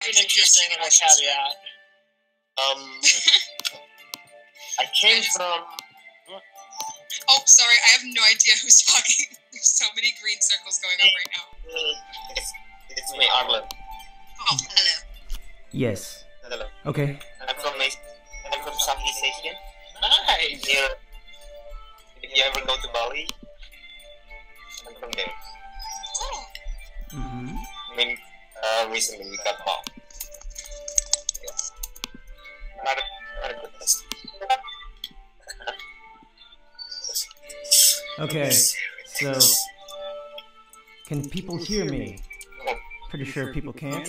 an interesting little caveat. I came from... Oh, sorry, I have no idea who's talking. There's so many green circles going on right now. It's me, Arlen. Oh, hello. Yes. Hello. Okay. I'm from Southeast Asia. Nice! If you ever go to Bali, I'm from there. Oh. Mm-hmm. I mean, recently we got bombed. Yeah. Not a good test. Okay, so can people hear me? Pretty sure people can't.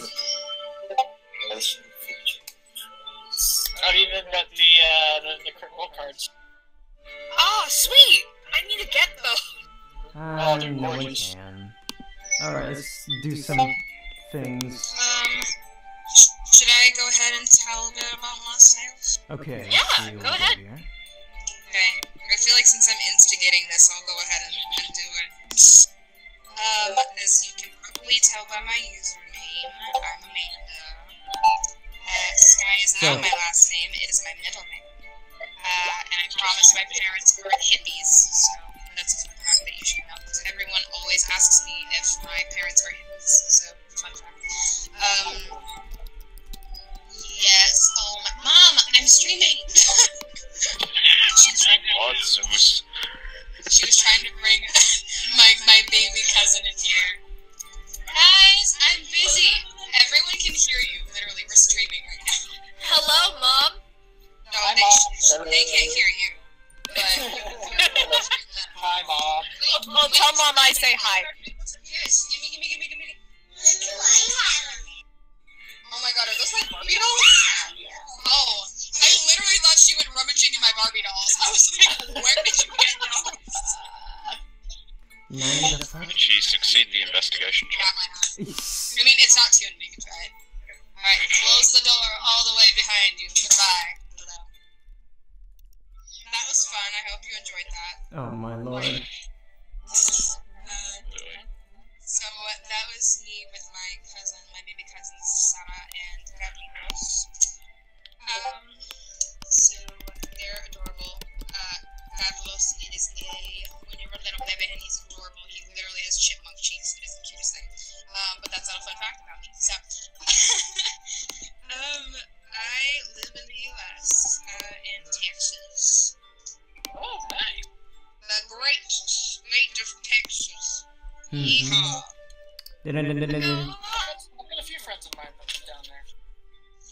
I've even got the critical cards. Oh, sweet! I need to get those. No one can. Alright, let's do some things. Should I go ahead and tell a bit about myself? Okay. Yeah, go ahead. Okay. I feel like since I'm instigating this, I'll go ahead and do it. As you can probably tell by my username, I'm Amanda. Sky is not my last name, it is my middle name. And I promised my parents weren't hippies, so that's a fun fact that you should know. Because everyone always asks me if my parents are hippies, so fun fact. Yes, Mom, I'm streaming! She was trying to bring my baby cousin in here. Guys, I'm busy. Everyone can hear you. Literally, we're streaming right now. Hello, Mom. No, they can't hear you. But Hi, Mom. Well, tell Mom I say hi. Yes, gimme. Oh my god, are those like Barbie dolls? Oh, I literally thought she went rummaging in my Barbie dolls. I was like, where did you get those? She succeed the investigation check. I mean, it's not tuned, you can try it. Alright, close the door all the way behind you. Goodbye. Hello. That was fun, I hope you enjoyed that. Oh my lord. So that was me with my baby cousins, Sarah and Gabriel. So they're adorable. Carlos is when you're a little baby and he's adorable, he literally has chipmunk cheeks. It is the cutest thing. But that's not a fun fact about me. So, I live in the U.S., in Texas. Oh, nice. The great state of Texas. Mm-hmm. I've got a few friends of mine that live down there.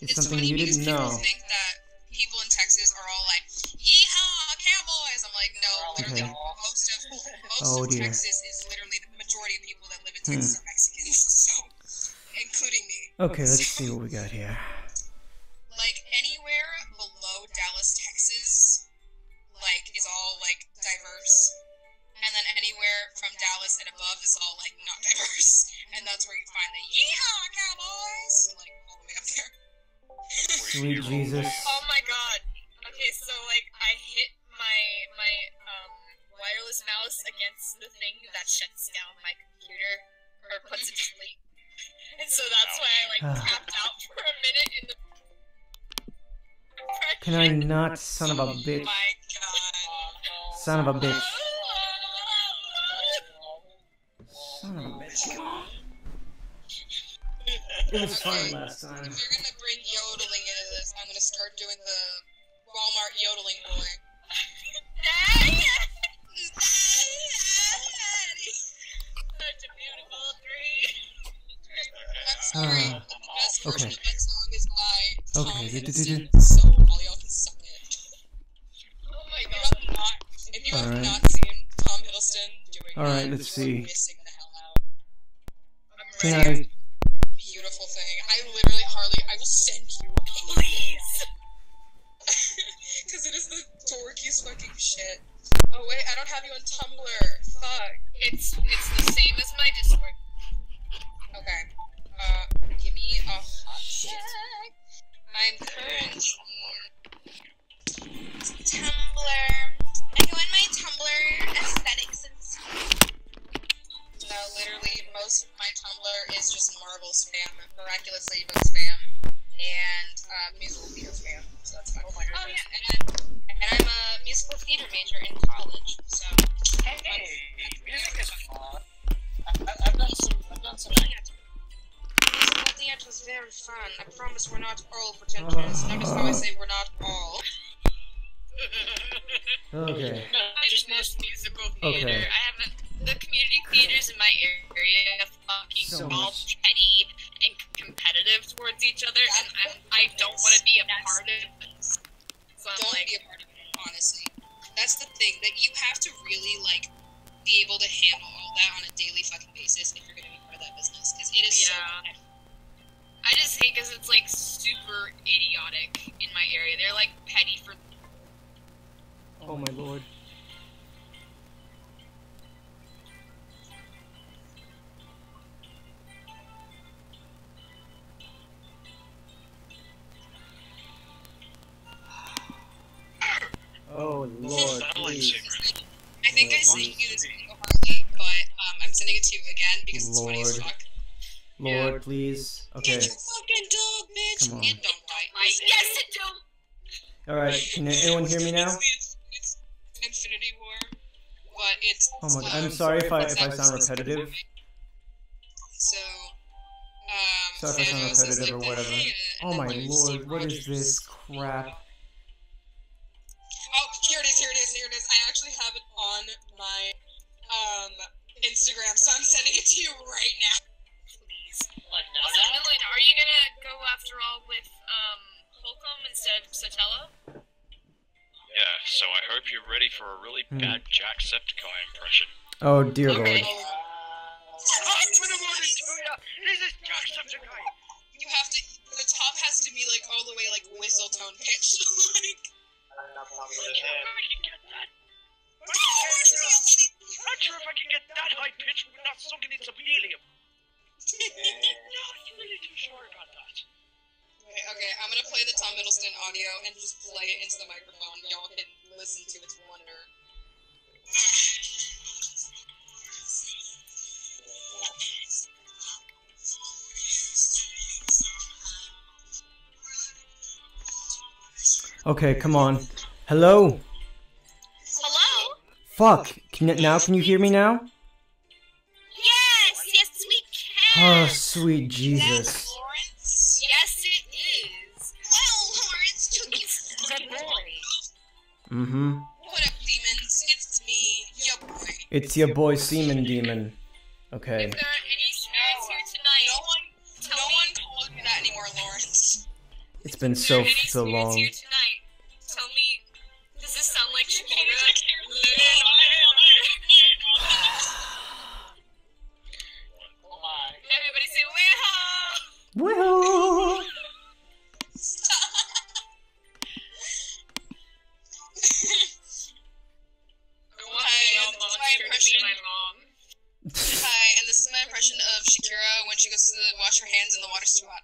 It's something you didn't know. People think that people in Texas are all like, yeehaw, cowboys! I'm like, no, literally, most of Texas is literally the majority of people that live in Texas are Mexicans, so, including me. Okay, let's see what we got here. Like, anywhere below Dallas, Texas, like, is all, like, diverse. And then anywhere from Dallas and above is all, like, not diverse. And that's where you find the yeehaw, cowboys! Like, all the way up there. Sweet Jesus. Oh my god. Okay, so like I hit my wireless mouse against the thing that shuts down my computer or puts it to sleep. And so that's why I like tapped out for a minute in the Can I not, son of a bitch? Oh my god. Son of a bitch. Son of a bitch. It was fun last time. If you're gonna bring yodeling into this, I'm gonna start doing the Walmart yodeling boy. Such a beautiful dream. I'm sorry. The best version okay. of that song is by Tom Okay. Hiddleston, so all y'all can suck it. Oh my god. If you have not seen Tom Hiddleston doing Alright, that, let's you're see. missing the hell out. I'm Can ready. Beautiful thing. I literally, Harley, I will send you a Please. because it is the dorkiest fucking shit. Oh wait, I don't have you on Tumblr. Fuck. It's the same as my Discord. Okay. Give me a hot sec. I'm currently Tumblr. I go in my Tumblr aesthetics and stuff. No, literally, most of my Tumblr is just Marvel spam. Miraculously, but spam. musical theater fan, so that's fine. Oh my Oh goodness. yeah. And I'm a musical theater major in college, so. Hey, music is fun. I've done some acting. Musical theater was very fun. I promise we're not all pretentious. Notice how I say we're not all. Okay. No, just most musical theater. Okay. I haven't. The community theaters in my area fucking So all much. petty and competitive towards each other, and I don't want to be a part of this. So I'm Don't like, be a part of it, honestly. That's the thing, that you have to really, like, be able to handle all that on a daily fucking basis if you're gonna be part of that business, because it is so Yeah. competitive. I just hate because it's like super idiotic in my area. They're like petty for. Oh my lord. Oh lord, please. I think I sent you this video, Harley, but I'm sending it to you again because it's funny as Lord. fuck. Lord, please. Okay. Get your fucking dog, bitch! Come on. It don't bite. Yes, it do. Alright, can anyone hear me now? It's Infinity War, but it's. Oh my god, I'm sorry if I sound repetitive. So, Sorry if I sound Thanos is repetitive or like, whatever. "Hey," and Oh then my there's lord, Steve what is Rogers. this crap? Oh, here it is. I actually have it on my Instagram, so I'm sending it to you right now. Please. Like now, Also, Dylan, are you gonna go after all with Holcomb instead of Sotelo? Yeah, so I hope you're ready for a really bad Jacksepticeye impression. Oh dear lord. Okay. I'm gonna run into ya! This is Jacksepticeye! You have to. The top has to be like all the way like whistle tone pitch. Like. Not sure if I can get that. Not sure if I can get that high pitch without sucking in some helium. Not really too sure about that. Okay, I'm gonna play the Tom Middleston audio and just play it into the microphone. Y'all can listen to its wonder. Okay, come on. Hello? Hello? Fuck! Can you hear me now? Yes, we Oh, can. sweet Jesus. Lawrence? Yes, it is. Well, Lawrence, It's the boy. Mm-hmm. what up, demons? It's me, your boy. It's your boy Seaman Demon. Okay. If there are any spirits here tonight, No one calls me that anymore, Lawrence. It's been if there so are any spirits long. here tonight, tell me, does this sound like Shakira? oh my. Everybody say, weho! Well. I want to be a monster to be my mom. Hi, and this is my impression of Shakira when she goes to wash her hands and the water's too hot.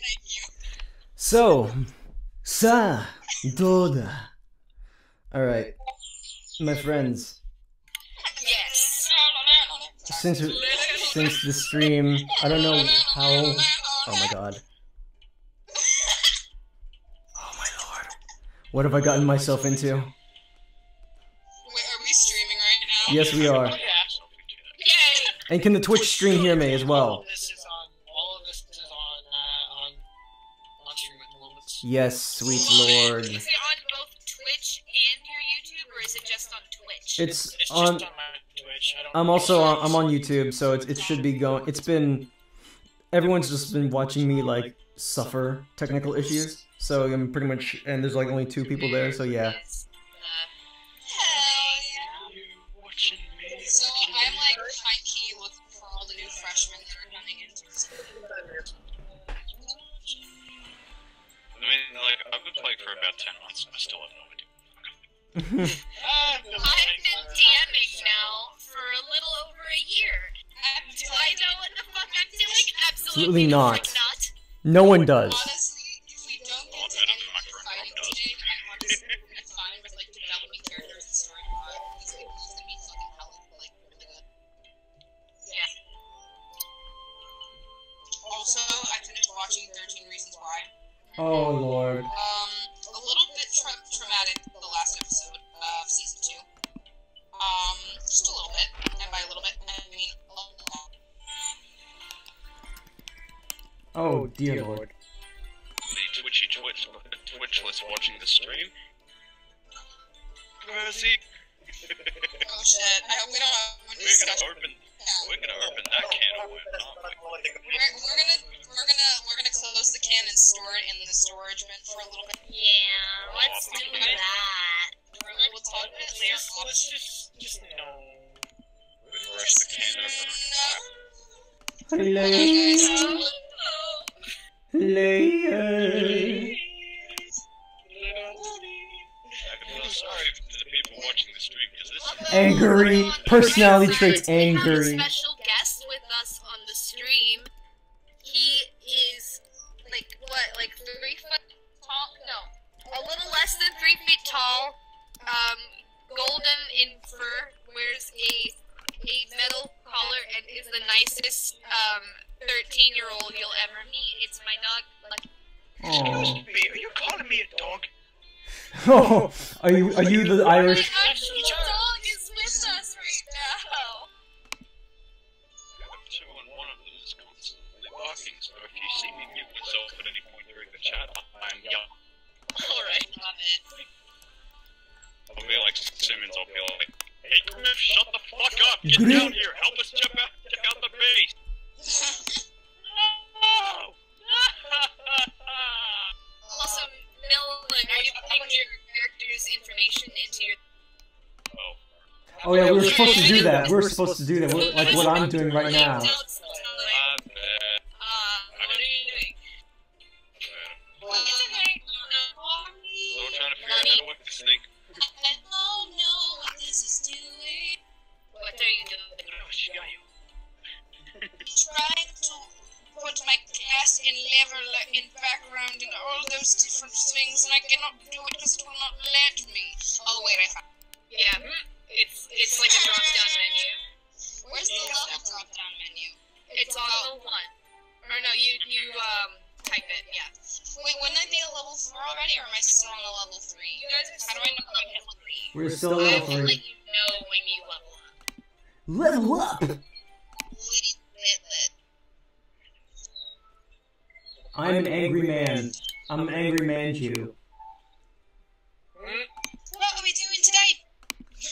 Thank you. So, sa, doda. Alright. My friends, Yes. since the stream, I don't know how... Oh my god. Oh my lord. What have I gotten myself into? Wait, are we streaming right now? Yes, we are. Yeah. Yay! And can the Twitch stream hear me as well? All of this is on stream at the moment. Yes, sweet lord. Is it on both Twitch and your YouTube, or is it just on Twitch? It's It's on... just on my Twitch. I don't I'm also on, I'm on YouTube, so it should be going... It's been... Everyone's just been watching me, like, suffer technical issues. So I'm pretty much... And there's, like, only 2 people there, so yeah. Yes. Hell yeah. You watching me? So I'm like high-key looking for all the new freshmen that are coming into the school. I mean, like, I've been playing for about 10 months and I still have no idea. I've been DMing now for a little over a year. Do I know what the fuck I'm doing? Absolutely the not. frick not. No one does. Honestly, if we don't get to any of the fighting today, I'm honestly really fine with like developing characters and story plot. These people used to be fucking hell, like really good. Yeah. Also, I finished watching 13 Reasons Why. Oh lord. A little bit traumatic the last episode of season 2. Just a little bit, and by a little bit, I mean a lot. Oh dear lord. The Twitchless watching the stream. Mercy. Oh shit, I hope we don't have a discussion. We're gonna open that can of worms, aren't we? We're gonna close the can and store it in the storage bin for a little bit. Yeah, let's do that. We'll talk about it later. Let's just no. We'll rush the can over. Hello. Hello. I feel sorry for the people watching the stream because this is Angry. Personality traits angry. We have a special guest with us on the stream. He is like 3 foot tall? No, a little less than 3 feet tall. Golden in fur, wears a metal collar, and is the nicest 13-year-old you'll ever meet. It's my dog, Lucky. Excuse me, are you calling me a dog? Oh, are you the Irish? My actual dog is with us right now. Two and one of them is constantly barking, so if you see me mute myself at any point during the chat, I'm young. Alright. Love it. I'll be like Simmons, I'll be like, hey Griff, shut the fuck up! Get Griff? down here! Help us check out the base! No! Also, Millen, are you putting your character's information into your... Oh. Oh yeah, we were supposed to do that. We're supposed to do that. Like what I'm doing right now. I bet. What are you doing? It's okay. We're trying to figure out how to work this thing. I don't know what this is doing. What are you doing? Oh, she got you. Trying to put my class in level in background and all those different things, and I cannot do it because it will not let me. Oh wait, I found. Yeah, it's like a drop-down menu. Where's the level drop-down menu? It's on the 1. Or no, you type it, yeah. Wait, wouldn't I be a level 4 already, or am I still on a level 3? You guys are How do I know I'm at level 3? We're still I level will let 3. you know when you level up. Level up. Lit. I'm an angry man. I'm an angry man Jew. What are we doing today?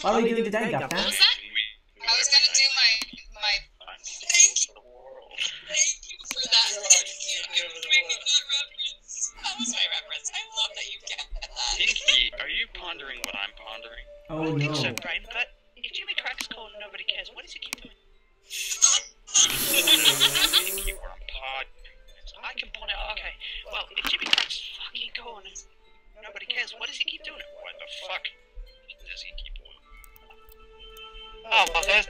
What are we doing today, What Doctor? was that? I was gonna do my thank you for that. That was my reference. I love that you get that. Dinky, are you pondering what I'm pondering? Oh no. So, Brian, but if Jimmy cracks code and nobody cares, what does he keep doing? Dinky, we're on pod. I can put it. Okay. Well, if Jimmy cracks fucking code and nobody cares, what does he keep doing? What the fuck does he keep doing? Oh, well, there's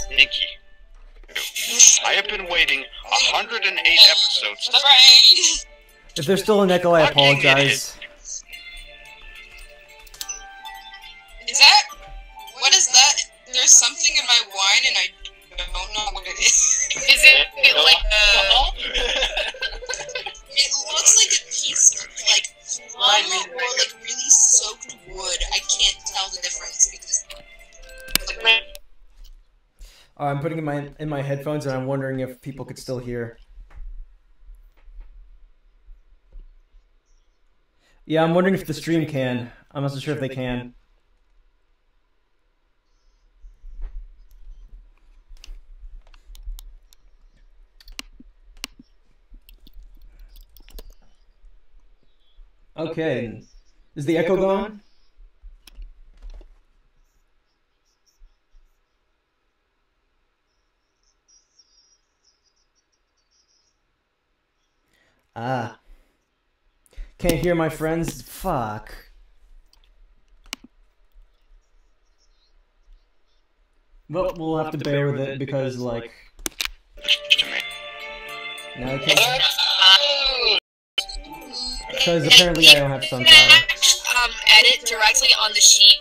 Dinky. I have been waiting 108 episodes. The brain. If there's still an echo, I apologize. Is that? What is that? There's something in my wine and I don't know what it is. Is it like It looks like a piece of like lava or like really soaked wood. I can't tell the difference because I'm putting it in my headphones, and I'm wondering if people could still hear. Yeah, I'm wondering if the stream can. I'm not so sure if they can. Okay. Is the echo gone? Ah. Can't hear my friends? Fuck. Well, we'll have to bear with it because, like... Now I can't... Because apparently I don't have sunflower. Edit directly on the sheet,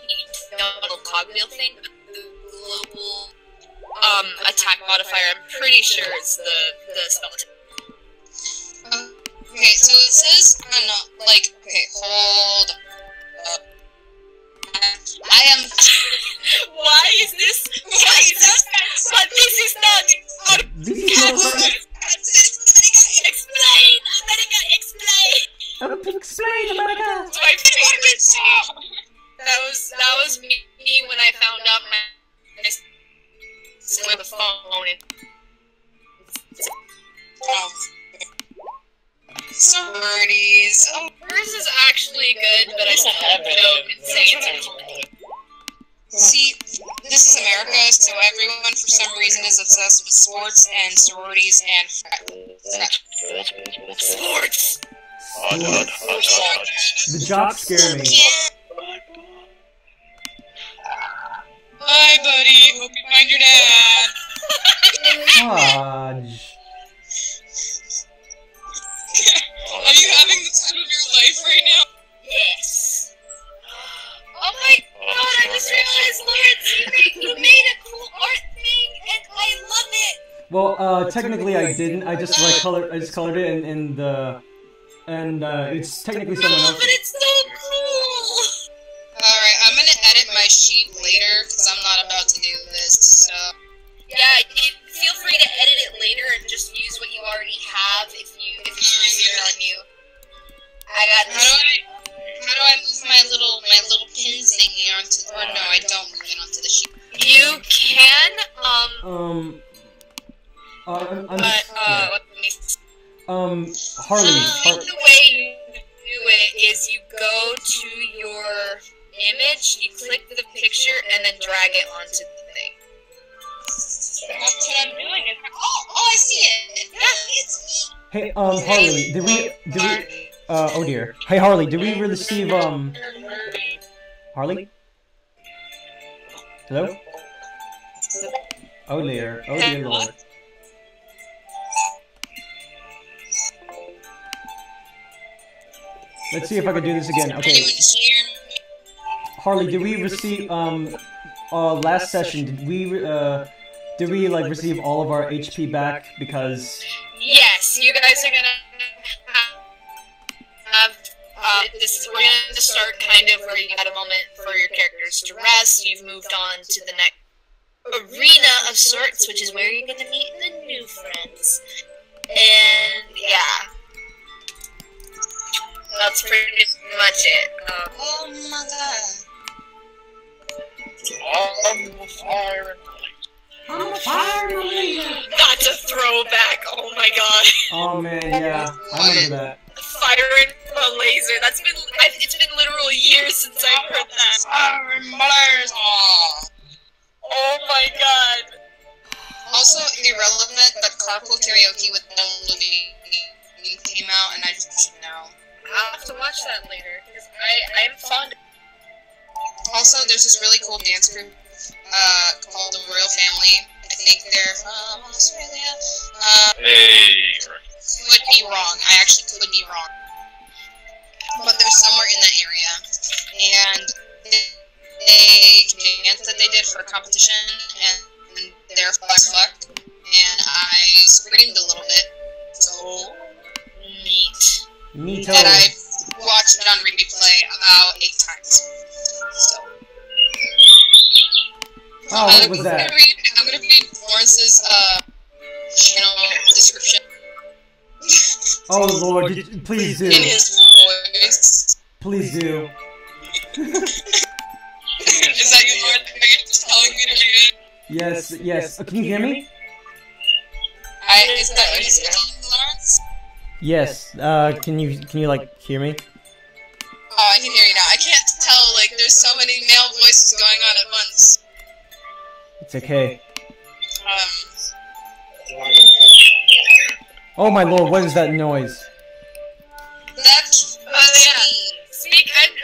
you know, the little cogwheel thing, the global attack modifier. I'm pretty sure it's the spell attack. okay, so loses? I'm not, like, okay, hold up. I am... Why is this? But this is not... This is not right. Explain! America, explain! Explain, America! It's my favorite scene. That was me when I found out my with the phone. Sororities. Oh, Hers is actually good, but I still don't say it's see, this is America, so everyone for some reason is obsessed with sports and sororities and sports. The jocks scare me. Bye, buddy. Hope you find your dad. Hodge. Are you having the time of your life right now? Yes. Oh my god, I just realized, Lawrence, you made a cool art thing, and I love it! Well, technically I didn't. I just colored it in the, and it's technically someone else. But it's so cool! Alright, I'm gonna edit my sheet later, because I'm not about to do this, so... Yeah, feel free to edit it later and just use what you already have if it's easier on you. I got this. How do I move my little pin thingy onto, or no, I don't move it onto the sheet. You can, Harley. the way you do it is you go to your image, you click the picture, and then drag it onto the thing. That's what I'm doing. Oh, I see it. Yeah, it's me. Hey, Harley, did we, oh dear. Hey, Harley, did we receive, Harley? Hello? Oh dear lord. Let's see if I can do this again. Okay. Anyone hear me? Harley, did we receive, last session, did we like receive all of our HP back because... Yes, you guys are gonna have, we're gonna start kind of where you had a moment for your characters to rest. You've moved on to the next arena of sorts, which is where you're gonna meet the new friends. And, yeah. That's pretty much it. Oh my god. I'm a fire laser! That's a throwback, oh my god. Oh man, yeah, I remember that. Firing a laser, it's been literal years since I've heard that. Firing laser! Oh my god. Also, irrelevant, but carpool karaoke with Melody came out, and I just know. I'll have to watch that later, because I'm fond of... Also, there's this really cool dance group called the Royal Family. I think they're from Australia. Could be wrong. I actually could be wrong. But they're somewhere in that area. And they dance that they did for a competition, and they're Flux. And I screamed a little bit. So neat. Neato. And I watched it on replay about 8 times. So. Oh, what was that? I'm gonna read Lawrence's channel description. Oh lord, please do. In his voice. Please do. Is that you, Lawrence? Are you just telling me to read it? Yes. Can you hear me? Is that you telling me, Lawrence? Yes. Can you like hear me? Oh, I can hear you now. I can't tell, like, there's so many male voices going on at once. It's okay. Oh my lord, what is that noise? That's yeah.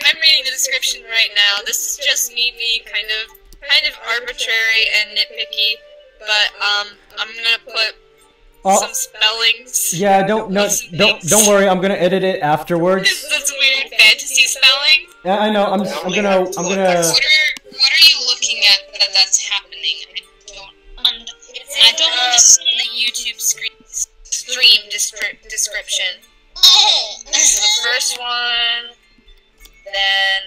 I'm reading the description right now. This is just me being kind of arbitrary and nitpicky, but I'm gonna put some spellings. Yeah, don't worry. I'm gonna edit it afterwards. That's weird fantasy spelling. Yeah, I know. I'm gonna. What are you looking at that's happening? I don't understand. The YouTube stream description. Oh, one. Then,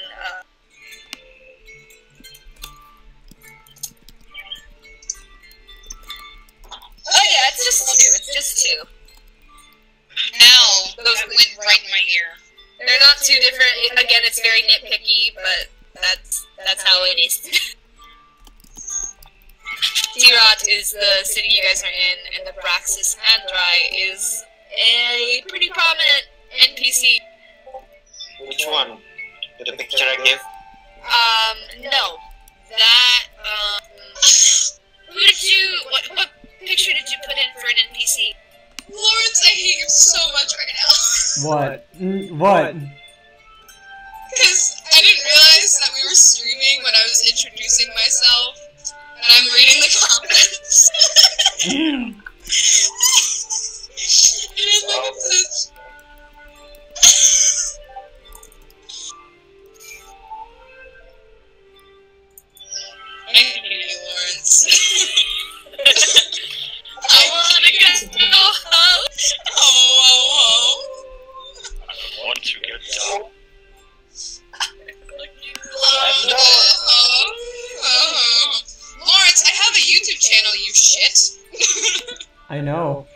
oh yeah, it's just two. It's just two. Ow, those went right in my ear. They're not too different. Again, it's very nitpicky, but that's how it is. Tearot is the city you guys are in, and Abraxis Andri is a pretty prominent NPC. Which one? The picture I gave? No. That, what picture did you put in for an NPC? Lawrence, I hate you so much right now. What? What? Because I didn't realize that we were streaming when I was introducing myself, and I'm reading the comments. It is like it says... I hate you, Lawrence. I wanna get to know how. Oh. I want to get down. Lawrence, I have a YouTube channel, you shit. I know.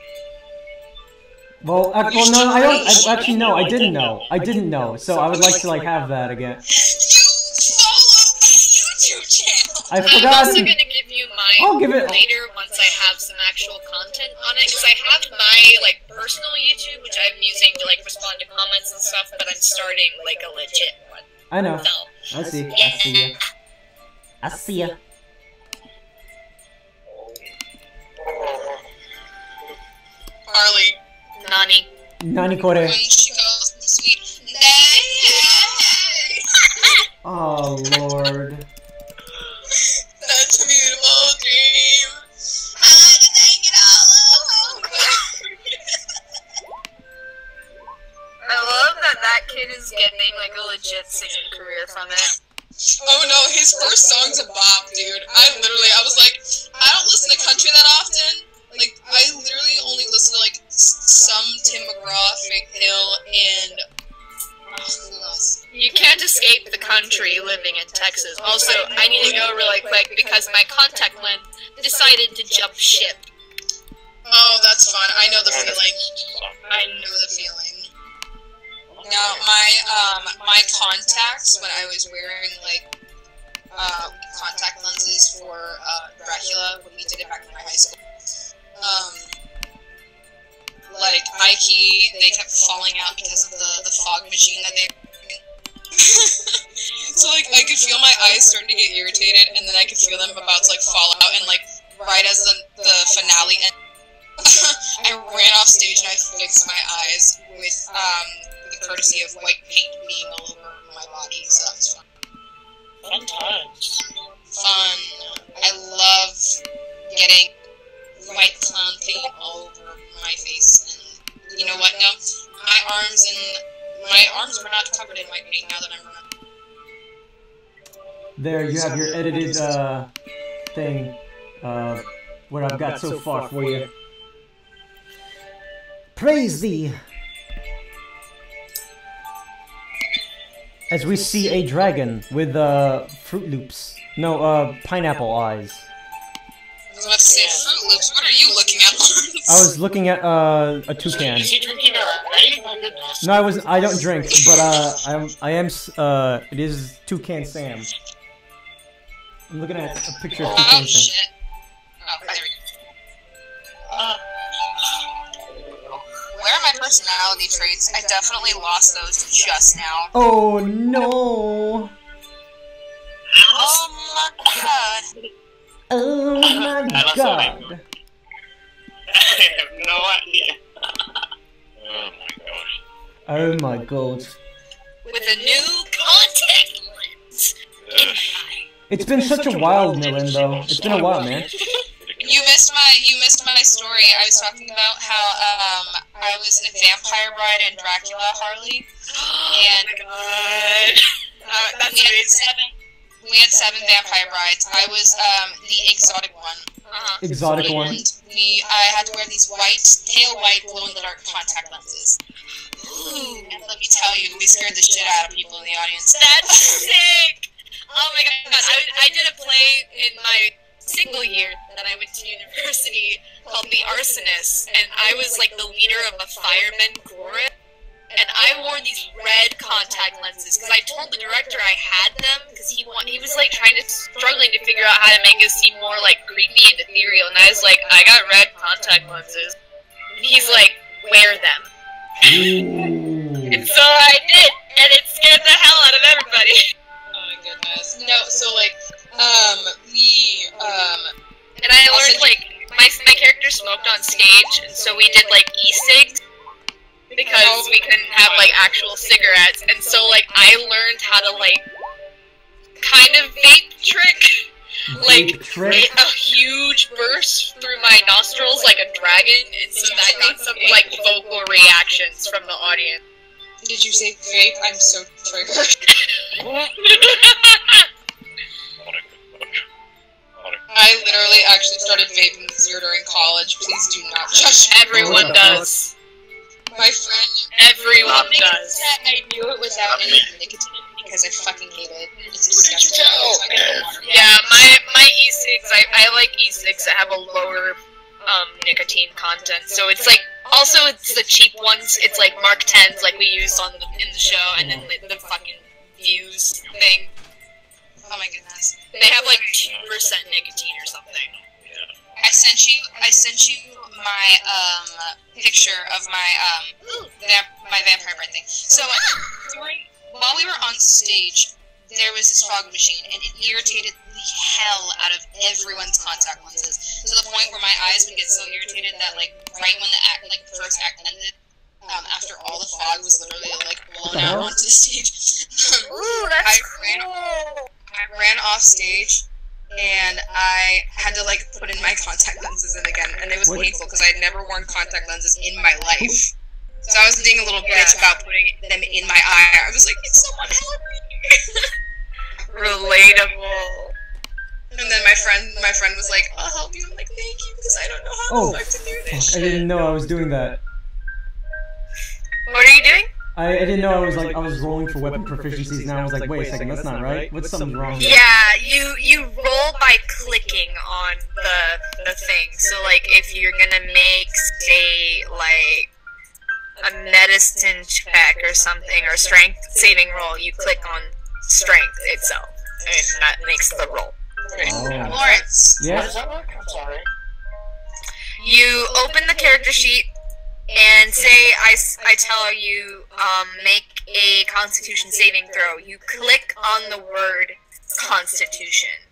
Well, no, I don't. Actually, no, I didn't know. I didn't know. So I would like to have that again. You follow my YouTube channel. I I'm forgot. also gonna give you mine I'll give it later once I have some actual content on it, because I have my personal YouTube, which I'm using to respond to comments and stuff, but I'm starting a legit one. I know. So, I see. I see ya. I see ya. Harley. Nani. Nani kore? When she calls me sweet. Nay. Oh Lord. Such a beautiful dream. I like to take it all over. I love that kid is getting a legit singing career from it. Oh no, his first song's a bop, dude. I was like, I don't listen to country that often. I literally only listen to some Tim McGraw, Fig Hill, and who else? You can't escape the country living in Texas. Also, I need to go really quick because my contact lens decided to jump ship. Oh, that's fun. I know the feeling. I know the feeling. Now, my contacts, when I was wearing, contact lenses for, Dracula, when we did it back in my high school, they kept falling out because of the fog machine that they so, I could feel my eyes starting to get irritated, and then I could feel them about to, fall out, and, right as the finale ended, I ran off stage and I fixed my eyes with, the courtesy of white paint being all over my body, so that was fun. Fun times. Fun. I love getting white clown paint all over my face, and you know what? No, my arms were not covered in white paint. Now that I'm remembering. There, you have your edited thing. What I've got so far for you. Praise thee. As we see a dragon with Fruit Loops. No, pineapple eyes. I was about to say Fruit Loops. What are you looking at, Lawrence? I was looking at a toucan. Is he drinking already? My goodness. No, I don't drink, but I am it is Toucan Sam. I'm looking at a picture of Oh Toucan Sam. shit. Oh, there we go. Where are my personality traits? I definitely lost those just now. Oh no! Oh my god. Oh my I lost god! I have no idea. Oh my gosh. Oh my god! With a new contact lens in my eye. It's been such a while, Millen, though. It's been a while, man. You missed my story. I was talking about how I was a vampire bride in Dracula, Harley, and That's we had amazing. we had 7 vampire brides. I was the exotic one. Exotic one. And I had to wear these pale white, glow in the dark contact lenses. And let me tell tell you, we scared the shit out of people in the audience. That's sick! Oh my god, I did a play in my single year that I went to university called The Arsonist, and I was like the leader of a fireman chorus, and I wore these red contact lenses because I told the director I had them because he was like struggling to figure out how to make it seem more like creepy and ethereal, and I was like, I got red contact lenses, and he's like, wear them. And so I did, and it scared the hell out of everybody. Oh my goodness. No, so like, and I learned, like, my character smoked on stage, and so we did, like, e-cigs, because we couldn't have, like, actual cigarettes, and so, like, I learned how to, like, kind of vape trick, like, a huge burst through my nostrils like a dragon, and so that got some, like, vocal reactions from the audience. Did you say vape? I'm so triggered. I literally actually started vaping this year during college. Please do not judge me. Everyone does. My friend... Everyone does. I do it without any nicotine because I fucking hate it. It's disgusting. Yeah, my e-cigs, I like e-cigs that have a lower nicotine content. So it's like, also it's the cheap ones. It's like Mark 10s like we use in the show, and then the fucking Views thing. Oh my goodness. They have like 2% nicotine or something. I sent you my picture of my my vampire bread thing. So while we were on stage, there was this fog machine, and it irritated the hell out of everyone's contact lenses, to the point where my eyes would get so irritated that, like, right when the first act ended, after all the fog was literally like blown out onto the stage, I ran off stage, and I had to, like, put in my contact lenses in again, and it was painful because I had never worn contact lenses in my life. So I was being a little bitch about putting them in my eye. I was like, "Can someone help me?" Relatable. And then my friend was like, "I'll help you." I'm like, "Thank you, because I don't know how the fuck to do this." I didn't know I was doing that. What are you doing? I didn't know I was rolling for weapon proficiencies, and I was like, wait a second, that's not right. What's something wrong here? Yeah, you roll by clicking on the thing. So, like, if you're gonna make, say, like, a medicine check or something, or strength saving roll, you click on strength itself, and that makes the roll. Oh. Lawrence. Yes? I'm sorry. You open the character sheet, and say I tell you, make a Constitution saving throw. You click on the word Constitution.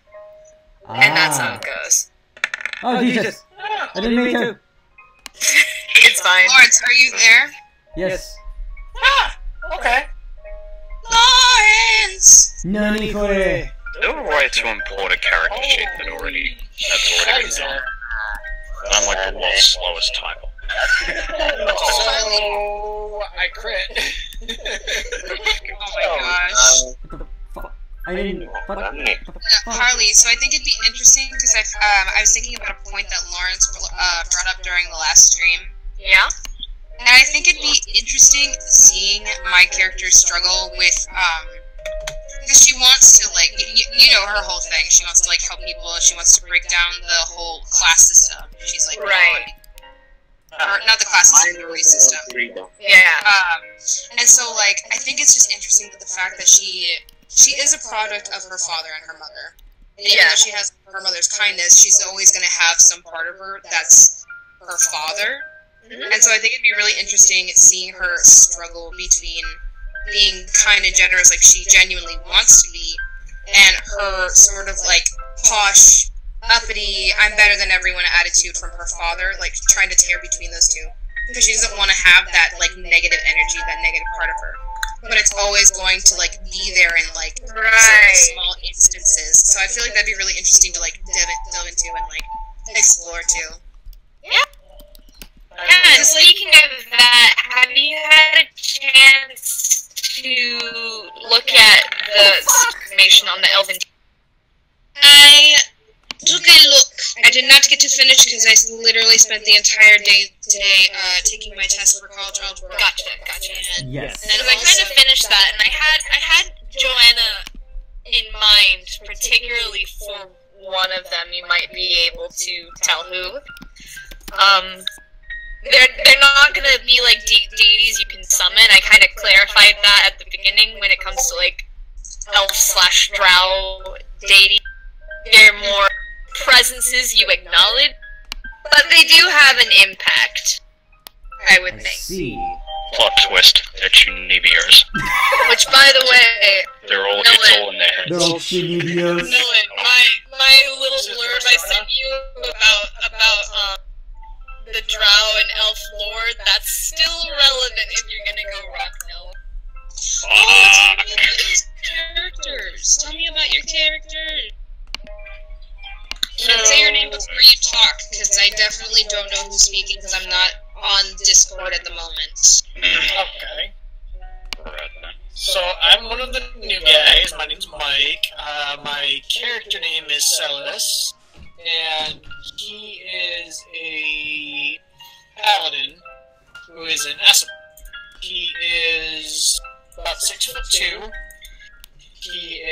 And that's how it goes. Oh, Jesus! I didn't mean to! It's fine. Lawrence, are you there? Yes. Okay. Lawrence! Nani kore! No way to import a character sheet that's already been done. I'm like the world's slowest typer. So I crit. Oh my gosh. What the fuck? I didn't. What the fuck? Harley, so I think it'd be interesting because I was thinking about a point that Lawrence brought up during the last stream. Yeah? And I think it'd be interesting seeing my character struggle with, because she wants to, like, you know her whole thing. She wants to, like, help people. She wants to break down the whole class system. She's like, Right. Or not the class system, the race system. Yeah. And so, like, I think it's just interesting that the fact that she is a product of her father and her mother. And even though she has her mother's kindness, she's always going to have some part of her that's her father. And so I think it'd be really interesting seeing her struggle between being kind and generous, like she genuinely wants to be, and her sort of, like, posh, uppity, I'm better than everyone attitude from her father, like, trying to tear between those two. Because she doesn't want to have that, like, negative energy, that negative part of her. But it's always going to, like, be there in, like, certain small instances. So I feel like that'd be really interesting to, like, delve into and, like, explore, too. Yeah. Yeah, and speaking of that, have you had a chance to look at the information on the Elven? I took a look. I did not get to finish because I literally spent the entire day today taking my test for college algebra. Gotcha. And, Yes. and I kind of finish that, and I had Johanna in mind, particularly for one of them. You might be able to tell who. They're not gonna be like deities you can summon. I kind of clarified that at the beginning when it comes to like elf/drow deity. They're more presences you acknowledge, but they do have an impact, I would I think. see. Plot twist, they're Chunibiers. Which, by the way, They're all, No, it's all in their They're heads. all Chunibios. Nolan, my little blurb I sent you about the drow and elf lore, that's still relevant if you're gonna go rock elf. Fuck. Characters. Tell me about your characters. So, Say your name before you talk, because I definitely don't know who's speaking, because I'm not on Discord at the moment. Okay. Right then. So I'm one of the new guys. My name's Mike. My character name is Celis, and he is a paladin who is an Aseir. He is about 6'2". He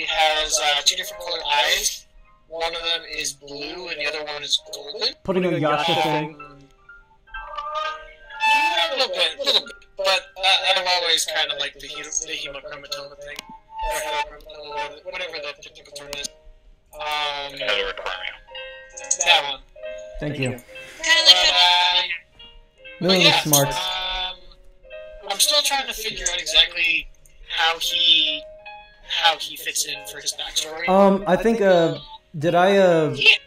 has 2 different colored eyes. One of them is blue, and the other one is golden. Putting a Yasha thing. A little bit. But I've always kind of liked the hemochromatola thing. Or hemochromatola, whatever the technical term is. Another aquarium. That one. Thank you. Kind of like that. Million yeah, smarts. I'm still trying to figure out exactly how he fits in for his backstory. I think, did I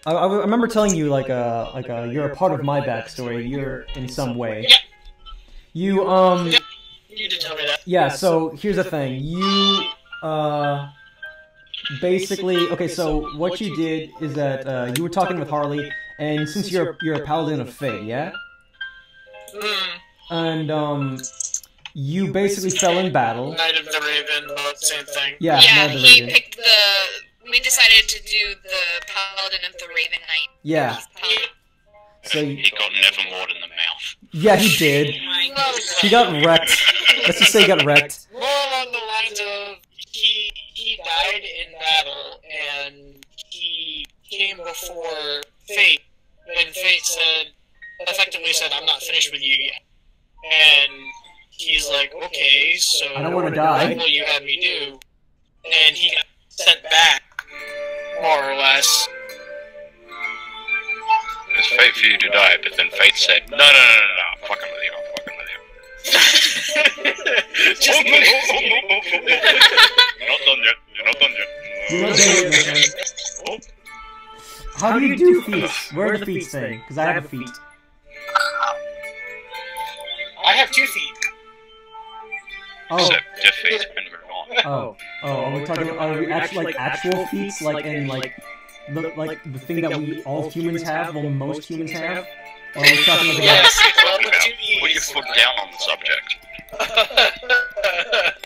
remember telling you, you're a part of my backstory, you're in some way. Yeah. You, Yeah, you did tell me that. yeah, so here's the thing, you, basically, okay, so what you did is that, you were talking with Harley, and since you're a paladin of Fate, yeah? And, you basically fell in battle. Knight of the Raven, both same thing. Yeah, yeah, Knight of the he Raven. picked we decided to do the Paladin of the Raven Knight. Yeah, Paladin. so, He got Nevermore in the mouth. yeah, he did. He got wrecked. Let's just say he got wrecked. More along the lines of he died in battle, and he came before Fate, and Fate effectively said, "I'm not finished with you yet." And he's like, "Okay, so I don't want to die." what will you have me do?" And he got sent back, more or less. It was fate for you to die, but then fate said, no, I'm fucking with you, You're not done yet. You're not done yet. Oh, How do you do feats? Where are the feats thing? Because I have a feat. I have 2 feet. Oh, except defeat and move on. are we talking? Are we actually like actual feats, like in the thing that we all humans have, well, most humans have? Or are we talking about Yes, well, Put with 2 E's. your foot down on the subject.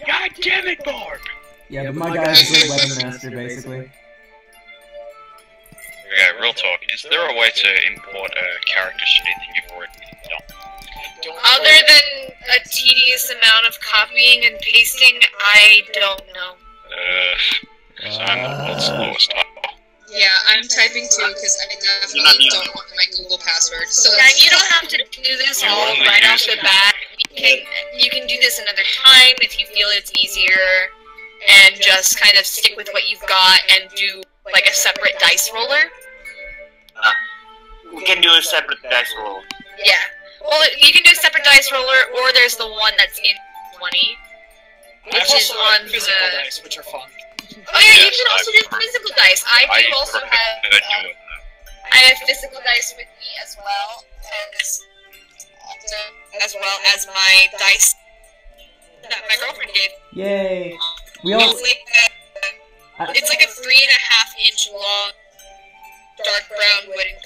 God damn it, Barb! Yeah, but my guy's a great weapon master, basically. Okay, real talk. Is there a way to import a character sheet that you've already done? Other than a tedious amount of copying and pasting, I don't know. So I'm the world's slowest typer. Yeah, I'm typing too, because I definitely don't want my Google password. So Yeah, and you don't have to do this You all only right off use the it. bat. You can do this another time if you feel it's easier, and just kind of stick with what you've got and do like a separate dice roller. We can do a separate dice roll. Yeah. Well, you can do a separate dice roller, or there's the one that's in 20. I've Which is also on got physical the- dice, which are fun. Oh yeah, you Yes, can also I've do physical dice. I do also prefer have that you do it. I have physical dice with me as well, as well as my dice that my girlfriend gave. Yay! We all. It's like a 3.5-inch long, dark brown wooden,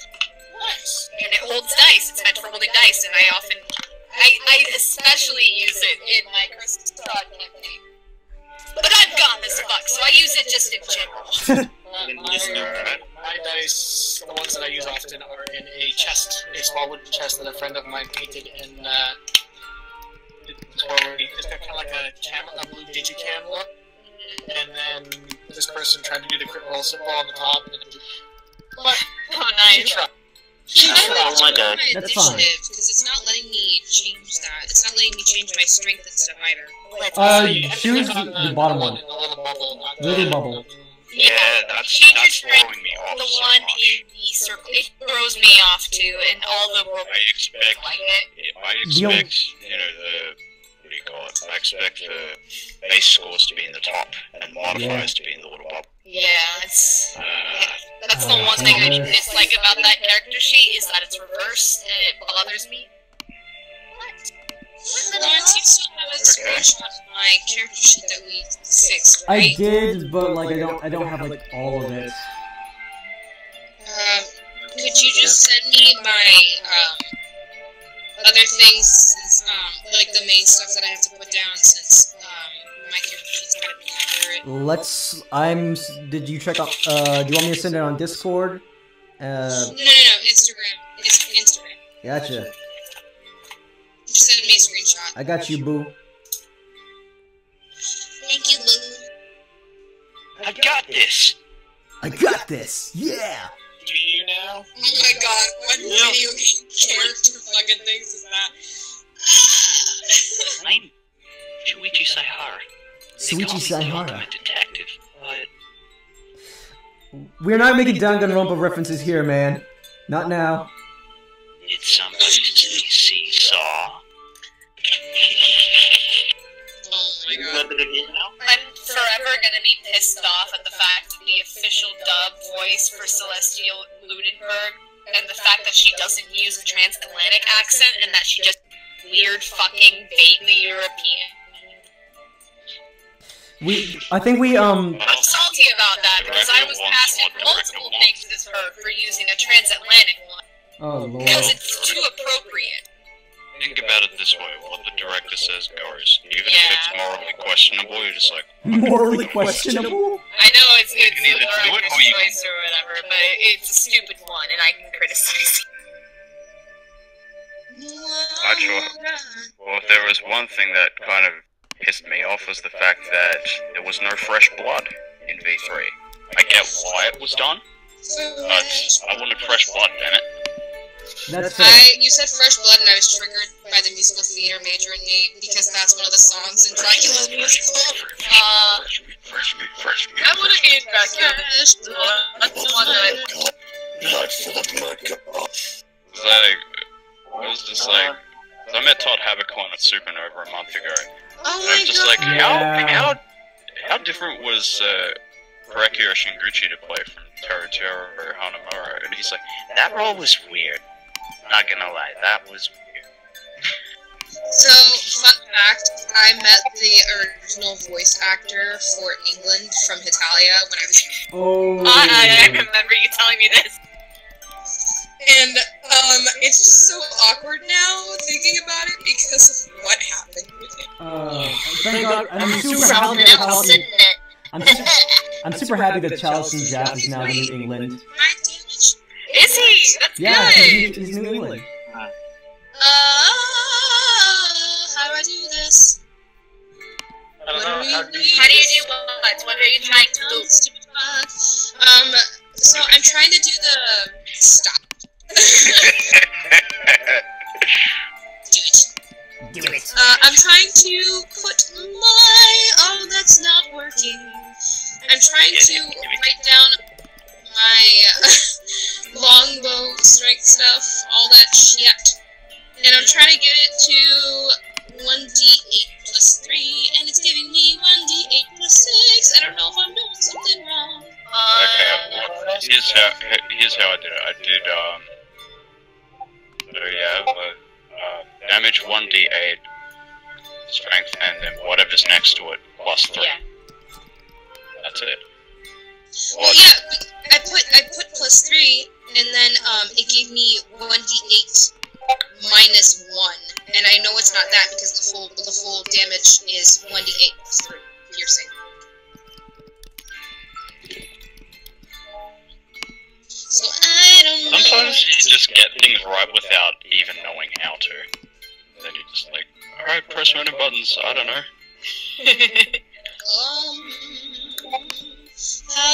and it holds dice. It's meant for holding dice, and I especially use it in my Christmas Fraud campaign. But I'm gone as fuck, so I use it just in general. My dice, the ones that I use often, are in a chest, a small wooden chest that a friend of mine painted, and it's got kind of like a blue digicam look, and then this person tried to do the crit roll symbol on the top. But Oh, nice. try. Oh my god. That's fine. Because it's not letting me change that. It's not letting me change my strength and stuff either. Choose the bottom one. Little bubble. Yeah, that's throwing me off The so one much. in the circle. It throws me off too, and all the I expect, like it. you know, what do you call it? I expect the base scores to be in the top, and modifiers to be in the little bubble. Yeah, it's. That's the one thing I dislike about that character sheet is that it's reversed, and it bothers me. Lawrence, you still have a screenshot of my character sheet that we fixed, right? I did, but like I don't have like all of it. Could you just send me my other things since like the main stuff that I have to put down since my character sheet's kind of inaccurate? Did you check out? Do you want me to send it on Discord? No, Instagram. It's Instagram. Gotcha. Just send me a screenshot. I got you, boo. Thank you, Lou. I got this! I got this. Yeah. Do you now? Oh my god, what video game character fucking things is that? I'm Shuichi Saihara. Shuichi Saihara. Ultimate detective. We're not making Danganronpa references here, man. Not now. Did somebody say seesaw? Oh my god. I'm forever gonna be pissed off at the fact that the official dub voice for Celestial Ludenberg, and the fact that she doesn't use a transatlantic accent, and that she just weird fucking vaguely European. I think we I'm salty about that because I was asked in multiple things as her for using a transatlantic one Oh lord. because it's too appropriate. Think about it this way, what the director says goes. Even if it's morally questionable, you're just like... Morally questionable? I know it's You can either the do it director's or you choice or whatever, but it's a stupid one, and I can criticize it. Not sure. Well, if there was one thing that kind of pissed me off was the fact that there was no fresh blood in V3. I get why it was done, but I wanted fresh blood, damn it. That's fair. You said fresh blood and I was triggered by the musical theater major in me because that's one of the songs in Dracula's musical. Fresh meat. I want to be in Dracula. That's the one that I was just like, I met Todd Habercorn at Supernova a month ago. Oh And my I'm just god. like, Yeah. how different was Korekio Shinguchi to play from Tearot or Hanamura? And he's like, that role was weird. Not gonna lie, that was weird. So, fun fact, I met the original voice actor for England from Italia when I was... Oh. I remember you telling me this. And, it's just so awkward now, thinking about it, because of what happened with him. Thank God. I'm super happy that I'm super happy that Charleston Jaff is now in New England. My damage. Is he? That's Yeah, good. he's New England. How do I do this? I don't know. How do you How do you do what? What are you trying to do? Stupid fuck. So I'm trying to do the... Stop. Do it. I'm trying to put my... Oh, that's not working. I'm trying to write down my longbow strength stuff, all that shit. And I'm trying to give it to 1d8 plus 3, and it's giving me 1d8 plus 6. I don't know if I'm doing something wrong. Okay, well, here's how I did it. I did, damage 1d8, strength, and then whatever's next to it, plus 3. Yeah. That's it. Well, yeah, I put plus 3, and then it gave me 1d8 minus 1, and I know it's not that because the full damage is 1d8 plus 3 piercing. So I don't know. Sometimes you just get things right without even knowing how to. Then you're just like, alright, press random buttons, I don't know. Have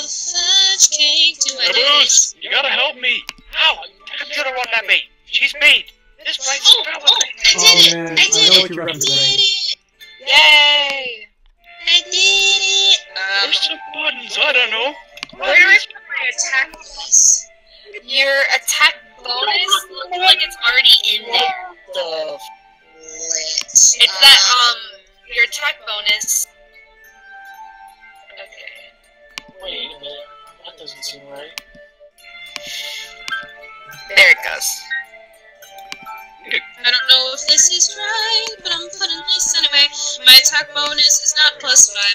fudge cake to my Caboose, you gotta help me. Ow! How come you gonna run at me? She's mean. This place is filled with me. Man, I I did know it! what you're I did referencing. it! Yay! I did it! There's some buttons, I don't know. Where do I put my attack bonus? Your attack bonus looks like it's already in there. The Lit. It's that, your attack bonus. Okay. Wait a minute. That doesn't seem right. There it goes. I don't know if this is right, but I'm putting this anyway. My attack bonus is not +5,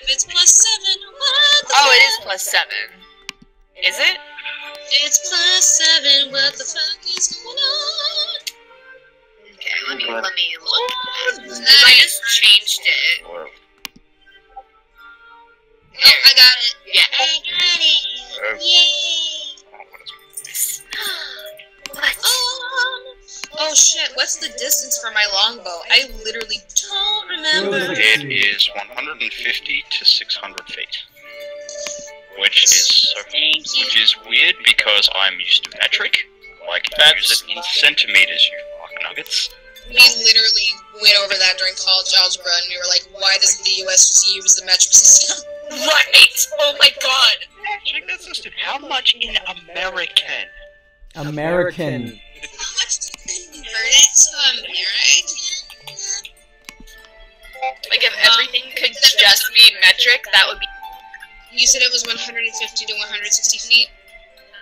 it's +7. What the Oh, it fuck? is +7. Is it? It's +7. What the fuck is going on? Okay, let me look. I just changed it. Oh, I got it. Yeah. I got it. Yay. What? Oh shit, what's the distance for my longbow? I literally don't remember. It is 150 to 600 feet. Which is weird because I'm used to metric. Like, use it in centimeters, you fucking nuggets. We literally went over that during college algebra and we were like, why doesn't the US just use the metric system? Right! Oh my god! Check that system. How much in American? American. How much do you convert it to American? Like, if everything could just be metric, that would be... You said it was 150 to 160 feet?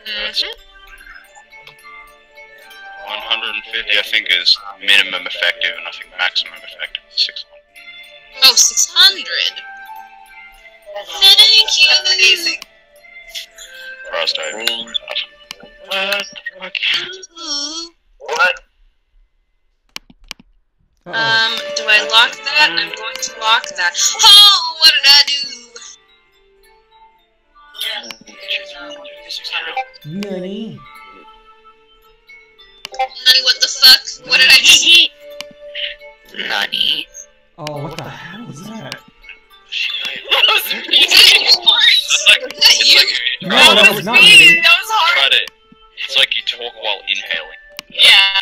Mm-hmm. 150, I think, is minimum effective, and I think maximum effective is 600. Oh, 600. Thank you. That's amazing. Christ, what? Ooh. what? Do I lock that? I'm going to lock that. Oh, what did I do? Nani? Nani, what the fuck? What did I do? Nani? Oh, what the hell is that? No, that was not me. That was hard! Try to, it's like you talk while inhaling. Yeah.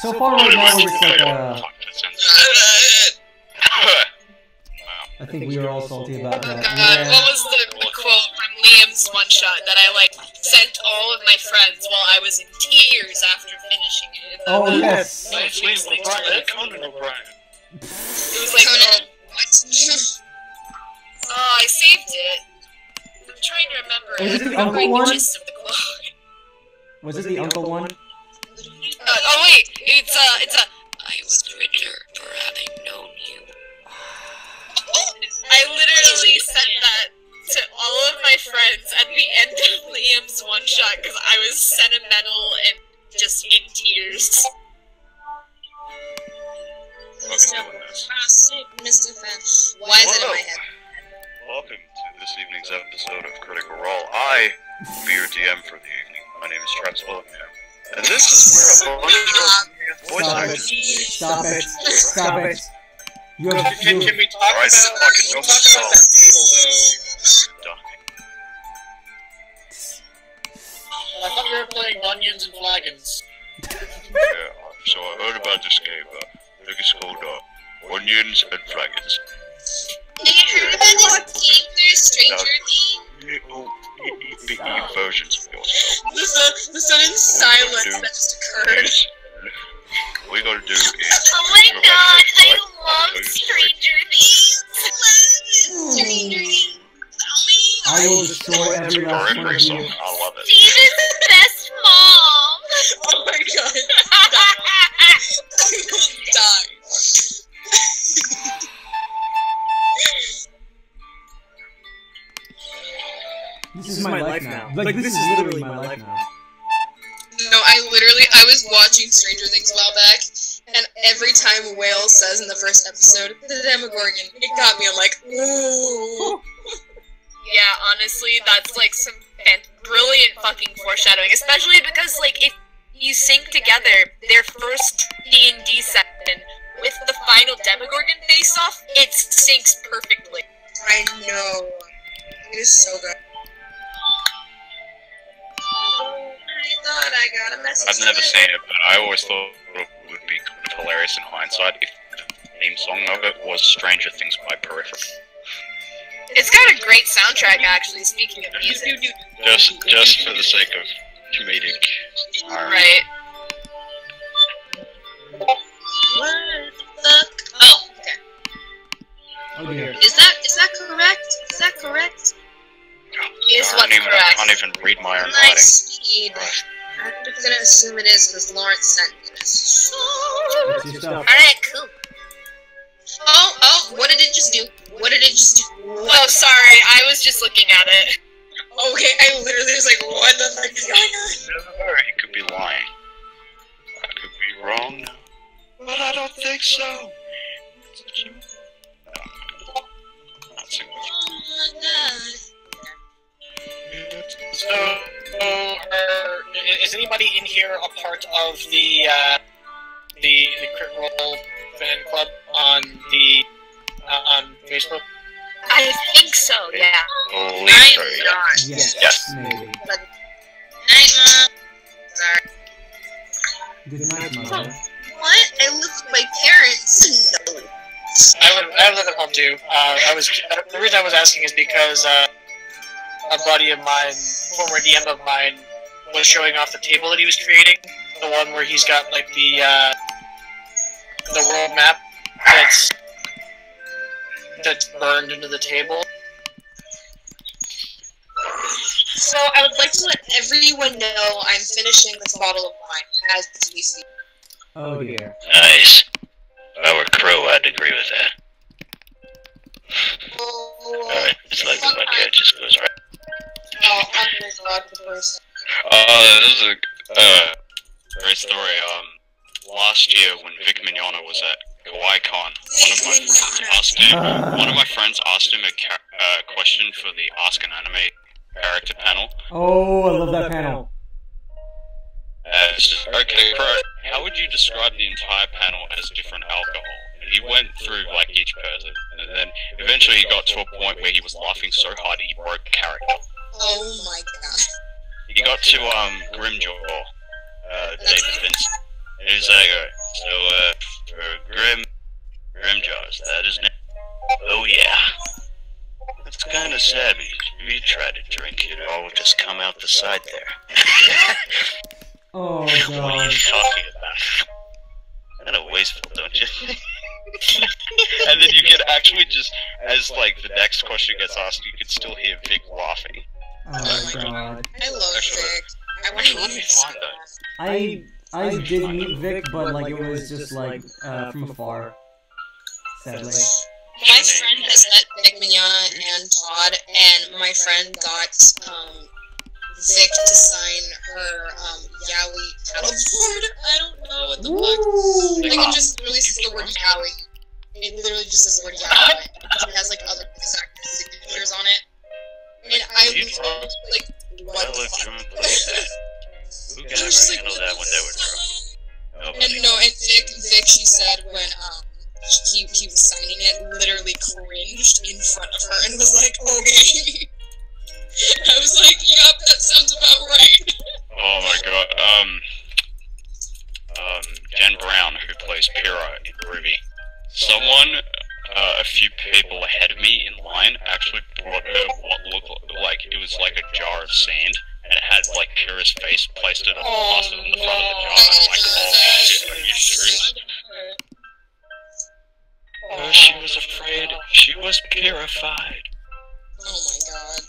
So far right now, we're just like, Fuck, that sounds I think we were all salty about that. God, what was the quote from Liam's one-shot that I, like, sent all of my friends while I was in tears after finishing it? Oh, yes! Conan O'Brien. It was like, Conan. What? oh, I saved it. I'm trying to remember Was it the I uncle remember one? the gist of the quote. Was it the uncle one? Oh wait, it's a. I was returned for having known you. I literally said that to all of my friends at the end of Liam's one shot because I was sentimental and just in tears. Mr. Fan. Why is it in my head? Welcome to this evening's episode of Critical Role. I will be your DM for the evening. My name is Travis Willingham. And this is where a bunch of voice Stop it. actors... Stop it. Stop it. You have... Can we talk Alright, about, fucking can we don't talk about that table, though? Done. I thought we were playing Onions and Flagons. Yeah, so I heard about this game. I think it's called Onions and Flagons. I heard about this game through Stranger Things. Little versions of yourself. The sudden silence that just occurred. What we gotta do is... Oh my god, I love Stranger Things. Stranger Things. I will destroy every last one of you. I love it. Steve is the best mom. Oh my god. I will die. This is my life now. Like, this is literally my life now. No, I was watching Stranger Things a while back, and every time Whale says in the first episode, the Demogorgon, it got me, I'm like, ooh. Yeah, honestly, that's like some brilliant fucking foreshadowing, especially because, like, if you sync together, their first D&D session with the final Demogorgon face-off, it syncs perfectly. I know. It is so good. I thought I got a message. I've never seen it, but I always thought it would be kind of hilarious in hindsight if the theme song of it was Stranger Things by Peripheral. It's got a great soundtrack, actually, speaking of music. Just for the sake of comedic. Right. What the fuck? Oh, okay. Oh dear. Is that correct? Is that correct? Is I what's correct. can't even read my own My writing. speed. I'm gonna assume it is because Lawrence sent me this. What's your stuff? Alright, cool. Oh, what did it just do? What did it just do? Oh, sorry, I was just looking at it. Okay, I literally was like, what the fuck is going on? He could be lying. I could be wrong, but I don't think so. Not so much. Oh my god. So, is anybody in here a part of the Crit Roll fan club on Facebook? I think so, yeah. Believe so, yeah. not. Yes. Yes. Maybe. Night, Mom. Sorry. Good night, mother. What? I live with my parents. No. I live at home too. The reason I was asking is because a buddy of mine, former DM of mine, was showing off the table that he was creating. The one where he's got like the world map that's burned into the table. So I would like to let everyone know I'm finishing this bottle of wine as we speak. Oh dear. Nice. If I were Crow, I'd agree with that. Alright, it's like the vodka just goes right. Oh, I'm gonna God the person. This is a great story. Last year when Vic Mignogna was at GawaiiCon, one of my friends asked him a question for the Ask an Anime character panel. Oh, I love that panel. Okay, Crow, how would you describe the entire panel as different alcohol? And he went through like each person, and then eventually he got to a point where he was laughing so hard he broke character. Oh my god. He got to Grimjaw, David Vince. And he's like, for Grimjaw, is that his name? Oh yeah. That's kind of sad, because if you try to drink it, all will just come out the side there. Oh What are you god. talking about? Kind of wasteful, don't you? And then you can actually just, as like the next question gets asked, you can still hear Vic laughing. Oh my god. I love Vic. I want to meet him. I did meet Vic, but like it was just like from afar. Sadly. My friend has met Vic Mignogna and Todd, and my friend got Vic to sign her Yowie paddleboard. I don't know what the fuck. Like it just literally says the word Yowie. It literally just says the word Yowie on it. It has like other exact signatures on it. And I was like, what the fuck? Who can ever handle that when they were drunk? And no, and Vic, she said when he was signing it, literally cringed in front of her and was like, okay. I was like, yep, that sounds about right. Oh my god, Jen Brown, who plays Pyrrha in Ruby. Someone, a few people ahead of me in line actually brought her what looked like, it was like a jar of sand, and it had like Pyrrha's face placed it on the front of the jar, and I'm like, oh shit, are you serious? She was afraid, she was purified. Oh my god.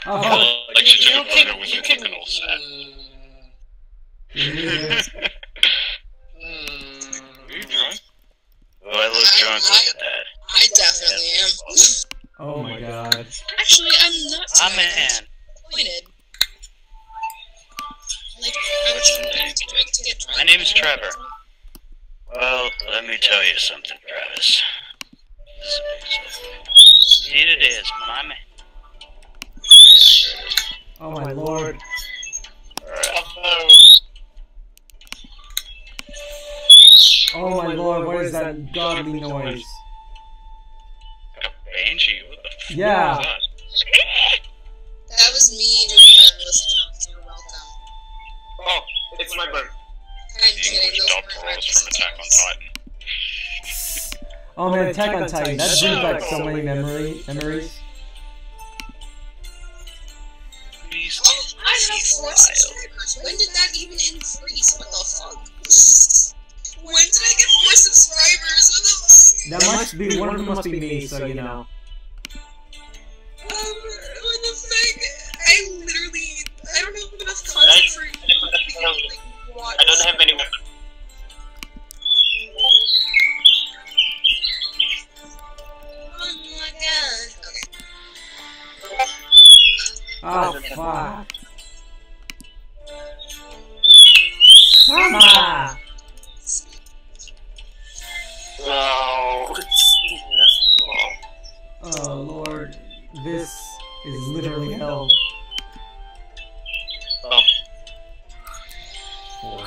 Oh, Like she took a photo with him looking all sad. Are you drunk? Oh, I look drunk, look at that. I definitely am. oh my god. Actually, I'm not Ah, too man. disappointed. Like, What's your name? to get drunk. My name is Trevor. Well, let me tell you something, Travis. This is a big story. Here it is, my man. Oh my lord. Alright. Oh my lord, what is that godly noise? Like a banshee? What the fuck Yeah. is that? That was me doing wireless attacks. You're welcome. Oh, it's my bird. I'm The kidding. English Those dub weren't rolls wireless from Attack on attacks. Titan. Oh man, Attack on Titan, that brings back so many memories. Please. Oh, I have 4 subscribers. When did that even increase? What the fuck? When did I get 4 subscribers? What the fuck? That must be, one of them must be me, so you know. What the fuck? I don't have enough content for you to watch. I don't have any weapon. Oh my god. Okay. Oh fuck. Sama! No, it's Oh lord, this is literally hell. Oh, Four.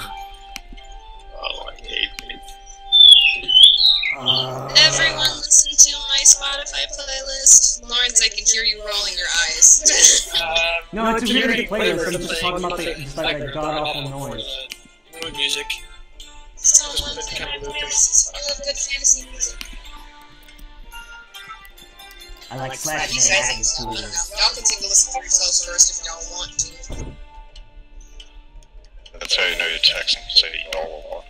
oh, I hate it. Everyone listen to my Spotify playlist. Lawrence, I can hear you rolling your eyes. No, it's a really good playlist. I'm just talking about the just like a god awful noise. Mood music. Someone's playlist is full of good fantasy music. I like You slashing guys dragons can, too. y'all can take a listen for yourselves first if y'all want to. That's how you know you're texting. Say $1.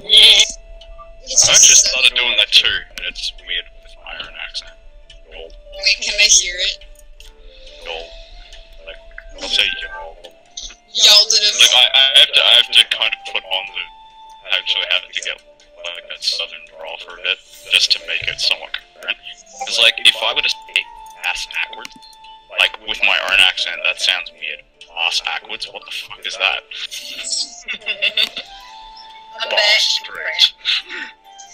It's I just actually so- started doing that too, and it's weird with my iron accent. Gold. Wait, can I hear it? Gold. Like, I'll say y'all. Y'all did it. Like, I have to kind of put on the... I actually had to get, like, that southern drawl for a bit, just to make it somewhat coherent. Because, like, if I were to say ass backwards, like, with my own accent, that sounds weird. Ass backwards? What the fuck is that? A Boss bit. straight.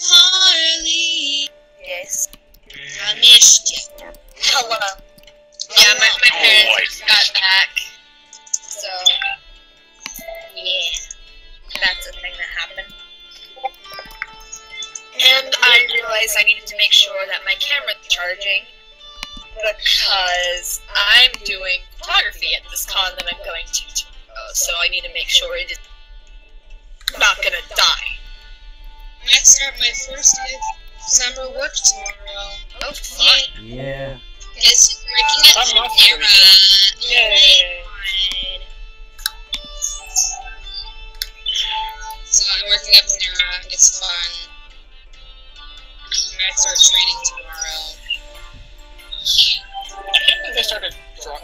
Harley, Yes. I missed you. Hello. Yeah, my parents Boy. just got back. So, yeah. That's a thing that happened. And I realized I needed to make sure that my camera's charging because I'm doing photography at this con that I'm going to tomorrow. So I need to make sure it is not gonna die. I start my first day of summer work tomorrow. Oh, fine. Yeah. Guess who's working at I'm off Tearot? Yay. So I'm working at Tearot. It's fun. I start training tomorrow.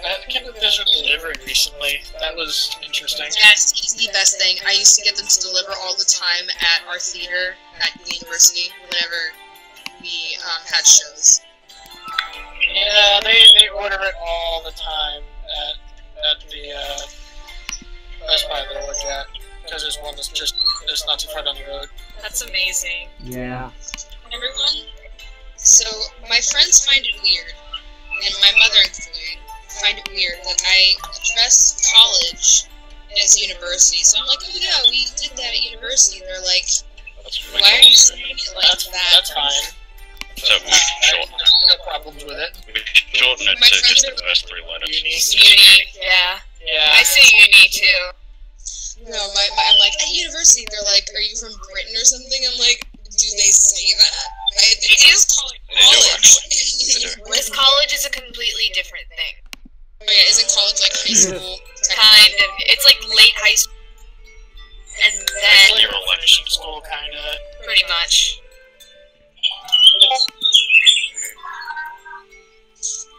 I can't believe they started delivering recently. That was interesting. Yes, it's the best thing. I used to get them to deliver all the time at our theater at the university whenever we had shows. Yeah, they order it all the time at the Best Buy that I work at, because there's one that's not too far down the road. That's amazing. Yeah. Everyone, so my friends find it weird, and my mother included, find it weird that I address college as university. So I'm like, oh yeah, we did that at university. They're like, That's why are you saying it like that? That's fine. So we shorten it. No problems with it. We shorten it My to friends just the are- first 3 letters. Uni, yeah. Yeah. I say uni too. No, I'm like, at university, they're like, are you from Britain or something? I'm like, do they say that? I think They do. it's called They do, actually. They do. With college is a completely different thing. Oh yeah, isn't college like high school? Kind of. It's like late high school. And then, You're finishing school, kinda. pretty much.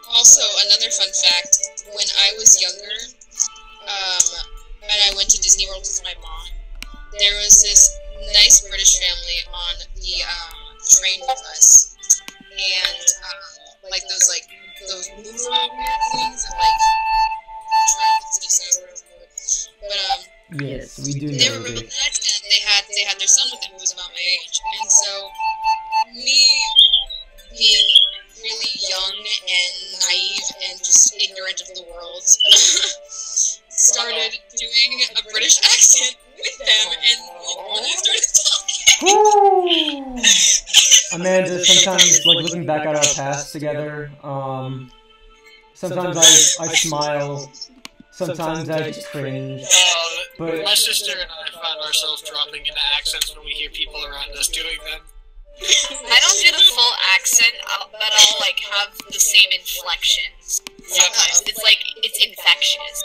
Also, another fun fact, when I was younger, and I went to Disney World with my mom, there was this nice British family on the train with us, and like those mover things that like try to decide where to go. But Yes, we do they know were really this. nice, and they had their son with them who was about my age, and so me being really young and naive and just ignorant of the world started doing a British accent with them, and when I started talking, Amanda, sometimes, like, looking back at our past together, sometimes I smile, sometimes I just cringe, but... My sister and I found ourselves dropping into accents when we hear people around us doing them. I don't do the full accent, but I'll like have the same inflections. Sometimes it's like it's infectious.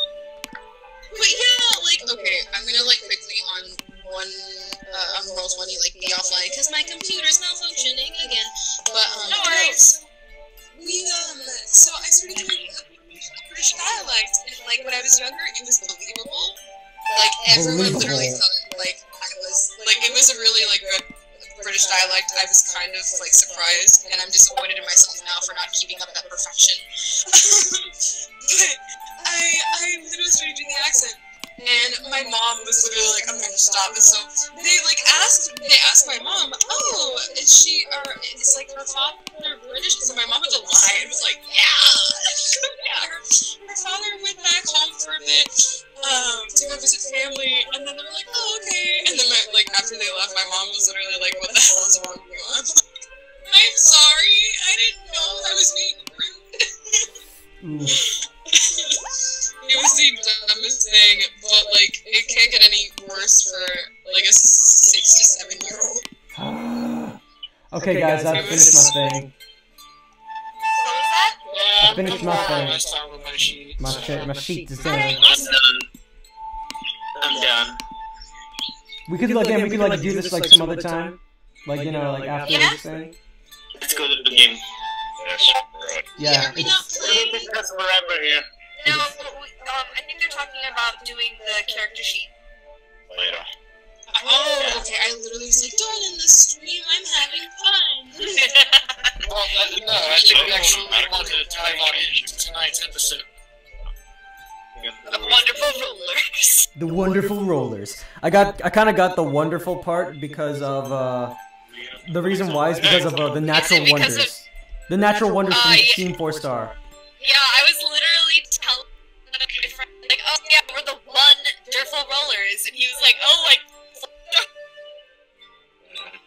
But yeah, like okay, I'm gonna like quickly on Roll20 like be offline because my computer's malfunctioning again. But No worries. we so I started doing British dialect, and like when I was younger, it was believable. Like everyone literally thought like I was like it was a really like good British dialect. I was kind of like surprised, and I'm disappointed in myself now for not keeping up that perfection. But I literally started doing the accent, and my mom was literally like, "I'm gonna stop." And so they asked my mom, "Oh, is she or is like her father British?" So my mom had to lie and was like, "Yeah, her father went back home for a bit." To go visit family, and then they were like, "Oh, okay." And then, after they left, my mom was literally like, "What the hell is wrong with you?" I'm like, "I'm sorry, I didn't know I was being rude." It was the dumbest thing, but like, it can't get any worse for like a 6 to 7 year old. Okay, guys, I've finished my thing. What was that? Yeah, I finished my thing. Last time with my sheet. My sheet is done. I'm done. I'm done. We could do this like some other time, like like after this thing. Let's go to the game. Yes, right. Yeah. Are we not playing? Because forever here. No, I think they're talking about doing the character sheet. Later. Oh, okay. I literally was like, "Don't end the stream. I'm having fun." Well, no, I think we actually wanted to dive on into tonight's episode. The wonderful rollers. The wonderful rollers. I kind of got the wonderful part because of the reason why is because of the natural Is it because wonders. The natural wonders from yeah. Team 4-star. Yeah, I was literally telling my friend, like, "Oh yeah, we're the wonderful rollers," and he was like, "Oh, like."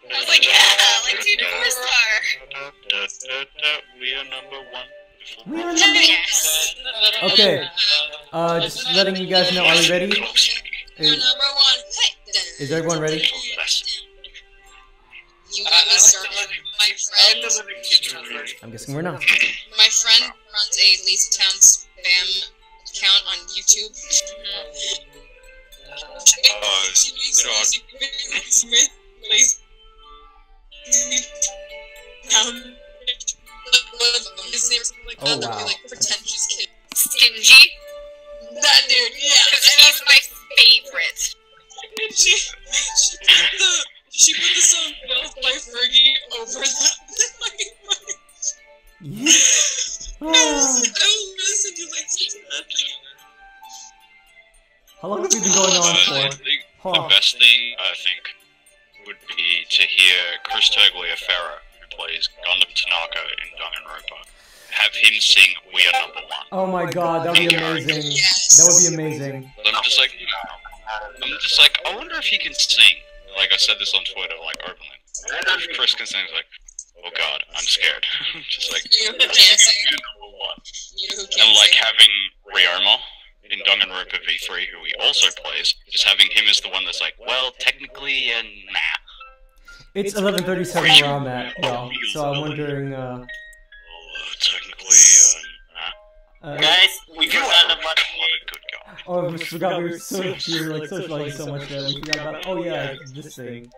I was like, "Yeah, like Team 4-star." We are number one. We are Yes. Okay. Just letting you guys know. Are you ready? You're number one. Is everyone ready? You got me started. I'm guessing we're not. My friend runs a Lazy Town spam account on YouTube. She makes lazy videos with Lazy Town. His name or something like that. Oh, That would be wow. like pretentious kid. Stingy. That dude, yeah. Because he's my favorite. And she put the song Built by Fergie over the Ah. I listen to like such a How long have we been going on I for? think Huh. the best thing, I think, would be to hear Chris Tagliaferra, who plays Gundam Tanaka in Danganronpa, have him sing "We Are Number One." Oh my god, that would be amazing. Yes. That would be amazing. I'm just like, I wonder if he can sing. Like I said this on Twitter, like openly. I wonder if Chris can sing. He's like, oh god, I'm scared. Just like, You know who can't sing? "You're number one." You know who And can't like sing? having Ryoma in Danganronpa V3, who he also plays, just having him as the one that's like, well, technically, nah. It's 11:37 where I'm at, y'all. So I'm wondering, Technically, nah. Guys, we forgot about Good God. oh, we forgot we were socializing so much that we forgot about. Oh yeah, this thing.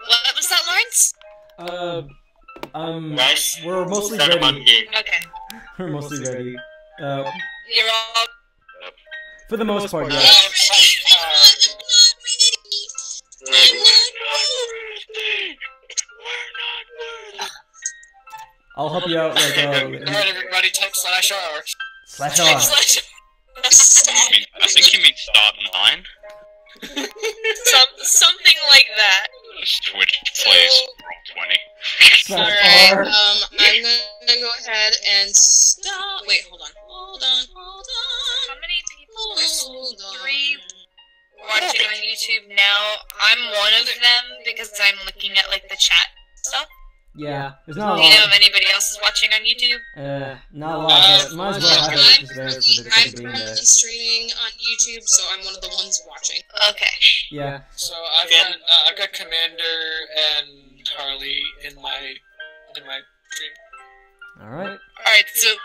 What was that, Lawrence? Guys, We're mostly start about ready. game. Okay. We're mostly ready. You're all. For the most part, I'm yeah. not ready. I'm not ready. I'll help you out, like, Alright, everybody, type /R. slash R. I think you mean start 9, Something like that. which plays Roll20. Slash Alright, R. I'm gonna go ahead and stop. Wait, hold on. How many people? There's Hold on. 3 watching on YouTube now. I'm one of them because I'm looking at like the chat stuff. Yeah, there's Do not a you know lot. if anybody else is watching on YouTube? Not a lot, but might as well have it just there for the sake of being I'm there. streaming on YouTube, so I'm one of the ones watching. Okay. Yeah. So I've got Commander and Harley in my dream. Alright. Alright, so it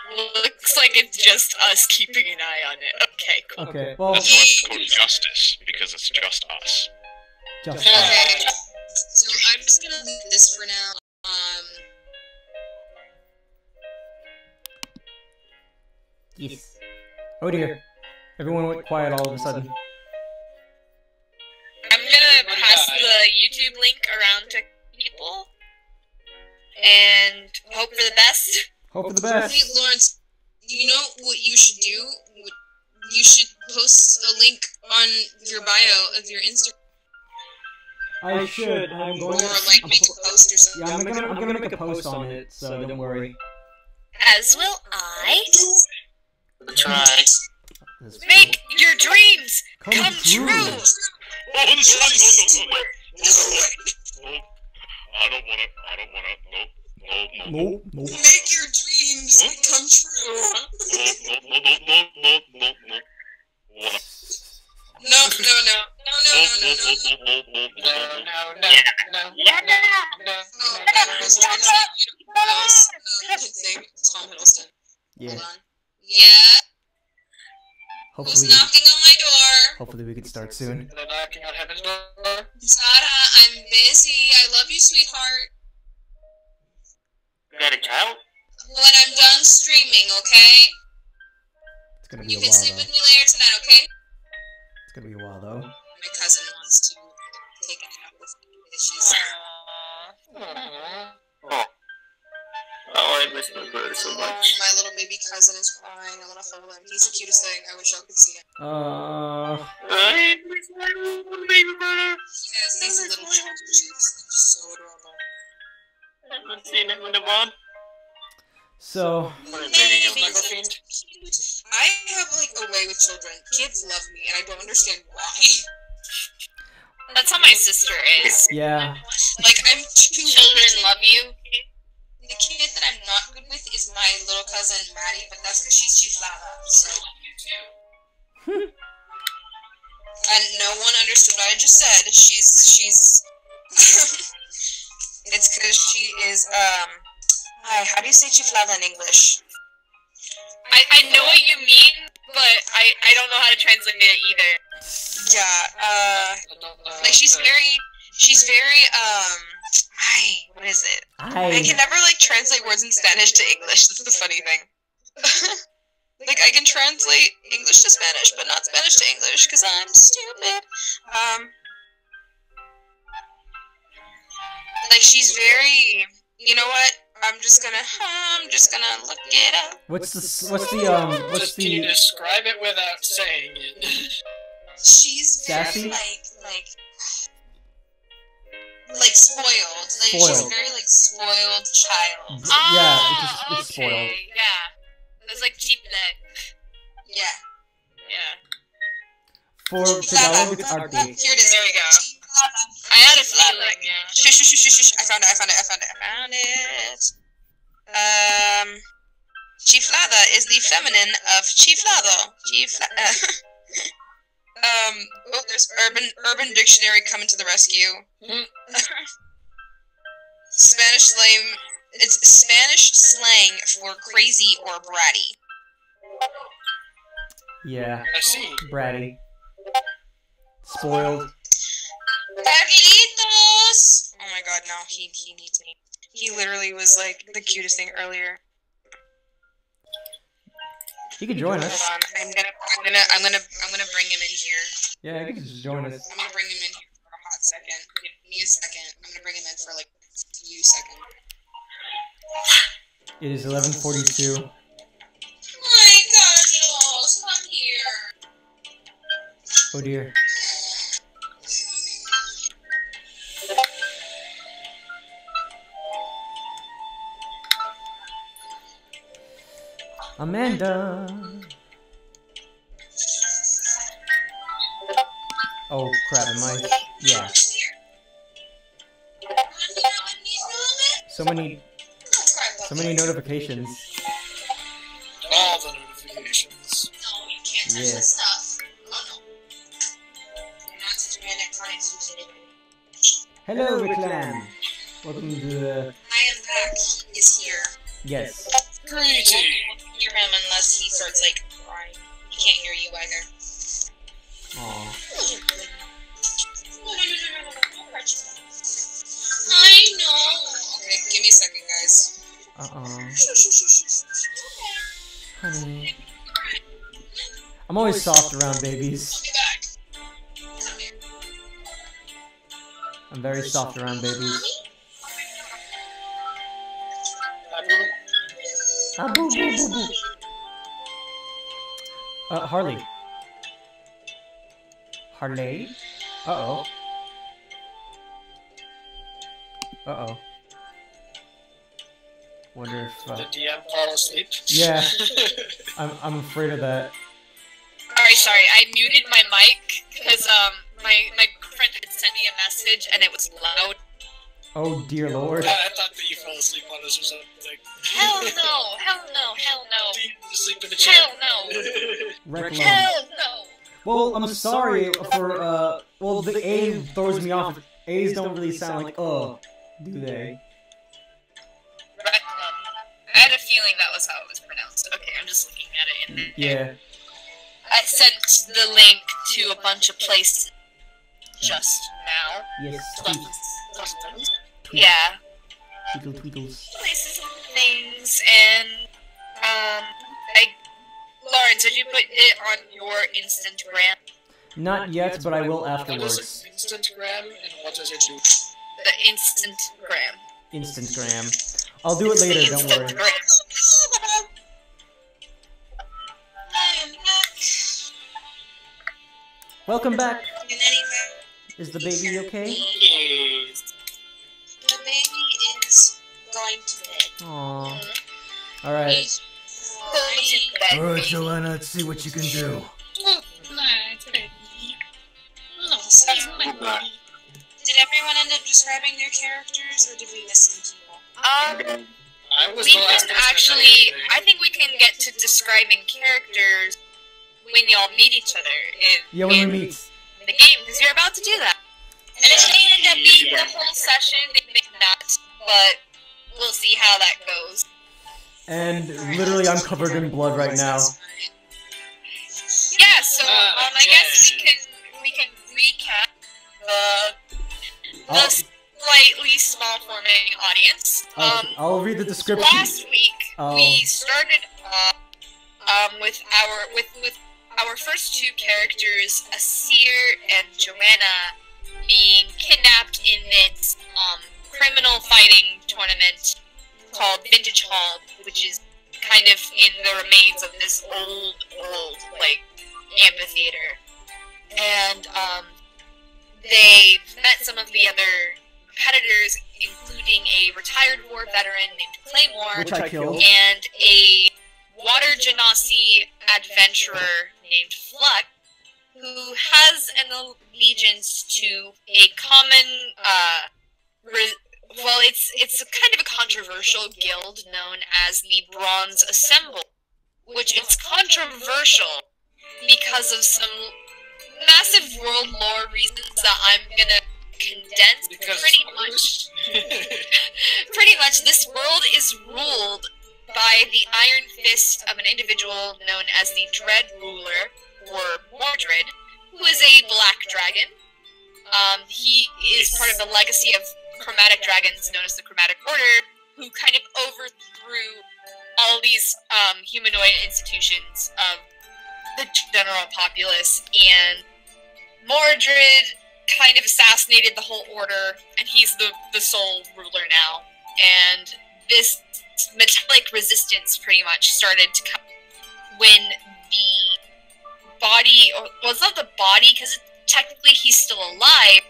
looks like it's just us keeping an eye on it. Okay, cool. Okay, well, That's why it's called justice, because it's just us. just Okay. So I'm just gonna leave this for now. Yes. Oh dear. Everyone went quiet all of a sudden. I'm gonna pass the YouTube link around to people and hope for the best. Hope for the Hey, best. Lawrence, do you know what you should do? You should post a link on your bio of your Instagram, I should. I'm or going like make a post or something. Yeah, I'm gonna make a post on it, so don't worry. As will I. That's right. This is Make your dreams come true! Oh, no. I don't wanna, Nope, nope. Make your dreams come true. No. Tom Hiddleston. Yeah. Hold on. Yeah. Who's Hopefully, knocking on my door? hopefully we can start soon. They're knocking on heaven's door. Zara, I'm busy. I love you, sweetheart. You got a child? When I'm done streaming, okay? It's gonna be You a can while sleep though. with me later tonight, okay? It's gonna be a while though. My cousin wants to take a nap with me. She's Oh. Oh, I miss my brother so much. my little baby cousin is crying. I want to hold him. He's the cutest thing. I wish y'all could see him. I miss my little baby brother. He has these little chunky cheeks. They're so adorable. I haven't seen him in a while. So, What a baby snuggle fiend. I have like a way with children. Kids love me, and I don't understand why. That's how my sister is. yeah. Like I'm too. Children love you. The kid that I'm not good with is my little cousin Maddie, but that's because she's chiflada. So. And no one understood what I just said. She's. It's because she is Hi, how do you say chiflada in English? I know what you mean, but I don't know how to translate it either. Yeah. Like she's very what is it? I can never like translate words in Spanish to English. That's the funny thing. Like I can translate English to Spanish, but not Spanish to English because I'm stupid. Like she's very. You know what? I'm just gonna look it up. Can you describe it without saying it? She's very Sassy? like spoiled. Like she's a very like spoiled child. Yeah, it's spoiled. Yeah. It's like cheap leg. Yeah. Yeah. For Tagalog, it's arte. Here it is. There we go. I had a feeling, yeah. Shush. I found it. Chiflada is the feminine of chiflado. There's Urban Dictionary coming to the rescue. Spanish slang. It's Spanish slang for crazy or bratty. Yeah, I see. bratty. Spoiled. Perritos! Oh my god, no, he needs me. He literally was like the cutest thing earlier. He can join us. Hold on, I'm gonna bring him in here. Yeah, he can just join us. I'm gonna bring him in here for a hot second. Give me a second. I'm gonna bring him in for like a few seconds. It is 11:42. Oh my god, Jules, come here. Oh dear. Amanda. Oh crap, am I? Yeah. So many notifications. All the notifications. No, you can't touch Yeah. this stuff. Oh no. You're not touching my electronics usually. Hello, Reclam. Welcome to the... I am back. He is here. Yes. Greetings. You won't hear him unless he starts like crying. He can't hear you either. Aw. I know. Okay, give me a second, guys. Honey. I'm always soft around babies. I'll be back. I'm very soft around babies. Ah, boo, boo, boo, boo. Harley. Harley? Uh-oh. Uh-oh. Wonder if, The DM fall asleep. Yeah. I'm afraid of that. Sorry, I muted my mic because my girlfriend had sent me a message and it was loud. Oh, dear lord. I thought that you fell asleep on us or something. Hell no! Hell no! Hell no! Sleep in the chair. Hell no! Reclam. Hell no! Well, I'm sorry for, well, the A throws me off. A's don't really sound like, do they? I had a feeling that was how it was pronounced. Okay, I'm just looking at it. And Yeah. I sent the link to a bunch of places just now. Yes. Yeah. Tweedles. Places and things, and Lawrence, did you put it on your Instagram? Not yet, but I will What is afterwards. an Instagram and what does it do? The Instagram. Instantgram. I'll do it later, don't worry. Instagram. I am back. Welcome back. And anyway, Is the baby okay? Yes. the baby is going to bed. Aww. Alright. He's crying. Alright, Johanna, let's see what you can do. So, did everyone end up describing their characters, or did we miss some people? I was We the last can person to actually, say anything. I think we can get to describing characters when y'all meet each other Yeah, when in we meet. the game, because you're about to do that. And it may end up being the whole session, it may not, but we'll see how that goes. And literally, I'm covered in blood right now. Yeah, so I guess we can recap the slightly small forming audience. I'll read the description. Last week we started with our first two characters, Aseir and Johanna, being kidnapped in this criminal fighting tournament called Vintage Hall, which is kind of in the remains of this old like amphitheater. And they met some of the other competitors, including a retired war veteran named Claymore, Which I killed. and a Water Genasi adventurer named Flux, who has an allegiance to a common, it's a kind of a controversial guild known as the Bronze Assemble, which is controversial because of some massive world lore reasons that I'm gonna condense pretty much. Pretty much, this world is ruled by the iron fist of an individual known as the Dread Ruler, or Mordred, who is a black dragon. He is part of the legacy of chromatic dragons known as the Chromatic Order, who kind of overthrew all these humanoid institutions of the general populace, and Mordred kind of assassinated the whole order, and he's the sole ruler now. And this metallic resistance pretty much started to come when the body, or well, it's not the body, because technically he's still alive.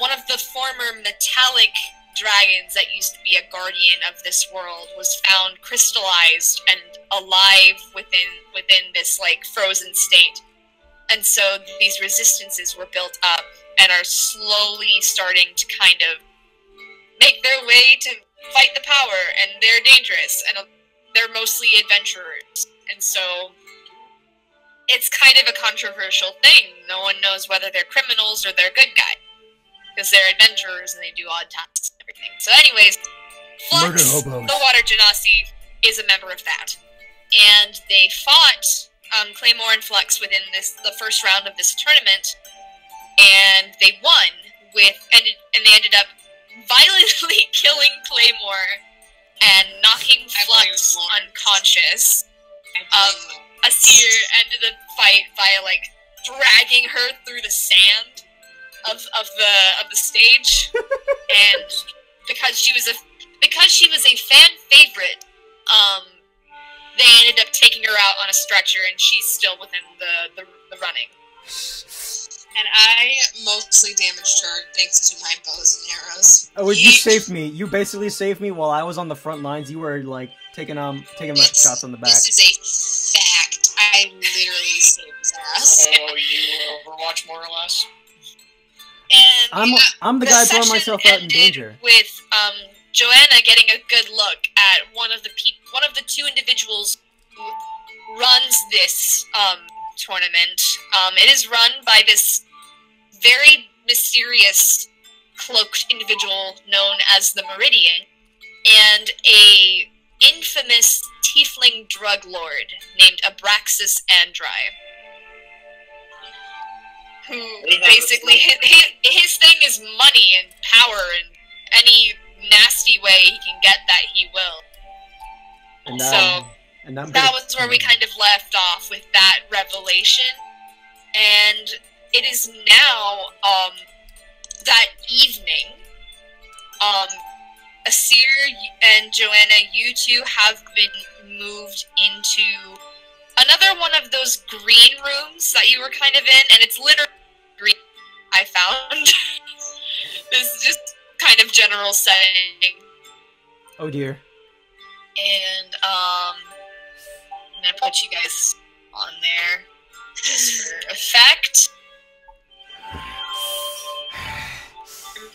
One of the former metallic dragons that used to be a guardian of this world was found crystallized and alive within this like frozen state. And so these resistances were built up and are slowly starting to kind of make their way to fight the power, and they're dangerous, and they're mostly adventurers. And so it's kind of a controversial thing. No one knows whether they're criminals or they're good guys. Because they're adventurers and they do odd tasks and everything. So anyways, Flux, the Water Genasi, is a member of that. And they fought Claymore and Flux within the first round of this tournament, and they won and they ended up violently killing Claymore and knocking Flux unconscious. Aseir ended the fight via like dragging her through the sand of the stage, and because she was a fan favorite, they ended up taking her out on a stretcher, and she's still within the running. And I mostly damaged her thanks to my bows and arrows. Oh, you saved me. You basically saved me while I was on the front lines. You were like taking my shots on the back. This is a fact. I literally saved his ass. Oh, you Overwatch more or less? And I'm the guy throwing myself out in danger. With Johanna getting a good look at one of the two individuals who runs this tournament. It is run by this very mysterious cloaked individual known as the Meridian, and a infamous tiefling drug lord named Abraxis Andri, who basically his thing is money and power, and any nasty way he can get that he will. And that was where we kind of left off with that revelation, and it is now that evening. Aseir and Johanna, you two have been moved into another one of those green rooms that you were kind of in, and it's literally green. I found this is just kind of general setting. Oh dear. And I'm gonna put you guys on there just for effect. Am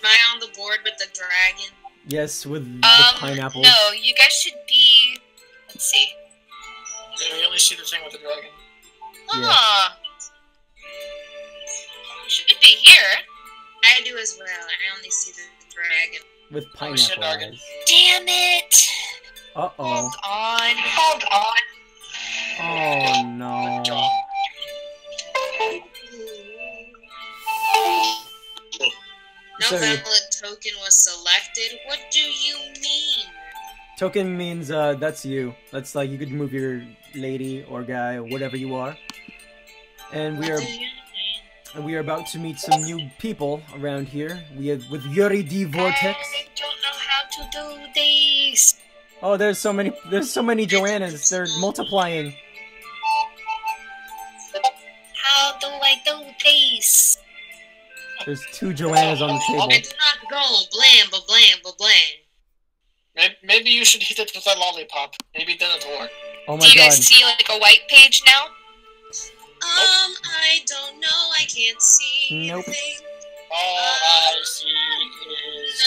I on the board with the dragon? Yes, with the pineapple. No, you guys should be. Let's see. Yeah, we only see the thing with the dragon. Ah, you should be here. I do as well. I only see the dragon. With pineapple eyes. Damn it! Uh-oh. Hold on. Oh, no. No Sorry. valid token was selected. What do you mean? Token means, that's you. That's like, you could move your lady or guy or whatever you are. And we are about to meet some new people around here. We have with Yuri D. Vortex. I don't know how to do this. Oh, there's so many Johannas. They're multiplying. How do I do this? There's 2 Johannas on the table. It's not go blam ba blam ba blam. Maybe you should hit it with a lollipop. Maybe then it'll work. Oh my Do you god. guys see like a white page now? I don't know. I can't see Nope. anything. All I see is...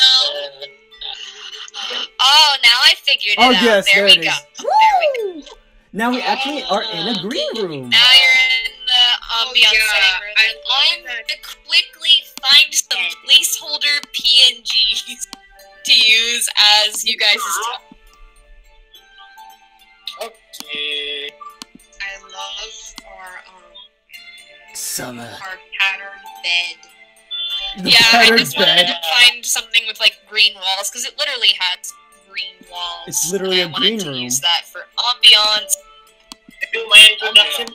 Oh, now I figured it Oh out. yes, there it we is. go. There we go. Now we actually are in a green room. Now you're in the ambiance yeah, setting room. And I'm that. gonna quickly find some placeholder PNGs to use as you guys talk. Okay. I love Summer. our pattern bed. The Yeah, I patterned just wanted bed. to find something with like green walls because it literally has green walls. It's literally and a I wanted green to room. Use that for ambiance, Do my introduction.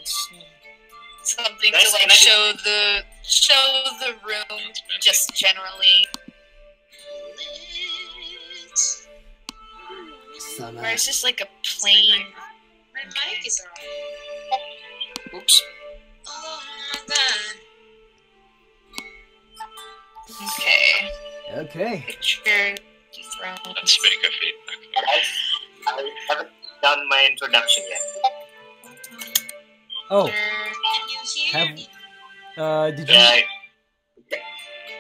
something Guys, to like can I show the room just generally. Summer. Or it's just like a plain. My mic is on. Oops. Oh my god. Okay. Okay. Picture Dethroned. Let's make a feedback. Guys, I haven't done my introduction yet. Oh, Can you hear Have- me? did you? Yeah,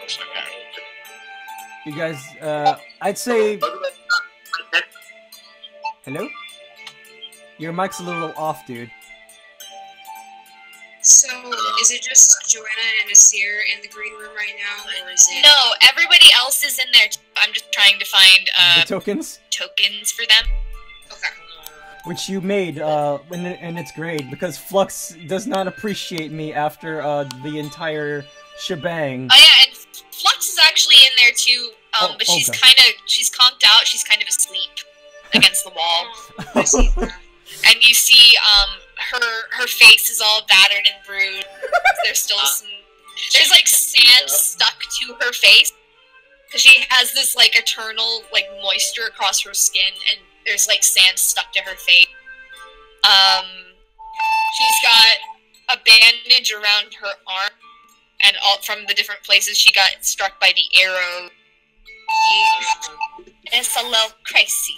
It's okay. You guys, I'd say. Hello? Your mic's a little off, dude. So, is it just Johanna and Aseir in the green room right now, or is it... No, everybody else is in there. I'm just trying to find The tokens? tokens for them. Okay. Which you made, and it's great, because Flux does not appreciate me after, the entire shebang. Oh yeah, and Flux is actually in there too, but she's okay. she's conked out, she's kind of asleep against the wall. I see that. And you see, her face is all battered and bruised. There's like sand stuck to her face. Because she has this, like, eternal, like, moisture across her skin, and there's, like, sand stuck to her face. She's got a bandage around her arm, and all from the different places she got struck by the arrow. It's a little crazy.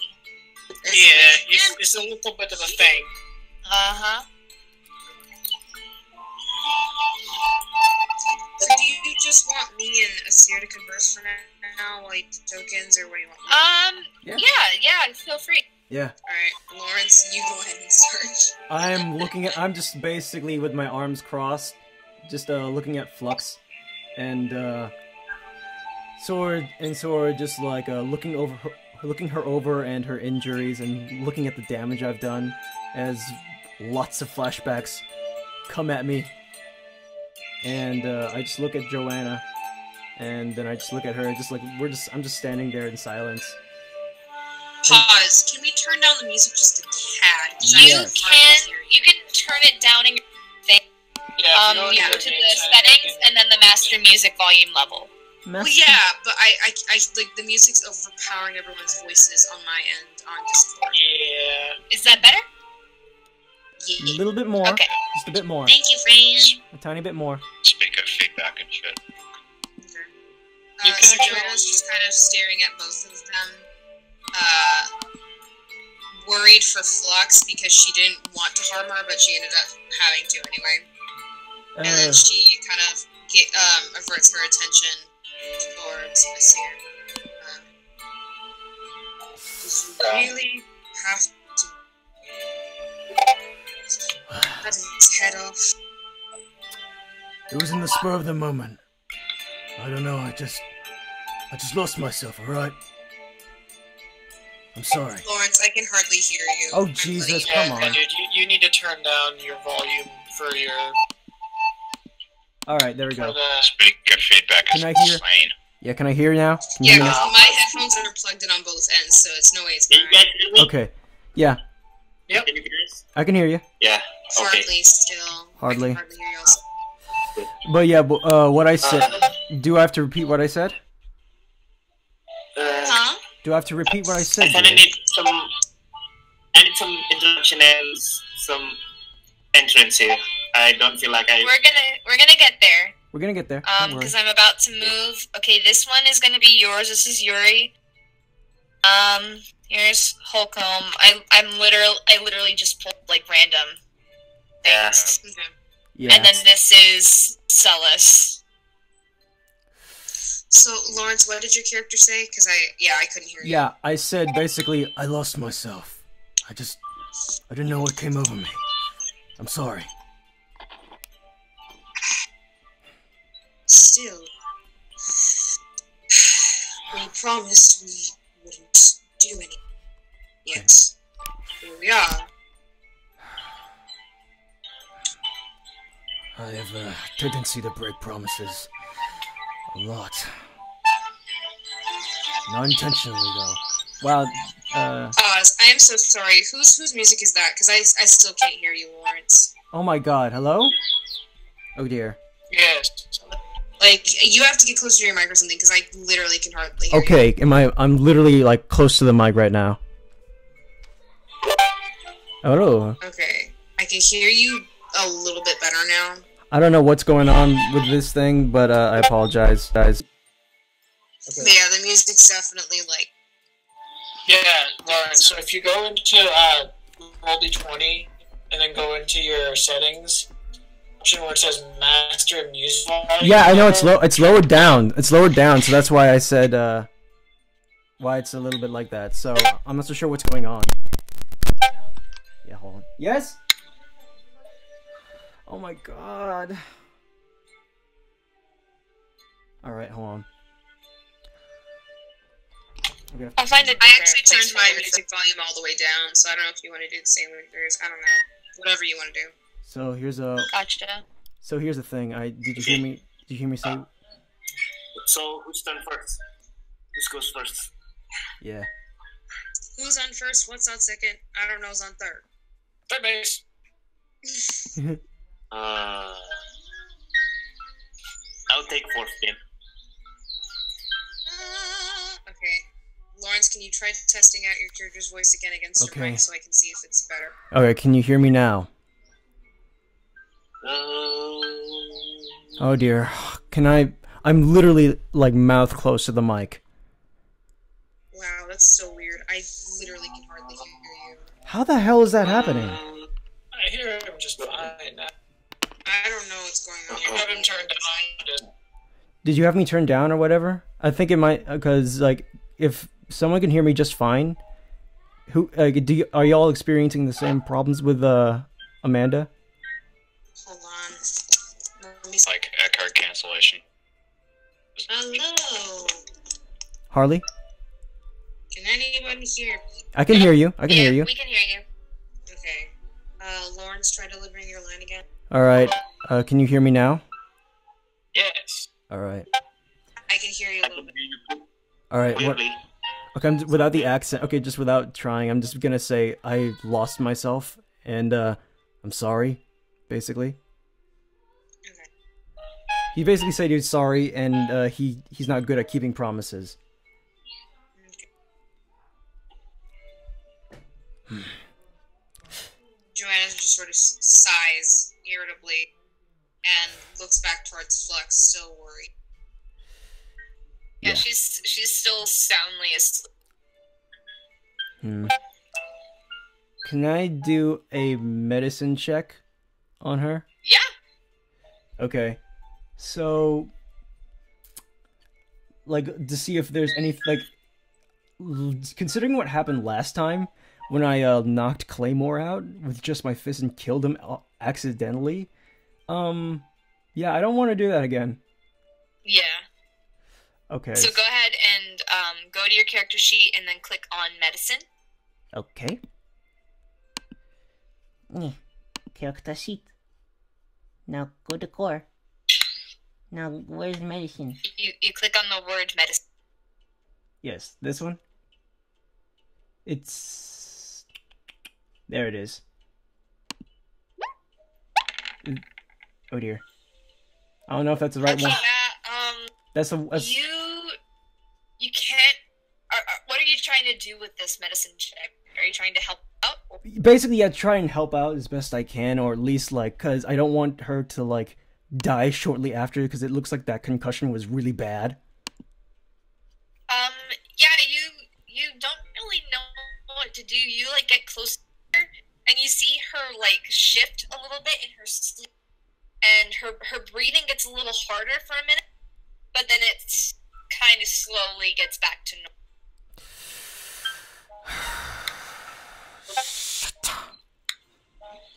Yeah, it's a little bit of a thing. Uh-huh. So do you just want me and Aseir to converse for now, like tokens, or what do you want? Yeah, feel free. Yeah. Alright, Lawrence, you go ahead and start. I'm just basically with my arms crossed, just, looking at Flux, and, Sword just, like, looking her over and her injuries, and looking at the damage I've done, as lots of flashbacks come at me. And I just look at Johanna, and then I just look at her, just like I'm just standing there in silence. Pause. Can we turn down the music just a tad? You can turn it down in your thing. Yeah, you go to the settings and then the master music volume level. Well, yeah, but I like the music's overpowering everyone's voices on my end on Discord. Yeah. Is that better? Yeah. A little bit more. Okay. Just a bit more. Thank you, friend. A tiny bit more. Speak of feedback and shit. Okay. So Joanna's just kind of staring at both of them, worried for Flux because she didn't want to harm her, but she ended up having to anyway. And then she kind of averts her attention towards Aseir. Does you really have to cut his head off? It was in the spur of the moment. I don't know, I just lost myself, alright? I'm sorry. Lawrence, I can hardly hear you. Oh, Jesus, come on. Dude, you need to turn down your volume for your... Alright, there we go. Speak of feedback is Can I hear? insane. Yeah, can I hear now? Can you Yeah, hear me because my headphones are plugged in on both ends, so it's no way it's fine. now? Okay. Yeah. Yep. I can hear you. Yeah. Okay. Hardly still. Hardly. I can hardly hear you also. But yeah, what I said... Do I have to repeat what I said? Huh? Do I have to repeat what I said? I need some introduction and some entrance here. I don't feel like We're gonna get there. We're gonna get there. Don't worry. Because I'm about to move. Okay, this one is gonna be yours. This is Yuri. Here's Holcomb. I literally just pulled like random things. Okay. Yeah. And then this is Celis. So, Lawrence, what did your character say? Because I couldn't hear you. Yeah, I said basically, I lost myself. I didn't know what came over me. I'm sorry. Still, we promised we wouldn't do anything. Yes. Here we are. I have a tendency to break promises. A lot. Not intentionally, though. Wow, Pause. I am so sorry. Whose music is that? Because I still can't hear you, Lawrence. oh my god, hello? Oh dear. Yes. Like, you have to get closer to your mic or something, because I literally can hardly hear you. Okay, I'm literally, like, close to the mic right now. Hello. Okay. I can hear you a little bit better now. I don't know what's going on with this thing, but, I apologize, guys. But yeah, the music's definitely, like... Yeah, Lauren, so if you go into roll d20 and then go into your settings, option where it says master music volume. Yeah, I know it's lowered down. It's lowered down, so that's why I said why it's a little bit like that. So I'm not so sure what's going on. Yeah, hold on. Yes? Oh my god. Alright, hold on. I find it. I actually turned my music volume all the way down, so I don't know if you want to do the same with yours. I don't know. Whatever you want to do. So here's a. Gotcha. So here's the thing. Did you hear me? Did you hear me say? So who's turn first? Who goes first? Yeah. Who's on first? What's on second? I don't know. Who's on third? Third base. I'll take fourth then. Okay. Lawrence, can you try testing out your character's voice again against your Okay. mic so I can see if it's better? Okay, can you hear me now? Oh dear. I'm literally like mouth close to the mic. Wow, that's so weird. I literally can hardly hear you. How the hell is that happening? I hear him just fine. I don't know what's going on. You have him turned on. Did you have me turned down or whatever? I think it might, because like if someone can hear me just fine, are y'all experiencing the same problems with Amanda? Hold on. Let me see. Like echo cancellation. Hello. Harley? Can anyone hear me? I can hear you. I can hear you. We can hear you. Okay. Lawrence, try delivering your line again. Alright. Can you hear me now? Yes. Alright. I can hear you a little bit. Alright, what? Clearly. Okay, without the accent. Okay, just without trying. I'm just gonna say I lost myself, and I'm sorry, basically. Okay. He basically said he's sorry, and he's not good at keeping promises. Johanna just sort of sighs irritably and looks back towards Flux, still worried. Yeah, she's still soundly asleep. Can I do a medicine check on her? Yeah. Okay. So, like, to see if there's any, like, considering what happened last time, when I knocked Claymore out with just my fist and killed him accidentally, yeah, I don't want to do that again. Yeah. Okay. So go ahead and go to your character sheet and then click on medicine. Okay. Character sheet. Now go to core. Now where's medicine? You click on the word medicine. Yes, this one. It's... There it is. Oh dear. I don't know if that's the right Okay, one. yeah, That's you can't. What are you trying to do with this medicine check? Are you trying to help out? basically, yeah, try and help out as best I can, or at least, like, because I don't want her to, like, die shortly after, because it looks like that concussion was really bad. Yeah, you don't really know what to do. You, like, get close to her, and you see her, like, shift a little bit in her sleep, and her breathing gets a little harder for a minute, but then it's kind of slowly gets back to normal.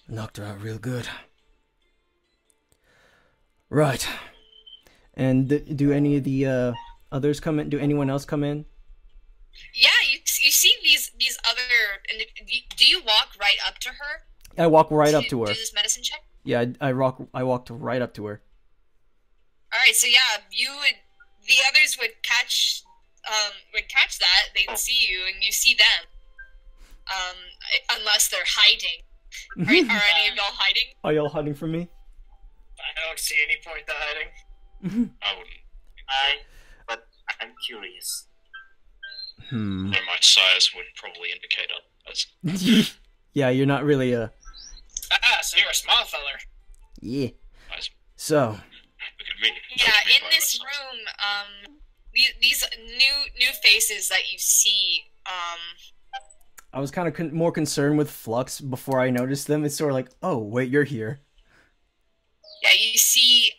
Knocked her out real good. Right. And do any of the others come in? Do anyone else come in? Yeah, you see these other. And do you walk right up to her? I walk right up to her. Do this medicine check. Yeah, I walked right up to her. All right, so yeah, the others would catch that. They'd see you, and you see them. Unless they're hiding. Are any of y'all hiding? Are y'all hiding from me? I don't see any point to hiding. I wouldn't. But I'm curious. And my size would probably indicate otherwise. Yeah, you're not really a... So you're a small feller. Yeah. Nice. So... Look at me. Yeah, Judge me in by this my size. room, these new faces that you see, I was kind of more concerned with Flux before I noticed them. It's sort of like, oh, wait, you're here. yeah, you see,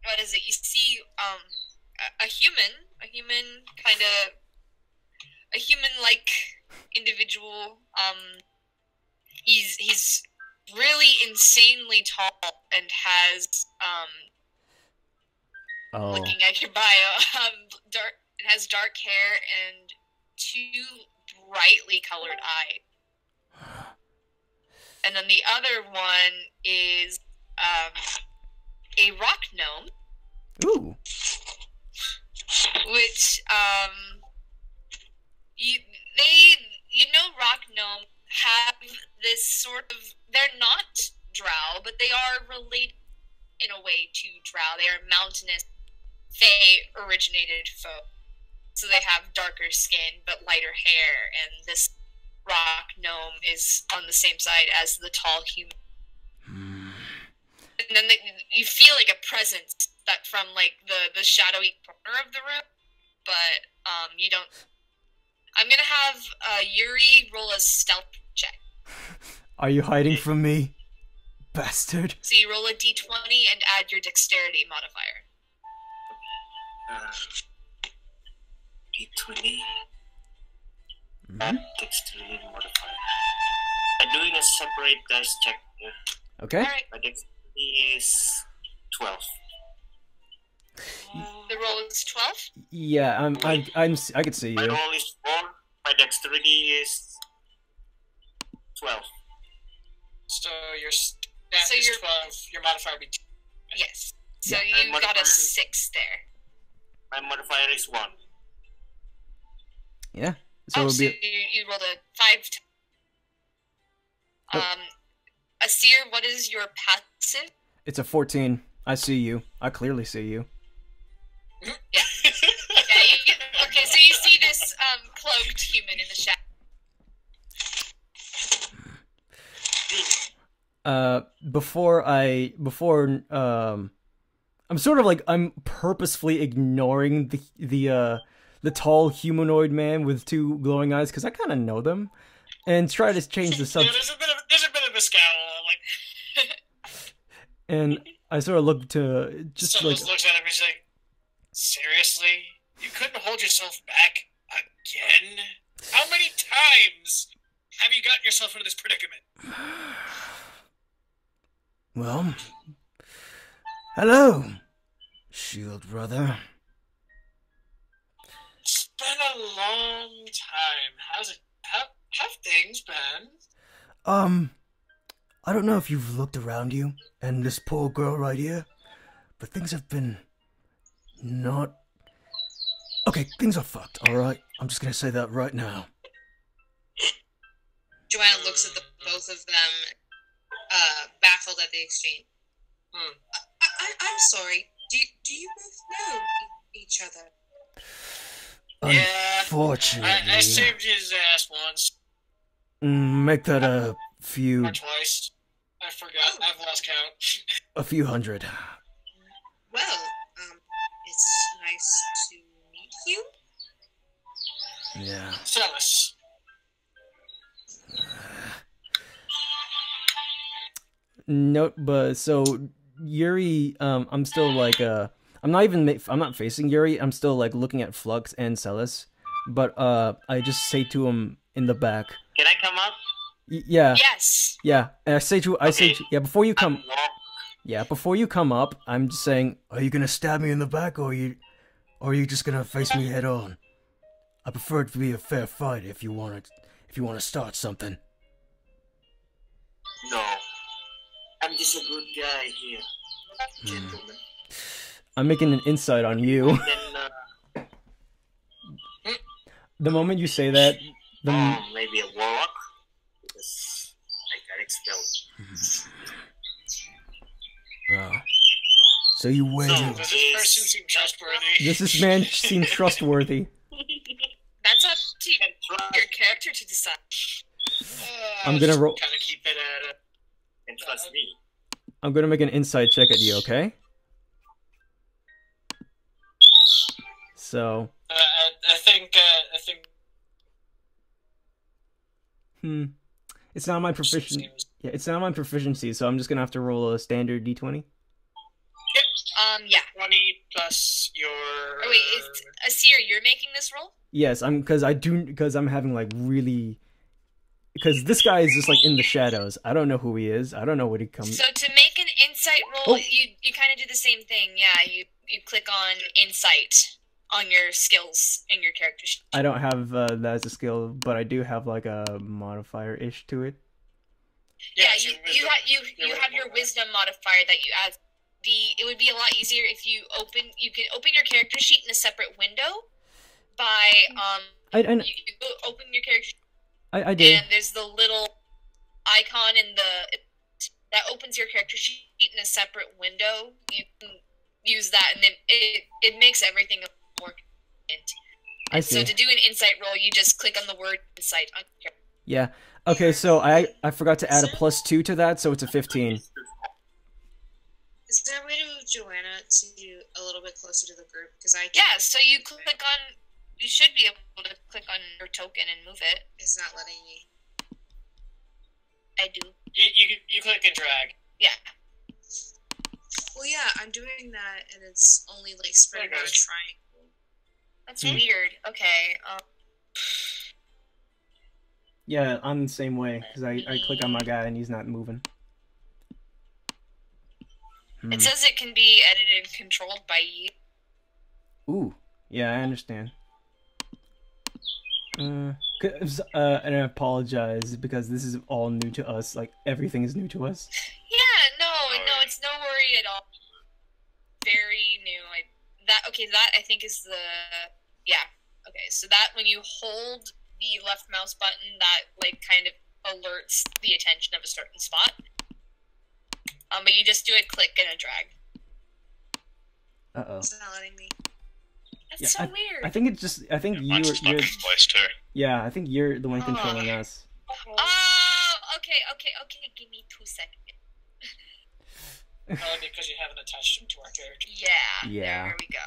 what is it? You see, a human kind of a human-like individual. He's really insanely tall and has looking at your bio, it has dark hair and 2 brightly colored eyes. And then the other one is a rock gnome. Ooh. Which rock gnome have this sort of, they're not drow, but they are related in a way to drow. They are mountainous, fey originated folk. So they have darker skin but lighter hair, and this rock gnome is on the same side as the tall human. And then you feel like a presence that from like the shadowy corner of the room, but you don't. I'm gonna have Yuri roll a stealth check. Are you hiding from me, bastard? So you roll a d20 and add your dexterity modifier. D20. Dexterity modifier. I'm doing a separate dice check here. Okay. Alright. My dexterity is 12. The roll is 12? Yeah, I could see My you. roll is 4. My dexterity is 12. So your stat is 12, your modifier would be 2. Yes. So Yeah. you got a 6 there. My modifier is 1. Yeah. So Oh, it'll so be. you rolled a 5. Aseir, what is your passive? It's a 14. I see you. I clearly see you. Yeah. Okay, so you see this cloaked human in the shadow. I'm sort of like I'm purposefully ignoring the tall humanoid man with 2 glowing eyes because I kind of know them, and try to change the Yeah, subject. there's a bit of a scowl, like. And I sort of look to just Someone like just looks at him and he's like, seriously? You couldn't hold yourself back again? How many times have you gotten yourself into this predicament? well, hello, shield brother. It's been a long time. How've things been? I don't know if you've looked around you and this poor girl right here, but things have been not... Okay, things are fucked, alright? I'm just gonna say that right now. Joanna looks at the both of them, baffled at the exchange. I'm sorry. Do you both know each other? Unfortunately. I saved his ass once. Make that a few... Or twice. I forgot. I've lost count. A few hundred. Well, it's nice to meet you. Yeah. Celis. Nope, but so Yuri, I'm still like I'm not facing Yuri. I'm still like looking at Flux and Celis, but I just say to him in the back. Can I come up? Yeah. Yes. Yeah, and I say to yeah before you come. Walk. Yeah, before you come up, I'm just saying, are you gonna stab me in the back, or are you just gonna face me head on? I prefer it to be a fair fight if you want to start something. No. I'm just a good guy here, gentlemen. I'm making an insight on you. Then, The moment you say that, maybe a warlock, because I got expelled. So you win. So, Does this person seem trustworthy? This man seems trustworthy. That's up to your character to decide. I'm gonna roll. Kind of keep it at a... And trust me. I'm gonna make an insight check at you, okay? So. I think. It's not my proficiency. Yeah, it's not my proficiency, so I'm just gonna have to roll a standard d20. Yeah. 20 plus your... Oh wait, Aseir, you're making this roll? Yes, because I'm having like really, because this guy is just like in the shadows. I don't know who he is. I don't know what he comes. So to make an insight roll, Oh. you kind of do the same thing. Yeah, you click on insight on your skills in your character sheet. I don't have that as a skill, but I do have like a modifier-ish to it. Yeah, it's you your have your wisdom modifier that you add. It would be a lot easier if you can open your character sheet in a separate window by I you go open your character sheet I did. and there's the little icon that opens your character sheet in a separate window. You can use that, and then it makes everything more convenient. I see. So to do an insight roll, you just click on the word insight on your character. Yeah. Okay, so I forgot to add a +2 to that, so it's a 15. Is there a way to move Johanna to a little bit closer to the group? Because I can't. Yeah, so you click on. You should be able to click on your token and move it. It's not letting me. I do. You click and drag. Yeah. Well, yeah, I'm doing that, and it's only like spreading out a triangle. That's weird. Okay. Yeah, I'm the same way, because I click on my guy and he's not moving. It says it can be edited and controlled by you. Ooh, yeah, I understand. And I apologize because this is all new to us. Like everything is new to us. Yeah, no, it's no worry at all. Very new. That I think is the Okay, so that when you hold the left mouse button, that like kind of alerts the attention of a certain spot. But you just do a click and a drag. Uh-oh. It's not letting me. That's so weird. I think Mine's stuck in place too. Yeah, I think you're the one controlling us. Oh, okay. Give me 2 seconds. Probably because you haven't attached him to our character. Yeah. Yeah. There we go.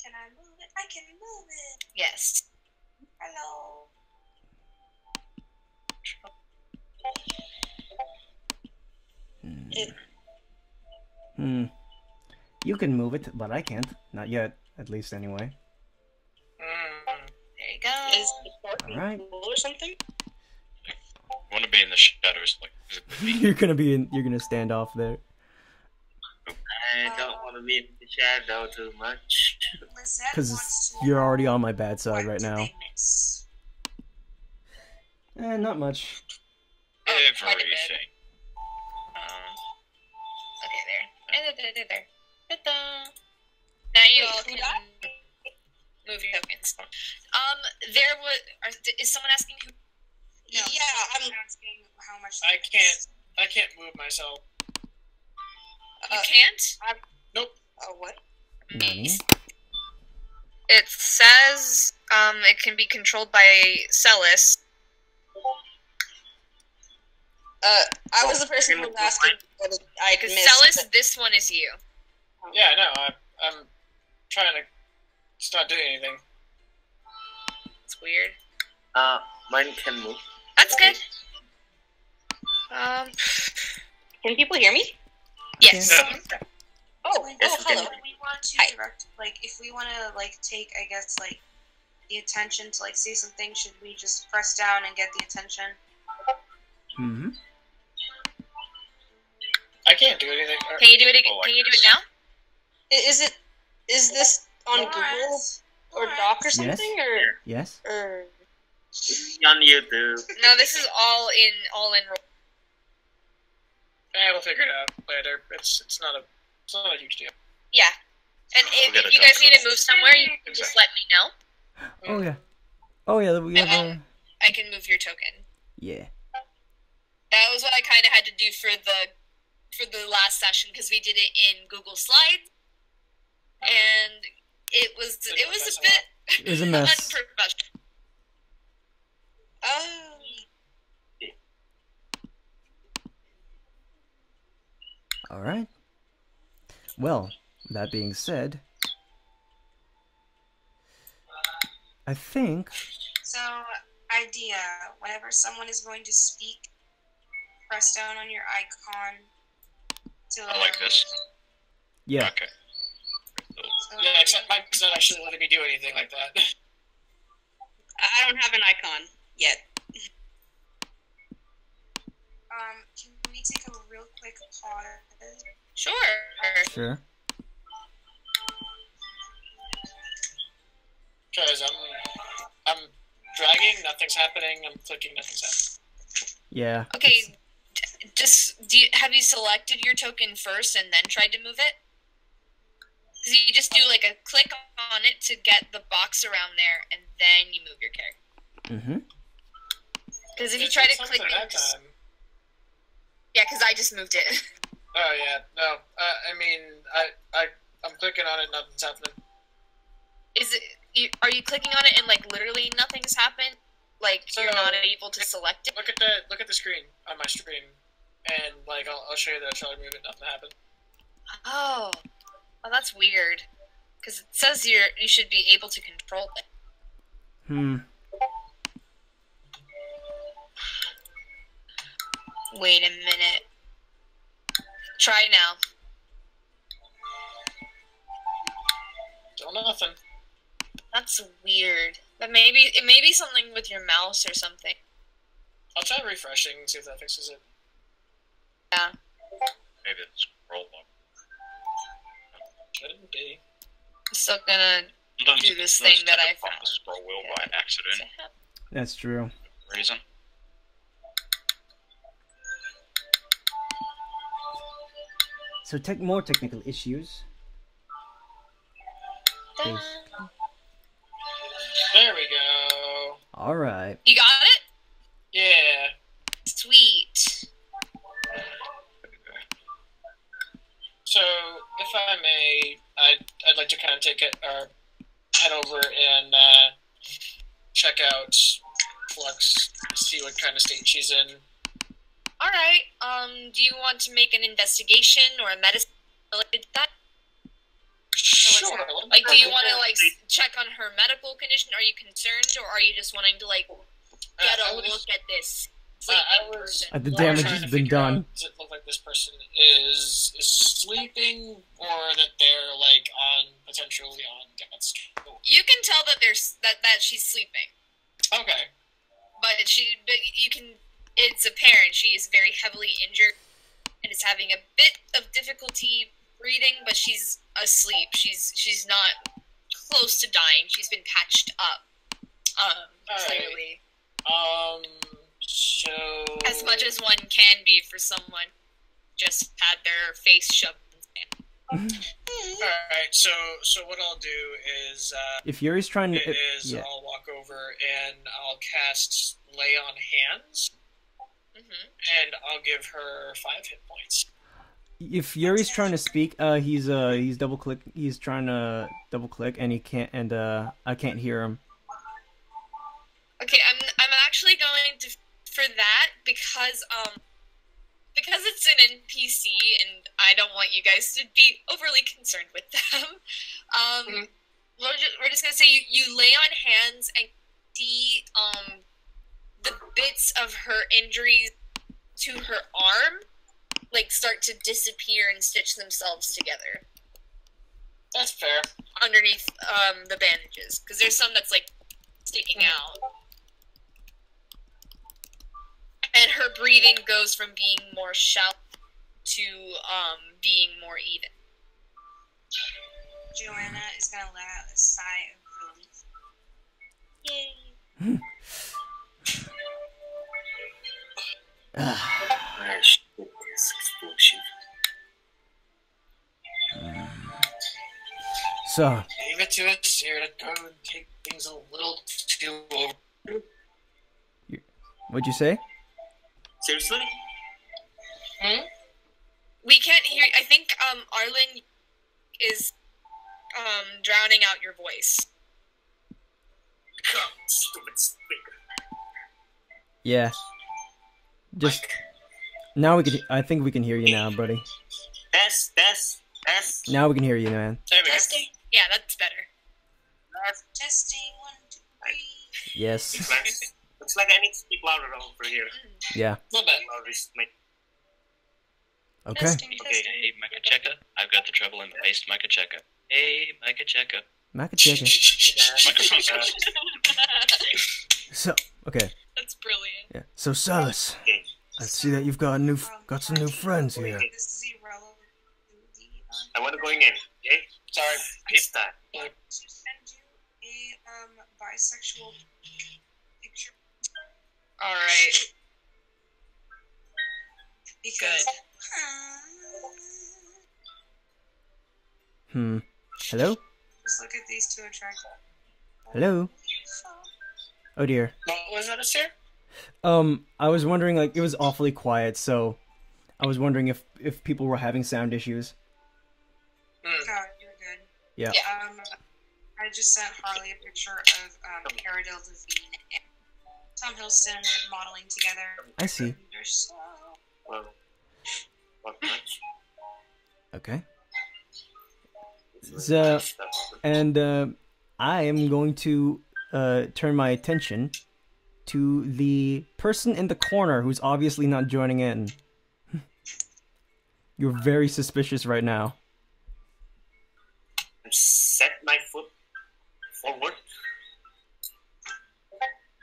Can I move it? I can move it. Yes. Hello. You can move it, but I can't. Not yet, at least anyway. There you go. Is the port Alright. cool or something? I want to be in the shadows, like You're gonna stand off there. I don't want to be in the shadow too much. Lizette Because wants to you're know already on my bad side what right did now. they miss? Not much. quite a bit. everything. Okay, there. Ta-da. Now you can move your tokens. Is someone asking who? No, Yeah, I'm asking how much. I can't move myself. You can't? Nope. Oh, what? Nani? It says it can be controlled by Celis. I was the person who was asking what I Because missed. Celis, this one is you. Yeah, no, I'm trying to not doing anything. It's weird. Mine can move. That's good. Can people hear me? Yes. Oh, Yes, hello. When we want to Hi. direct, like, if we want to, like, take, I guess, like, the attention to, like, say something, should we just press down and get the attention? Mm-hmm. I can't do anything. Can you do it? Can you do it now? Is this on Google or Doc or something, Yes. or On YouTube. No, this is all in roll. We'll figure it out later. It's not a huge deal. Yeah. And We'll get if it you guys done. need to move somewhere, you can just let me know. Oh yeah. Oh yeah. We have a. I can move your token. Yeah. That was what I kind of had to do for the last session because we did it in Google Slides, and it was a bit It was a mess. unprofessional. All right. Well, that being said, I think. So, idea, whenever someone is going to speak, press down on your icon to I like this. Yeah. Okay. Yeah, except Mike's not actually letting me do anything like that. I don't have an icon yet. Can we take a real quick pause? Sure. Sure. Because I'm dragging, nothing's happening. I'm clicking, nothing's happening. Yeah. Okay. Have you selected your token first and then tried to move it? Because you just do like a click on it to get the box around there, and then you move your character. Mm-hmm. Because if you try to click that it, time. yeah, because I just moved it. Oh yeah, no. I mean, I'm clicking on it, nothing's happening. Is it? Are you clicking on it and like literally nothing's happened? Like So, you're not able to select it? Look at the screen on my stream, and like I'll show you that I try to move it, nothing happened. Oh, that's weird. Because it says you should be able to control it. Wait a minute. Try now. Still nothing. That's weird. But it may be something with your mouse or something. I'll try refreshing and see if that fixes it. Yeah. Maybe it's scroll up. Shouldn't be. I'm still gonna Sometimes do this it's thing nice that to I tap on found. the scroll wheel by accident. That's true. Reason. So more technical issues. Dun. There we go. All right. You got it? Yeah. Sweet. So, if I may, I'd like to kind of head over and check out Flux, see what kind of state she's in. Alright, do you want to make an investigation or a medicine related to that? Sure. Like, do you want to, like, check on her medical condition? Are you concerned, or are you just wanting to, like, get a look at this sleeping person? The damage trying has to been figure done. out, does it look like this person is sleeping, or that they're like potentially on death's door? You can tell that that she's sleeping, Okay. but it's apparent she is very heavily injured and is having a bit of difficulty breathing, but she's asleep. She's not close to dying. She's been patched up. Clearly. So As much as one can be for someone just had their face shoved in sand. Alright, so what I'll do is If Yuri's trying to, yeah. I'll walk over and I'll cast Lay on Hands, and I'll give her 5 hit points. If Yuri's trying to speak, he's double click. He's trying to double click, and he can't. And I can't hear him. Okay, I'm actually going to for that because it's an NPC and I don't want you guys to be overly concerned with them. We're just gonna say you lay on hands and see the bits of her injuries to her arm like start to disappear and stitch themselves together. That's fair. Underneath the bandages, because there's some that's like sticking out. And her breathing goes from being more shallow to being more even. Joanna is gonna let out a sigh of relief. Yay. So, Leave it to us here to go and take things a little too over. what'd you say? Seriously? We can't hear. I think Arlen is drowning out your voice. Come, stupid speaker. Yeah. Just now we can. I think we can hear you now, buddy. Test. Now we can hear you, man. There we go. Testing. Yeah, that's better. Testing 1, 2, 3. Yes. Looks like I need to speak louder over here. Yeah. Not bad. Okay. Testing. Okay, hey, Mecha Checker. I've got the trouble in the base, Mecha Checker. Hey, Micah Checker. Micah checker. Microphone's So, okay. That's brilliant. Yeah. So, Silas, Okay. I see that you've got some new friends here. This is irrelevant to the, I want to go in. Okay. Sorry. This time. to send you a bisexual picture Alright. because Hello? just look at these two attractive. Hello? Oh dear. What was that, Aseir? I was wondering, like, it was awfully quiet, so I was wondering if people were having sound issues. God, you're good. Yeah. I just sent Harley a picture of Cara Delevingne and Tom Hiddleston modeling together. I see. They're so... Well, not much. Okay. So, and I am going to turn my attention to the person in the corner who's obviously not joining in. You're very suspicious right now. Set my foot forward,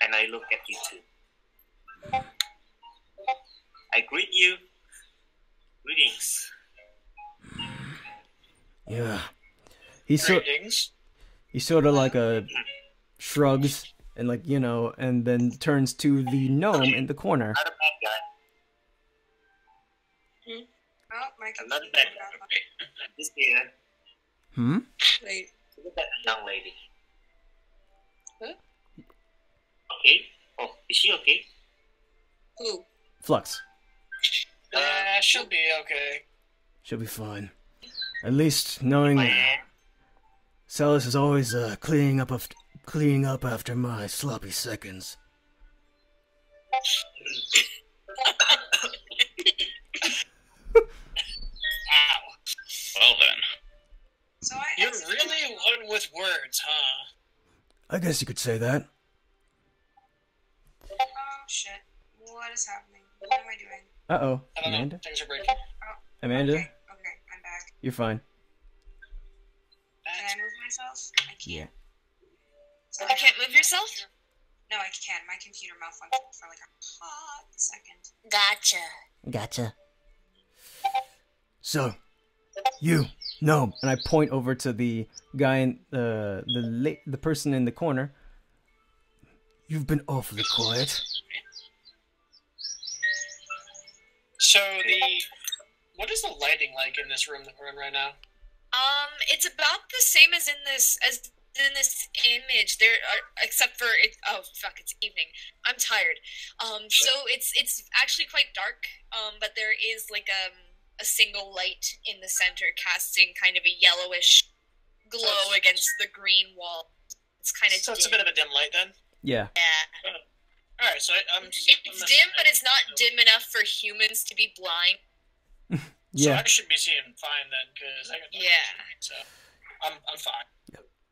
and I look at you two. I greet you. Greetings. Yeah. Greetings. He sort of like shrugs and like, you know, and then turns to the gnome in the corner. Not a bad guy. Oh, my I'm not a computer bad got guy. This here. Wait. Look at that young lady. Huh? Okay. Oh, is she okay? Who? Flux. Yeah, she'll be okay. She'll be fine. At least knowing My aunt. Silas is always cleaning up after my sloppy seconds. Wow. Well then. So I You're asked- really one with words, huh? I guess you could say that. Oh shit. What is happening? What am I doing? Uh-oh. I don't Amanda? know. Things are breaking. Amanda? Okay, I'm back. You're fine. Can I move myself? I can't. Yeah. Sorry. I can't move yourself? No, I can. My computer malfunctioned for like a hot second. Gotcha. So, you, gnome, and I point over to the guy in the person in the corner. You've been awfully quiet. So what is the lighting like in this room that we're in right now? It's about the same as in this image. There are, except for it. Oh fuck! It's evening. I'm tired. So it's actually quite dark. But there is like a single light in the center, casting kind of a yellowish glow against the green wall. It's kind of So it's a bit of a dim light then. Yeah. Yeah. All right. So It's dim, but it's not dim enough for humans to be blind. So Yeah. I should be seeing fine then, because I got so I'm fine.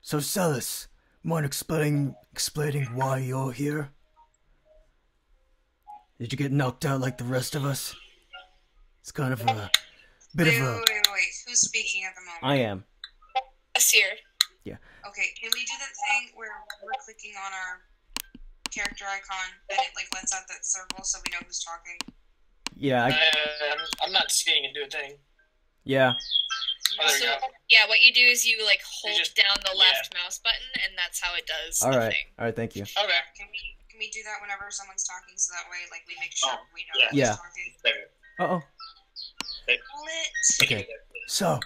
So, Silas, mind explaining why you're here? Did you get knocked out like the rest of us? It's kind of a bit Wait, of a... wait. Who's speaking at the moment? I am. Aseir. Okay, can we do that thing where we're clicking on our character icon and it like lets out that circle so we know who's talking? Yeah, I'm not seeing it do a thing. yeah. Oh, there you go. Yeah, what you do is you like hold just- down the left mouse button, and that's how it does the Alright, thing. alright, thank you. Okay. Can we do that whenever someone's talking so that way like we make sure we know yeah. who's talking? There. Uh-oh. Lit. Okay, so,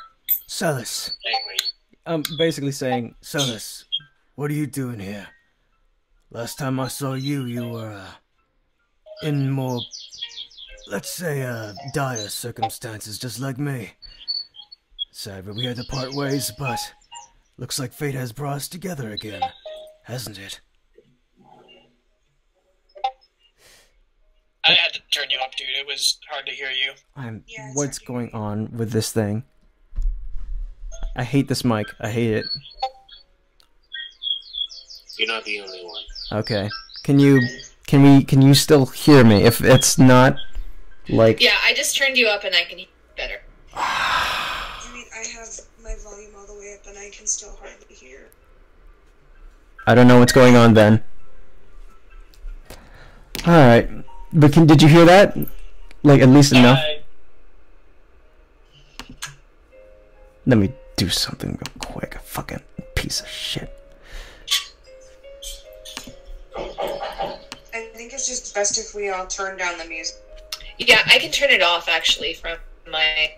Silas. Anyway. I'm basically saying, Silas, what are you doing here? Last time I saw you, you were, in more, let's say, dire circumstances, just like me. Sadly, we had to part ways, but looks like fate has brought us together again, hasn't it? I had to turn you up, dude. It was hard to hear you. Yeah, it's What's okay. going on with this thing? I hate this mic. I hate it. You're not the only one. Okay. Can you still hear me? If it's not, like... Yeah, I just turned you up, and I can hear you better. I mean, I have my volume all the way up and I can still hardly hear. I don't know what's going on then. Alright. But did you hear that? Like, at least enough? Let me do something real quick. A fucking piece of shit. I think it's just best if we all turn down the music. Yeah, I can turn it off actually from my.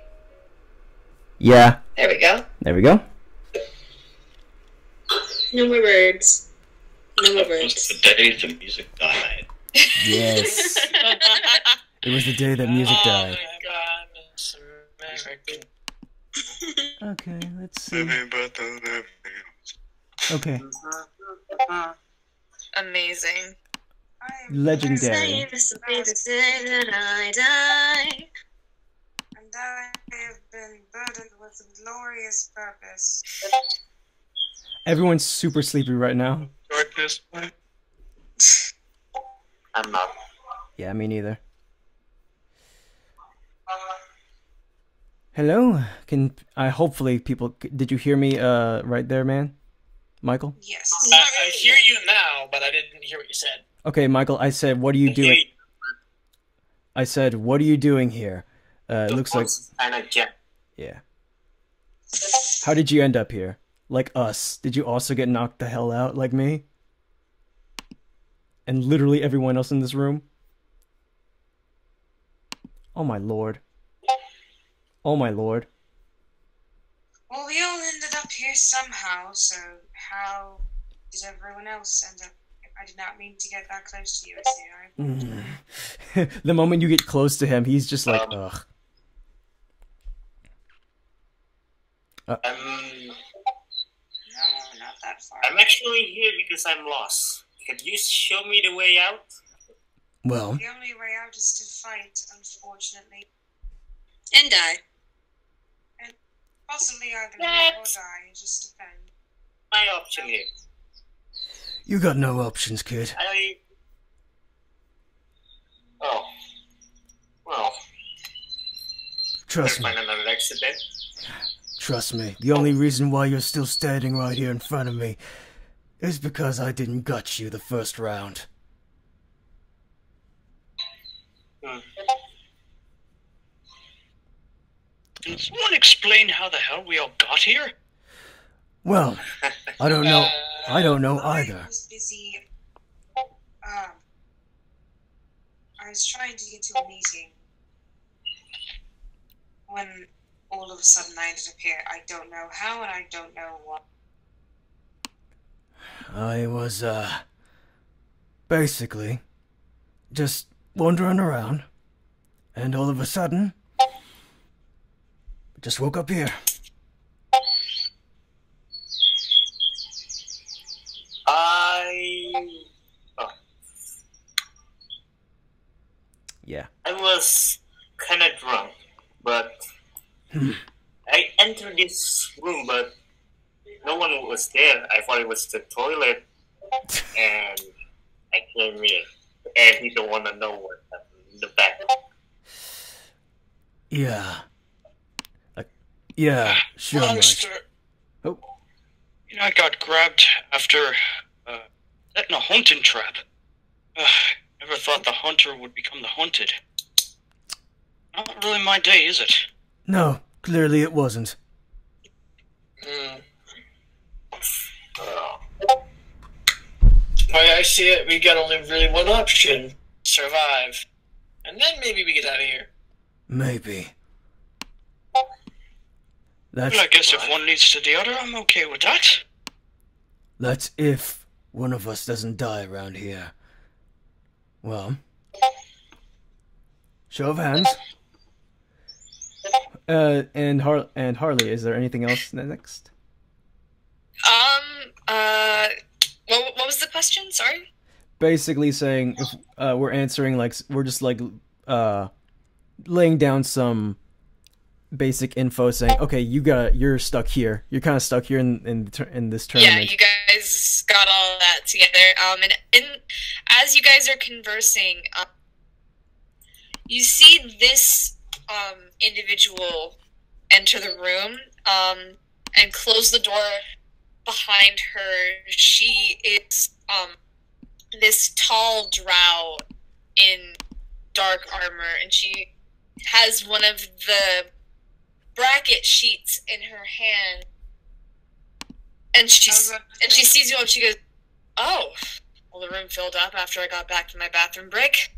Yeah. There we go. There we go. No more words. No more It was words. the day the music died. Yes. It was the day that music died. Okay, let's see. Okay. Amazing. Legendary. And I have been burdened with a glorious purpose. Everyone's super sleepy right now. I'm not. Yeah, me neither. Hello? Hopefully people... Did you hear me, right there, man? Michael? Yes. I hear you now, but I didn't hear what you said. Okay, Michael, I said, what are you doing? I said, what are you doing here? It looks like... Yeah. How did you end up here? Like us. Did you also get knocked the hell out like me? And literally everyone else in this room? Oh my lord. Oh my lord. Well, we all ended up here somehow, so how did everyone else end up? I did not mean to get that close to you, Aseir. The moment you get close to him, he's just like, ugh. No, not that far. I'm actually here because I'm lost. Could you show me the way out? Well, The only way out is to fight, unfortunately. And die. Possibly either live or die, it just depends. My option here. you got no options, kid. Oh. Well, Trust me. find another accident. Trust me. The only reason why you're still standing right here in front of me is because I didn't gut you the first round. Can someone explain how the hell we all got here? Well, I don't know. I don't know I either. was busy. I was trying to get to a meeting when all of a sudden I ended up here. I don't know how and I don't know what. I was, basically just wandering around, and all of a sudden, just woke up here. Yeah. I was kind of drunk, but I entered this room, but no one was there. I thought it was the toilet, and I came in, and you don't want to know what happened in the back. Yeah. Yeah, sure, Mike. Monster. Oh. You know, I got grabbed after setting a hunting trap. Never thought the hunter would become the hunted. Not really my day, is it? No, clearly it wasn't. Why I see it, we got only really one option. Survive. And then maybe we get out of here. Maybe. That's, Well, I guess if one leads to the other, I'm okay with that. that's if one of us doesn't die around here. Well, show of hands. And Harley, is there anything else next? What was the question? Sorry? Basically saying if we're answering like we're just like laying down some basic info saying, okay, you're stuck here. You're kind of stuck here in this tournament. Yeah, you guys got all that together. And as you guys are conversing, you see this individual enter the room. and close the door behind her. She is this tall drow in dark armor, and she has one of the bracket sheets in her hand. And she sees you up. She goes, "Oh, well, the room filled up after I got back to my bathroom break."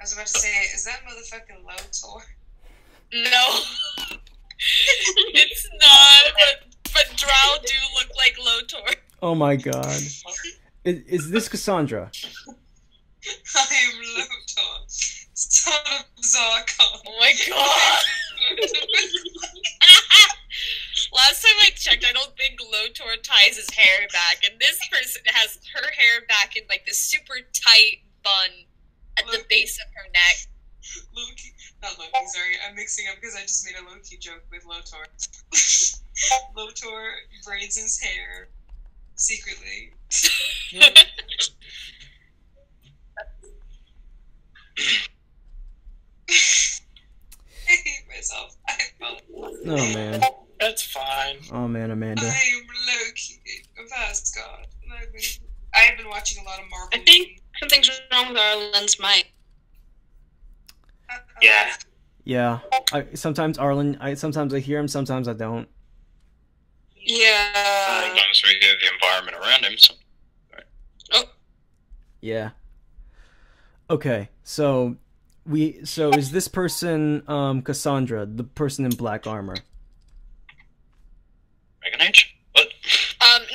I was about to say, is that motherfucking Lotor? No, it's not. But drow do look like Lotor. Oh my god. Is this Cassandra? I am Lotor, son of Zarkon. Oh my god. Last time I checked, I don't think Lotor ties his hair back, and this person has her hair back in like this super tight bun at the base of her neck. Loki, not Loki, sorry, I'm mixing up because I just made a Loki joke with Lotor. Lotor braids his hair secretly. I hate myself. Oh man. That's fine. Oh man, Amanda. I am Loki of Asgard. I have been watching a lot of Marvel. I think something's wrong with Arlen's mic. Yeah. Yeah. Sometimes I hear him, sometimes I don't. Yeah. Sometimes we hear the environment around him. So. Oh. Yeah. Okay, so is this person Cassandra, the person in black armor? Dragon Age? What?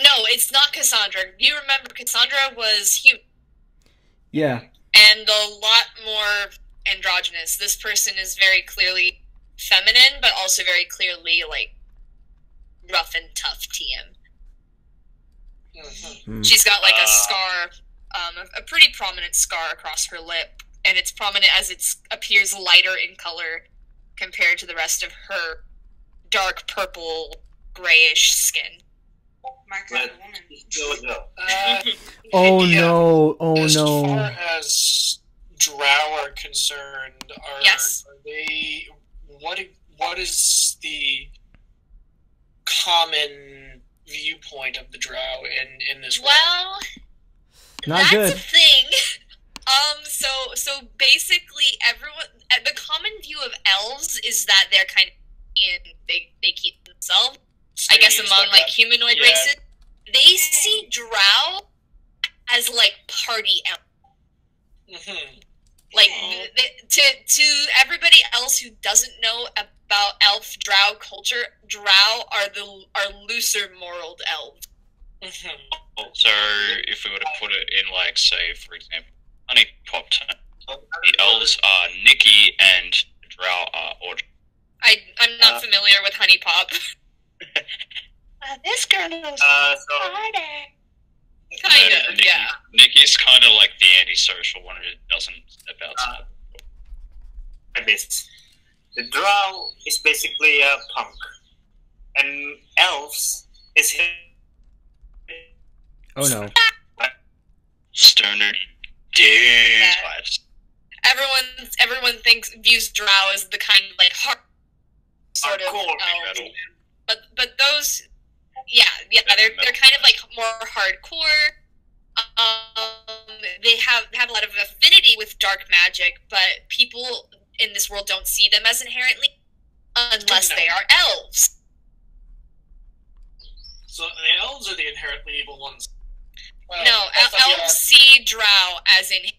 No, it's not Cassandra. You remember Cassandra was human. Yeah. And a lot more androgynous. This person is very clearly feminine, but also very clearly, like, rough and tough TM. Mm-hmm. She's got, like, a scar, a pretty prominent scar across her lip, and it's prominent as it appears lighter in color compared to the rest of her dark purple, grayish skin. My kind of woman. Oh no! Oh as no! far as drow are concerned, Yes. are they? What is the common viewpoint of the drow in this world? Well, Not that's good. a thing. So basically, the common view of elves is that they're kind of they keep themselves. I guess among like humanoid races, they see drow as like party elves. Mm-hmm. Like to everybody else who doesn't know about elf drow culture, drow are looser moraled elves. Mm-hmm. So, if we were to put it in, like, say, for example, Honey Pop term, the elves are Nikki and the drow are Audrey. I'm not familiar with Honey Pop. This girl knows Kinda, yeah. Nikki's kind of like the antisocial one who doesn't step outside. The drow is basically a punk, and elves is Oh no! Stoner dudes vibes. Everyone views drow as the kind of like hard sort of hardcore elves. But those, they're kind of like more hardcore. They have a lot of affinity with dark magic, but people in this world don't see them as inherently, unless they are elves. So the elves are the inherently evil ones. Well, No, elves see drow as in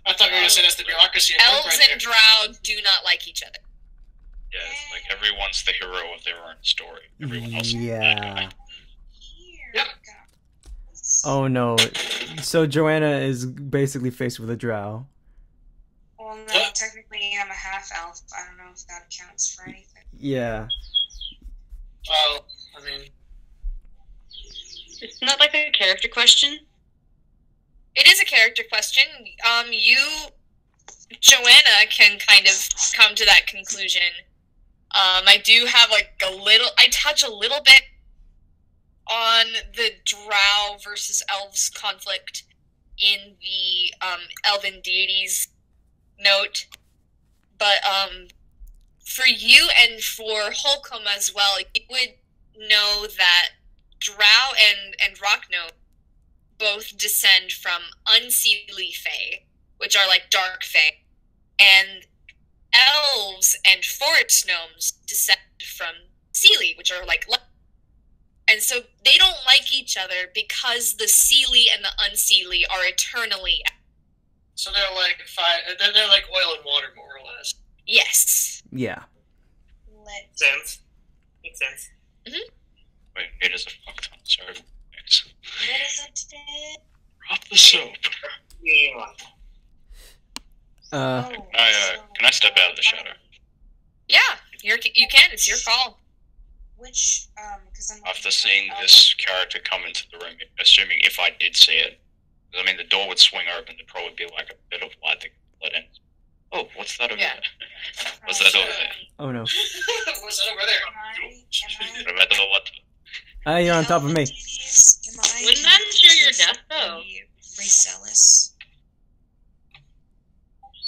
I thought you were going to say that's the bureaucracy. elves and drow do not like each other. Yeah, it's like everyone's the hero of their own story. Everyone else is the bad Yeah. guy. Yep. Oh no! So Joanna is basically faced with a drow. Well, no, technically I'm a half elf. I don't know if that counts for anything. Yeah. Well, I mean, It's not like a character question. It is a character question. You, Joanna, can kind of come to that conclusion. I do have I touch a little bit on the drow versus elves conflict in the elven deities note, but for you and for Holcomb as well, you would know that Drow and Rockno both descend from unseelie fae, which are like dark fae, and elves and forest gnomes descend from seelie, which are like light. And so they don't like each other because the seelie and the unseelie are eternally. So they're like they're like oil and water, more or less. Yes. Yeah. Makes sense. Makes sense. Wait, it is a fuck ton of soap. Thanks. What is it? Drop the soap. Yeah. Can I step out of the shadow? Yeah, you can. It's your call. Which, because I'm... After seeing this character come into the room, assuming if I did see it, I mean, the door would swing open, there'd probably be like a bit of light that could let in. Oh, what's that over there? What's that over there? Oh no. What's that over there? What about the what? Ah, you're on top of me. Wouldn't that ensure your death, though? Racelis.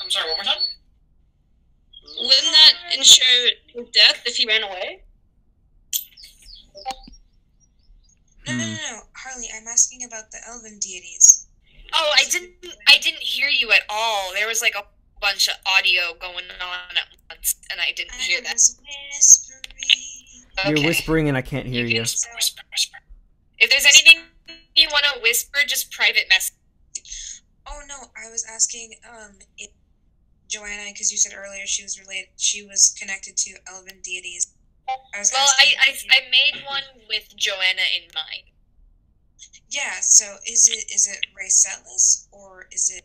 I'm sorry, one more time? Wouldn't that ensure his death if he ran away? No. Harley, I'm asking about the elven deities. Oh, I didn't hear you at all. There was like a bunch of audio going on at once, and I didn't hear that. Was whispering. You're whispering and I can't hear you. Whisper. If there's anything you want to whisper, just private message. Oh no, I was asking if Johanna, because you said earlier she was connected to elven deities. I made one with Johanna in mind. Yeah, so is it Racelis or is it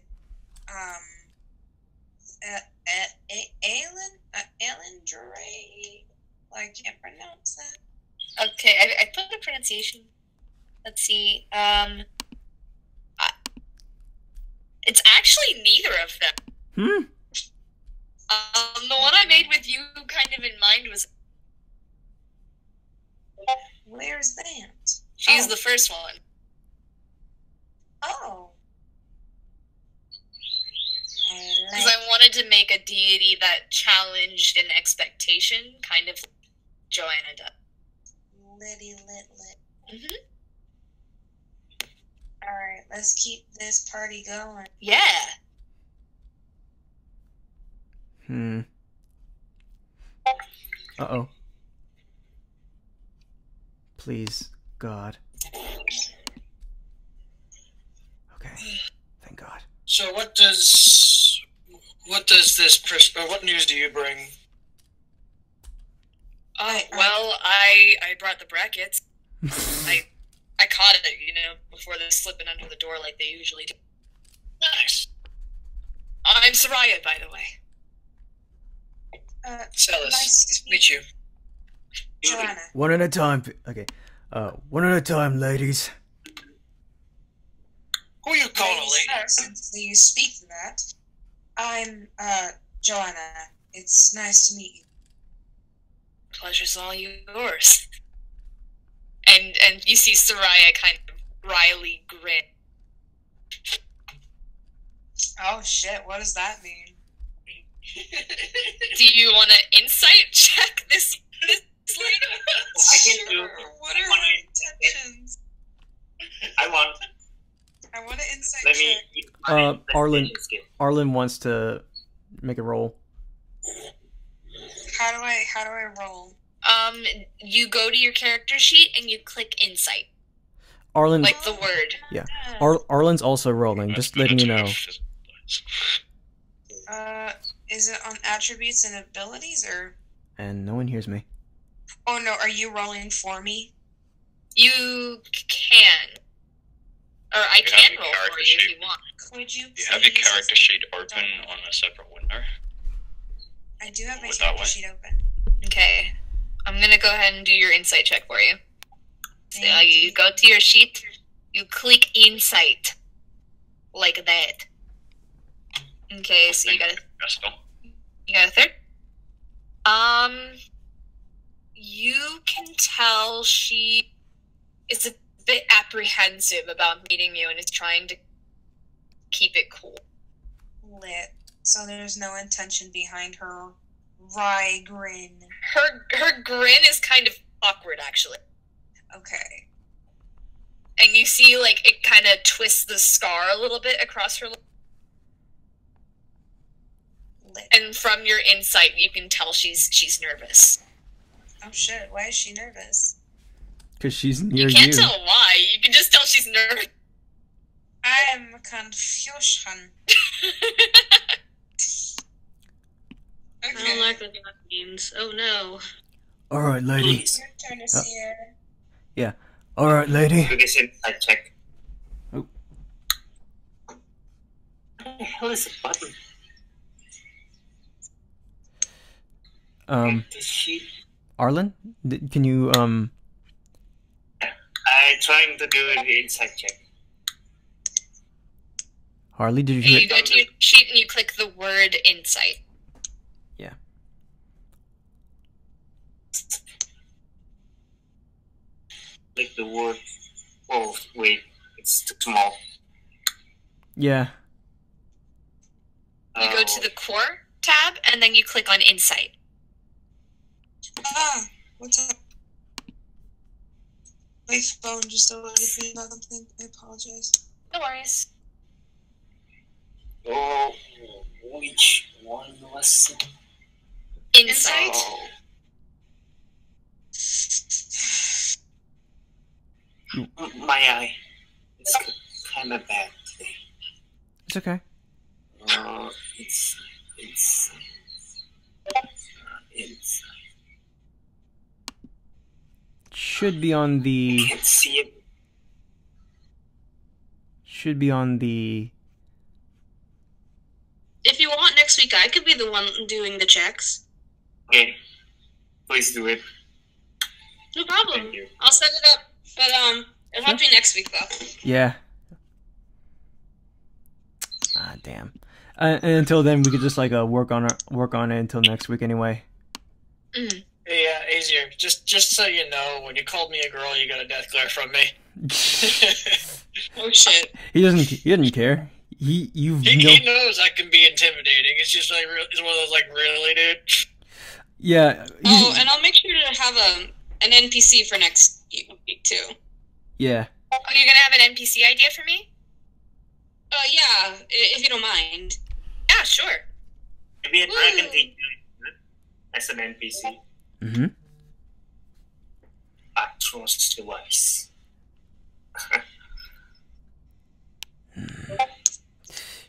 Alan Dre? I can't pronounce that. Okay, I put the pronunciation. Let's see. It's actually neither of them. The one I made with you kind of in mind was... Where's that? She's the first one. Oh. Because I wanted to make a deity that challenged an expectation, kind of like Johanna does. Lit. Mm-hmm. Alright, let's keep this party going. Yeah. Uh-oh. Please, God. Okay. Thank God. So what does this what news do you bring? Well, I brought the brackets. I caught it, before they're slipping under the door like they usually do. Nice. I'm Soraya, by the way. Celis, nice to meet you. Johanna. One at a time. Okay. One at a time, ladies. Who you calling a lady? Since you speak to that, I'm Johanna. It's nice to meet you. Pleasure's all yours. And you see Soraya kind of wryly grin. Oh shit, what does that mean? Do you want to insight check this lady? I can do. What are her intentions? I want to insight Let me. check. Arlen wants to make a roll. How do I roll? You go to your character sheet and you click insight. Arlen, like the word. Yeah. Arlen's also rolling, just letting you know. Is it on attributes and abilities, or? And no one hears me. Oh no, are you rolling for me? You can. Or I can roll for you if you want. Could you You have your character sheet open on a separate window. I do have my That character way. sheet open. Okay. I'm gonna go ahead and do your insight check for you. So Thank you go to your sheet, you click insight. Like that. Okay, so you got a third? You can tell she is a bit apprehensive about meeting you and is trying to keep it cool. Lit. So there's no intention behind her wry grin. Her grin is kind of awkward, actually. Okay. And you see, like, it kind of twists the scar a little bit across her lip. And from your insight, you can tell she's nervous. Oh shit, why is she nervous? Because she's near You can't tell why. You can just tell she's nervous. I'm confusion. I don't like what that means. Oh no. Alright, lady. It's your turn to see her. Yeah. Alright, lady. Do this inside check. Oh. What the hell is the button? Does she... Arlen? Can you, I'm trying to do the inside check. Harley, did you And hear you go to your sheet and you click the word insight. Yeah. Like the word... Oh, wait. It's too small. Yeah. You go to the core tab and then you click on insight. Ah, what's up? My phone just alerted me about something. I apologize. No worries. Oh, which one was it? Insight. Oh. My eye. It's kind of bad today. It's okay. It's Should be on the... can't see it. Should be on the... If you want next week, I could be the one doing the checks. Okay. Please do it. No problem. Thank you. I'll set it up. But it'll have to be next week though. Yeah. Ah, damn. And until then, we could just like work on it until next week anyway. Mm. Hey, Aseir, just so you know, when you called me a girl, you got a death glare from me. Oh shit. He doesn't care. He knows I can be intimidating. It's just like it's one of those like, really, dude. Yeah. Oh, and I'll make sure to have an NPC for next week too. Yeah. Oh, you're gonna have an NPC idea for me? Yeah, if you don't mind. Yeah, sure. Maybe a dragon teacher as an NPC. Mm-hmm. Atros device.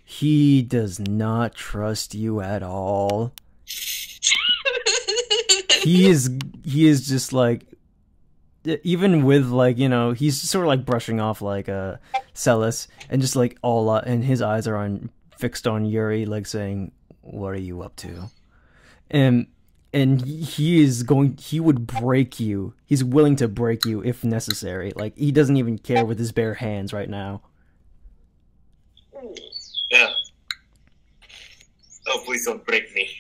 He does not trust you at all. He is just like, even with like, you know, he's sort of like brushing off like Celis and just like all and his eyes are fixed on Yuri, like saying, "What are you up to?" And he would break you. He's willing to break you if necessary. Like, he doesn't even care with his bare hands right now. Yeah. Oh, please don't break me.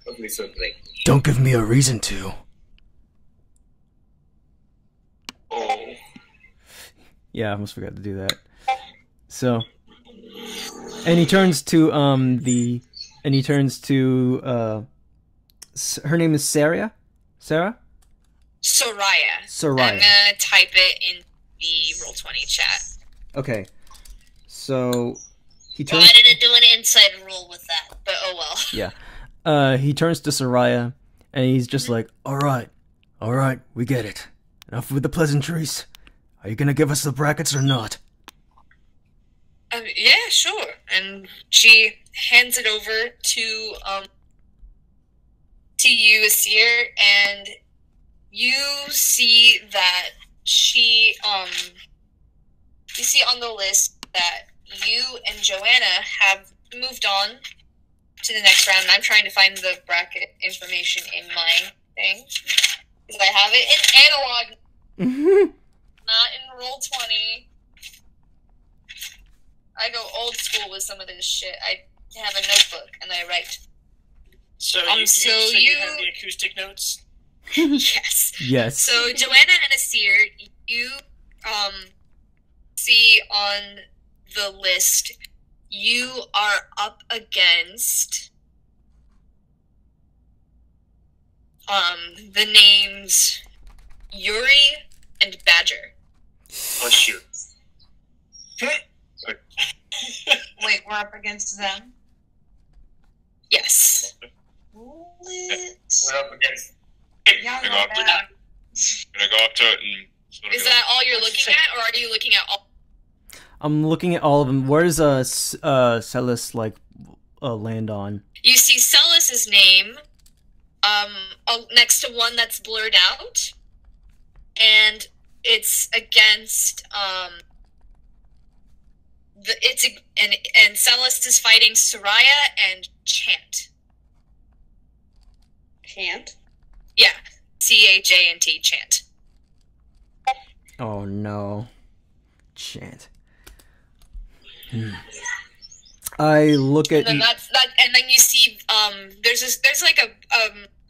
Oh, please don't break me. Don't give me a reason to. Oh. Yeah, I almost forgot to do that. So, and he turns to her name is Sarah? Sarah? Soraya. Soraya. I'm gonna type it in the Roll20 chat. Okay. So he turns. Why did it do an inside roll with that? But oh well. Yeah. He turns to Soraya, and he's just like, all right, we get it. Enough with the pleasantries. Are you gonna give us the brackets or not? Yeah, sure. And she hands it over to you, Aseir, and you see that she you see on the list that you and Johanna have moved on to the next round. And I'm trying to find the bracket information in my thing because I have it in analog, not in Roll20. I go old school with some of this shit. I have a notebook and I write. So you have the acoustic notes? Yes. Yes. So Johanna and Aseir, you see on the list, you are up against the names Yuri and Badger. Oh shoot. Wait, we're up against them? Yes. Lit. We're up against. Y'all Gonna go know up to that. Gonna go up to it and sort of Is go, that all you're looking at, or are you looking at all? I'm looking at all of them. Where's Celis like land on? You see Celis's name, next to one that's blurred out, and it's against and Celis is fighting Soraya and Chant. Chant? Yeah, C-H-A-N-T, Chant. Oh no, Chant. I look at. And then that's that, and then you see there's like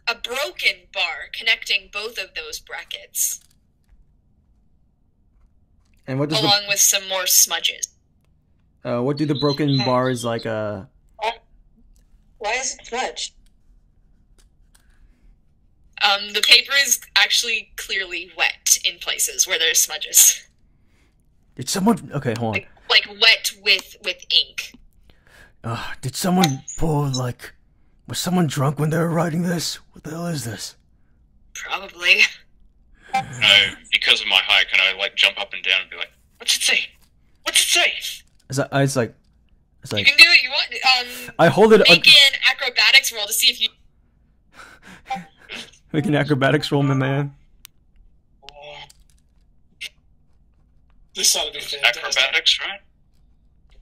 a broken bar connecting both of those brackets, And what does along with some more smudges. what do the broken bars like? Why is it smudged? The paper is actually clearly wet in places where there's smudges, Did someone? Okay, hold on. like wet with ink. Did someone pull like? Was someone drunk when they were writing this? What the hell is this? Probably. because of my height, can I like jump up and down and be like, what's it say? What's it say? It's like. It's You like. can do it. You want? I hold it. Make an acrobatics roll to see if you. Make an acrobatics roll, my man. This ought to be fantastic. Acrobatics, right?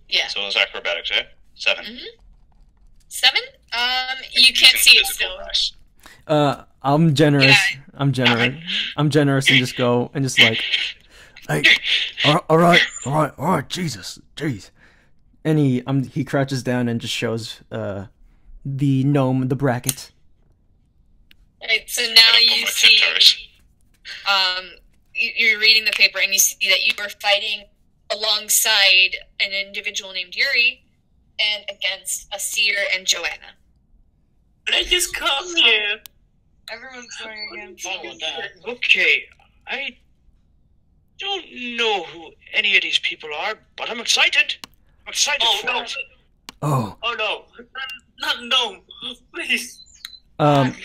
Yeah. So it's acrobatics, yeah? 7. 7? You can't see it Physical still. dice. I'm generous. Yeah. I'm generous. I'm generous and just go and just like, hey, all right, Jesus, jeez. And he crouches down and just shows the gnome the bracket. Right, so now Gotta pull you my see, tiptoes. you're reading the paper and you see that you were fighting alongside an individual named Yuri and against Aseir and Johanna. But I just come here. Everyone's going against Fun with that. Okay, I don't know who any of these people are, but I'm excited. I'm excited Oh for no! it. Oh, Oh no! Not no! Please,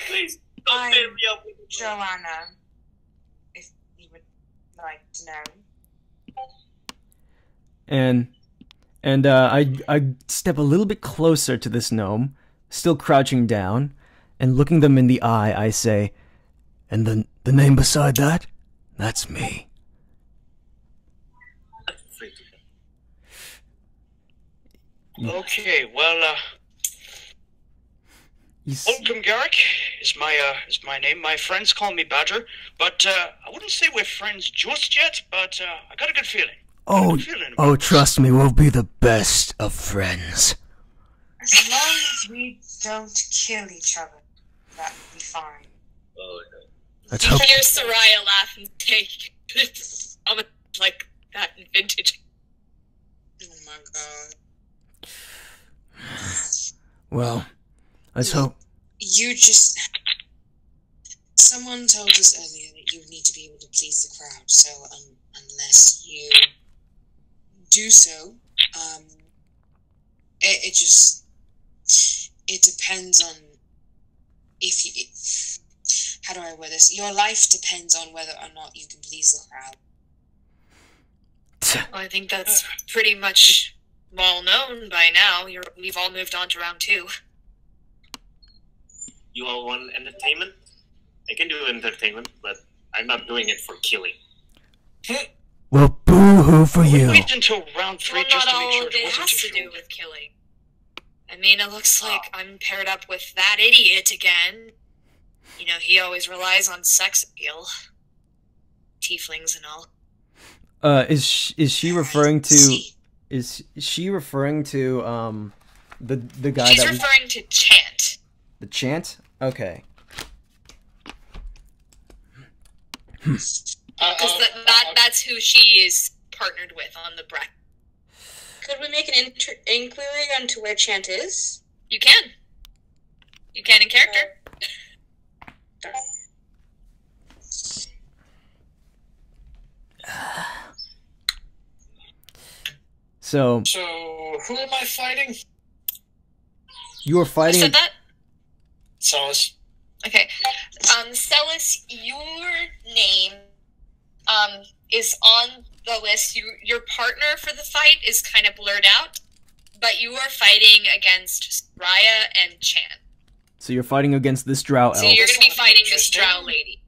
please don't I'm pair me up with Johanna, if you would like to know. and I step a little bit closer to this gnome, still crouching down, and looking them in the eye, I say, and the name beside that, that's me. Okay, well, You s- welcome, Garrick. Is my name. My friends call me Badger, but I wouldn't say we're friends just yet. But I got a good feeling. Trust me, we'll be the best of friends. As long as we don't kill each other, that will be fine. Let's You hope. hear Soraya laugh and take like that in vintage. Oh my god. Well, let's hope. You just... Someone told us earlier that you need to be able to please the crowd, so unless you do so, it just... It depends on if you... How do I word this? Your life depends on whether or not you can please the crowd. Well, I think that's pretty much well known by now. We've all moved on to round 2. You all want entertainment? I can do entertainment, but I'm not doing it for killing. Well, boo-hoo for you. Wait until round 3 Well, just not to make all sure of it it wasn't has to do true. with killing. I mean, it looks like I'm paired up with that idiot again. You know, he always relies on sex appeal. Tieflings and all. Is she referring to? Is she referring to the guy She's that referring to Chant. the chant? Okay. Because that's who she is partnered with on the bracket. Could we make an inquiry onto where Chant is? You can. You can in character. So who am I fighting? you are Who fighting. said that? Celis. Okay. Celis, your name is on the list. Your partner for the fight is kind of blurred out, but you are fighting against Raya and Chan. So you're fighting against this drow elf. So you're going to be fighting this drow lady.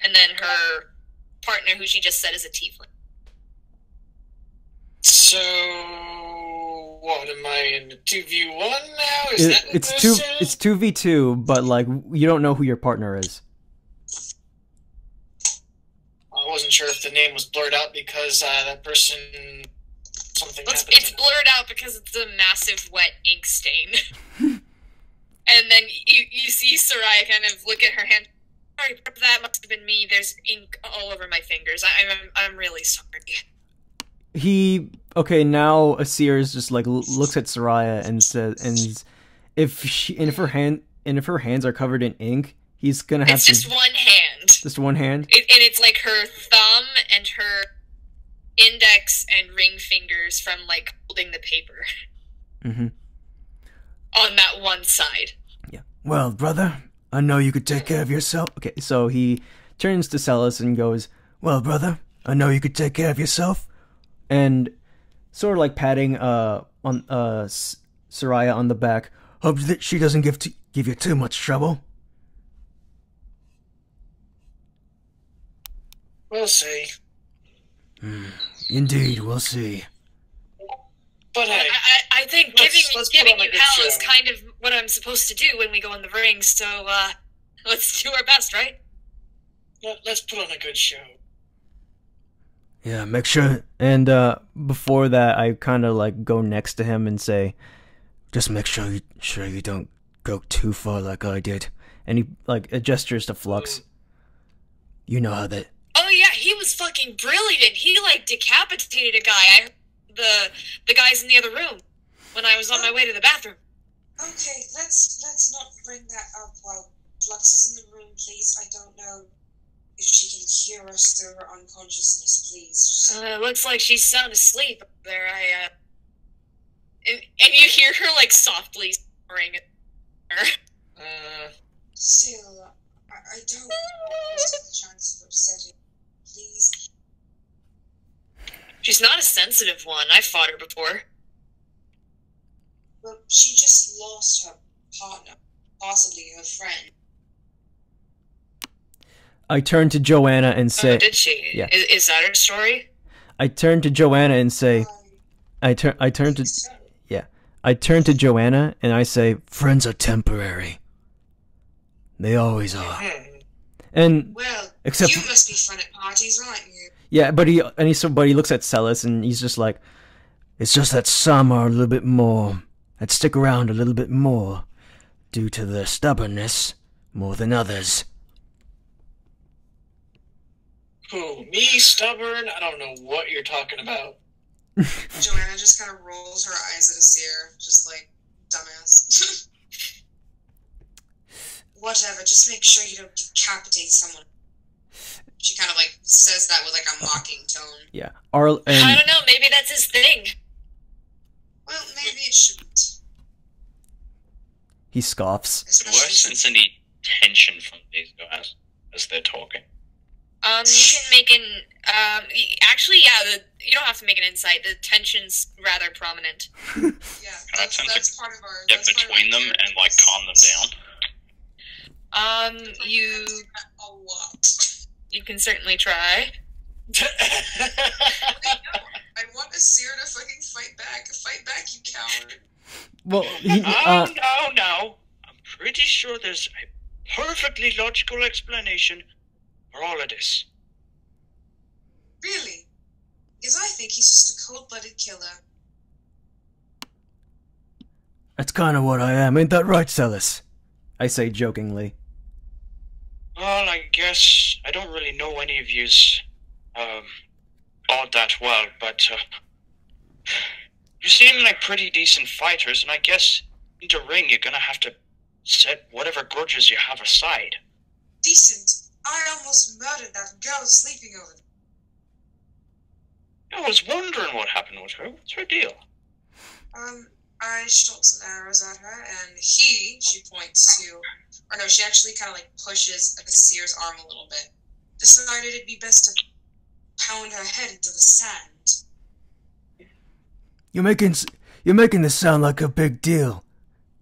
And then her partner, who she just said is a tiefling. So, what am I in the 2v1 now? Is that what It's this two. is? It's 2v2, but like you don't know who your partner is. I wasn't sure if the name was blurred out because that person something happened. It's blurred out because it's a massive wet ink stain. And then you see Soraya kind of look at her hand. Sorry, that must have been me. There's ink all over my fingers. I'm really sorry. Now Aseir is just like looks at Soraya and says, and if her hands are covered in ink, he's gonna have It's just one hand. Just one hand? And it's like her thumb and her index and ring fingers from like holding the paper. Mm-hmm. On that one side. Yeah. Well, brother, I know you could take care of yourself. Okay, so he turns to Celis and goes, well, brother, I know you could take care of yourself. And sort of like patting on Soraya on the back. Hope that she doesn't give you too much trouble. We'll see. Indeed, we'll see. But hey, I think let's giving put on a you good hell is show. kind of what I'm supposed to do when we go in the ring, so let's do our best, right? Let's put on a good show. Yeah, make sure. And before that, I kind of like go next to him and say, just make sure you don't go too far like I did. And he like gestures to Flux. You know how that. Oh yeah, he was fucking brilliant. He like decapitated a guy. I heard the guys in the other room when I was on my way to the bathroom. Okay, let's not bring that up while Flux is in the room, please. I don't know if she can hear us through her unconsciousness, please. Looks like she's sound asleep up there. And you hear her like softly snoring at her. Still, I don't want the chance of upsetting. Please. She's not a sensitive one. I've fought her before. Well, she just lost her partner, possibly her friend. I turn to Johanna and say. Oh, did she? Yeah. Is that her story? I turn to Johanna and say. I turn to Johanna and I say, friends are temporary. They always are. And Well, except you must be fun at parties, aren't you? yeah, but he looks at Celis and he's just like, it's just that some are a little bit more, that stick around a little bit more, due to their stubbornness, more than others. Who, me, stubborn? I don't know what you're talking about. Joanna just kind of rolls her eyes at Aseir, just like, dumbass. Whatever, just make sure you don't decapitate someone. She kind of like says that with like a mocking tone. Yeah. I don't know, maybe that's his thing. Well, maybe it shouldn't. He scoffs. Do I sense any tension from these guys as they're talking? You can make an, actually, yeah, you don't have to make an insight. The tension's rather prominent. Yeah, Can I attempt that's to part of our... get between them and, like, calm them down? A lot. You can certainly try. I want Aseir to fucking fight back. Fight back, you coward. Well, No. I'm pretty sure there's a perfectly logical explanation for all of this. Really? Because I think he's just a cold-blooded killer. that's kind of what I am, ain't that right, Celis? I say jokingly. Well, I guess I don't really know any of yous, all that well, but, you seem like pretty decent fighters, and I guess in the ring you're gonna have to Set whatever grudges you have aside. Decent. I almost murdered that girl sleeping over there. I was wondering what happened with her. What's her deal? I shot some arrows at her, and she points to, or no, she actually kind of like pushes Aseir's arm a little bit. Decided it'd be best to pound her head into the sand. You're making this sound like a big deal.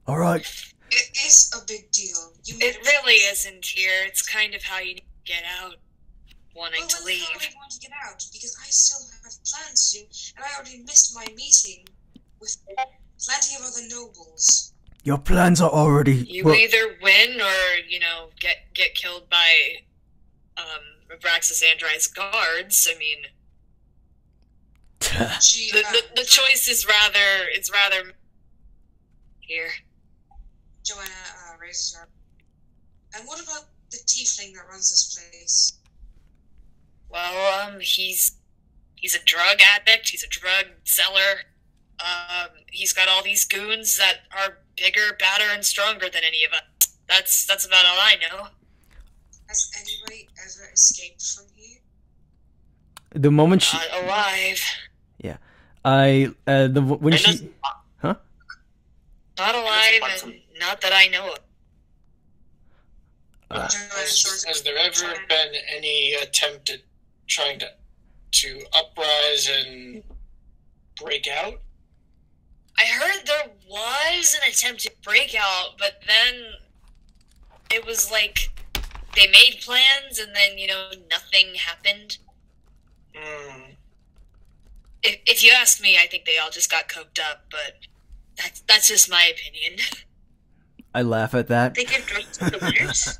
All right. It is a big deal. It really isn't here. It's kind of how you get out, wanting to leave. I want to get out because I still have plans to do, and I already missed my meeting with plenty of other nobles. Your plans are already... You either win or, you know, get killed by Abraxis Andri's guards. I mean, the choice is rather here. Johanna raises her. And what about the tiefling that runs this place? Well, he's a drug addict. He's a drug seller. He's got all these goons that are bigger, badder, and stronger than any of us. That's about all I know. Has anybody ever escaped from here? The moment she... Not alive. Yeah. When she... Huh? Not alive, and not that I know of. Has there ever been any attempt at trying to uprise and break out? I heard there was an attempt to break out, but then it was like they made plans and then, you know, nothing happened. If you ask me, I think they all just got coked up, but that's just my opinion. I laugh at that. They give drugs to the winners?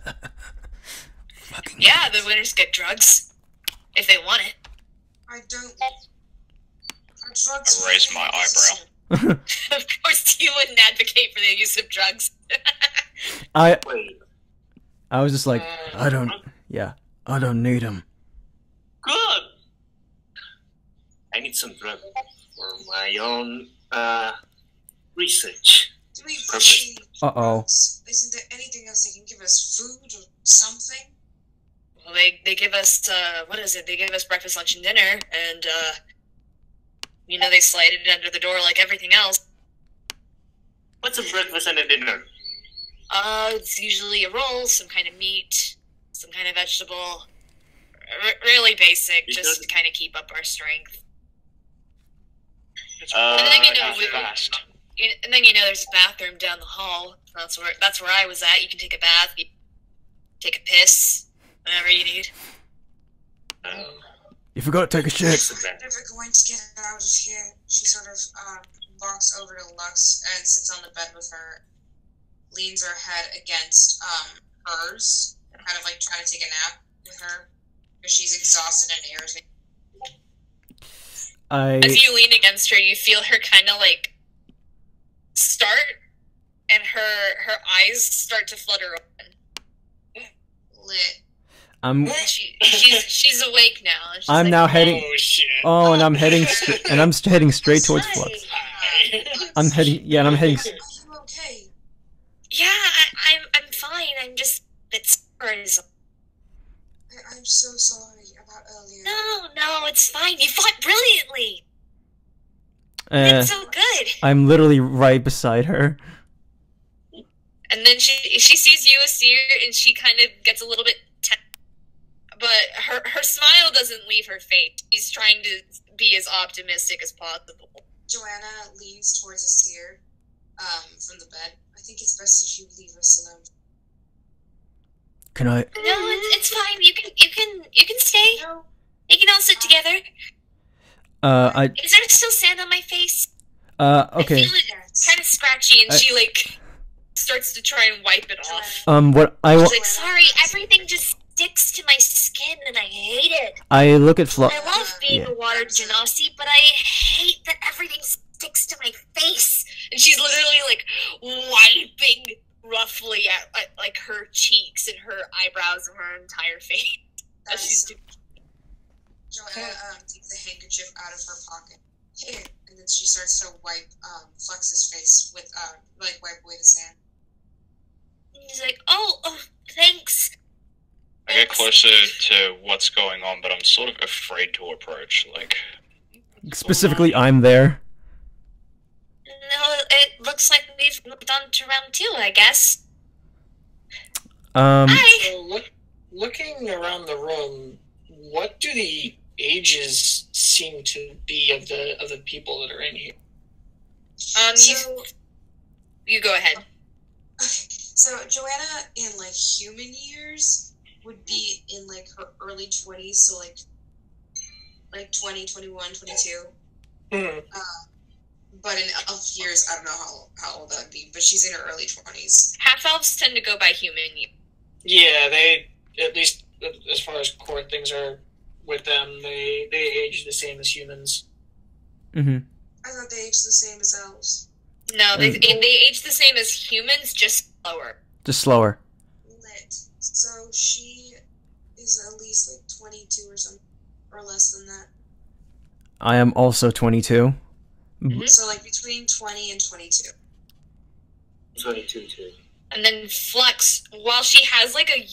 Yeah, the winners get drugs. If they want it. I don't... Drugs I raised my eyebrow. Of course you wouldn't advocate for the use of drugs. I Wait. was just like, I don't need them. Good! I need some drug for my own, research. Do we Perfect. need Uh-oh. drugs? Isn't there anything else they can give us? Food or something? Well, they give us, what is it? They give us breakfast, lunch, and dinner, and, you know, they slide it under the door like everything else. What's a breakfast and a dinner? It's usually a roll, some kind of meat, some kind of vegetable. Really basic, just to kind of keep up our strength. And then, you know, fast. and then, you know, there's a bathroom down the hall. That's where I was at. You can take a bath, you take a piss, whatever you need. You forgot to take a shit. I'm never going to get out of here. She sort of walks over to Lux and sits on the bed with her, leans her head against hers, kind of like trying to take a nap with her, because she's exhausted and irritated. As you lean against her, you feel her kind of like start, and her eyes start to flutter open. Lit. She's awake now. She's I'm like, now heading. Oh shit! Oh, and I'm heading straight towards Hi. Flux. I'm heading. Yeah, and I'm heading. Are you okay? Yeah, I'm fine. I'm just a bit sore. I'm so sorry about earlier. No, it's fine. You fought brilliantly. It's so good. I'm literally right beside her. And then she sees you, Aseir, and she kind of gets a little bit tense. But her smile doesn't leave her face. She's trying to be as optimistic as possible. Johanna leans towards Aseir from the bed. I think it's best if you leave us alone. Can I? No, it's fine. You can stay. No. You can all sit together. Is there still sand on my face? Okay. I feel it kind of scratchy, and she like starts to try and wipe it off. What I She's like, sorry, everything just sticks to my skin, and I hate it. I look at Flux. I love being a Water Genasi, but I hate that everything sticks to my face. And she's literally like wiping roughly at like her cheeks and her eyebrows and her entire face. Johanna takes a handkerchief out of her pocket. Here, and then she starts to wipe Flux's face with wipe away the sand. He's like, oh, thanks. I get closer to what's going on, but I'm sort of afraid to approach. Like, Specifically, I'm there. No, it looks like we've moved on to round 2, I guess. Hi. So looking around the room, what do the ages seem to be of the people that are in here? You go ahead. So Johanna in like human years would be in like her early 20s, so like 20, 21, 22. Mm-hmm. But in elf years, I don't know how old that would be, but she's in her early 20s. Half elves tend to go by human. Yeah, they, at least as far as core things are with them, they age the same as humans. Mm-hmm. I thought they aged the same as elves. No, they age the same as humans, just slower. Just slower. Lit. So she is at least like 22 or something, or less than that. I am also 22. Mm-hmm. So like between 20 and 22. 22 too. And then Flux, while she has like a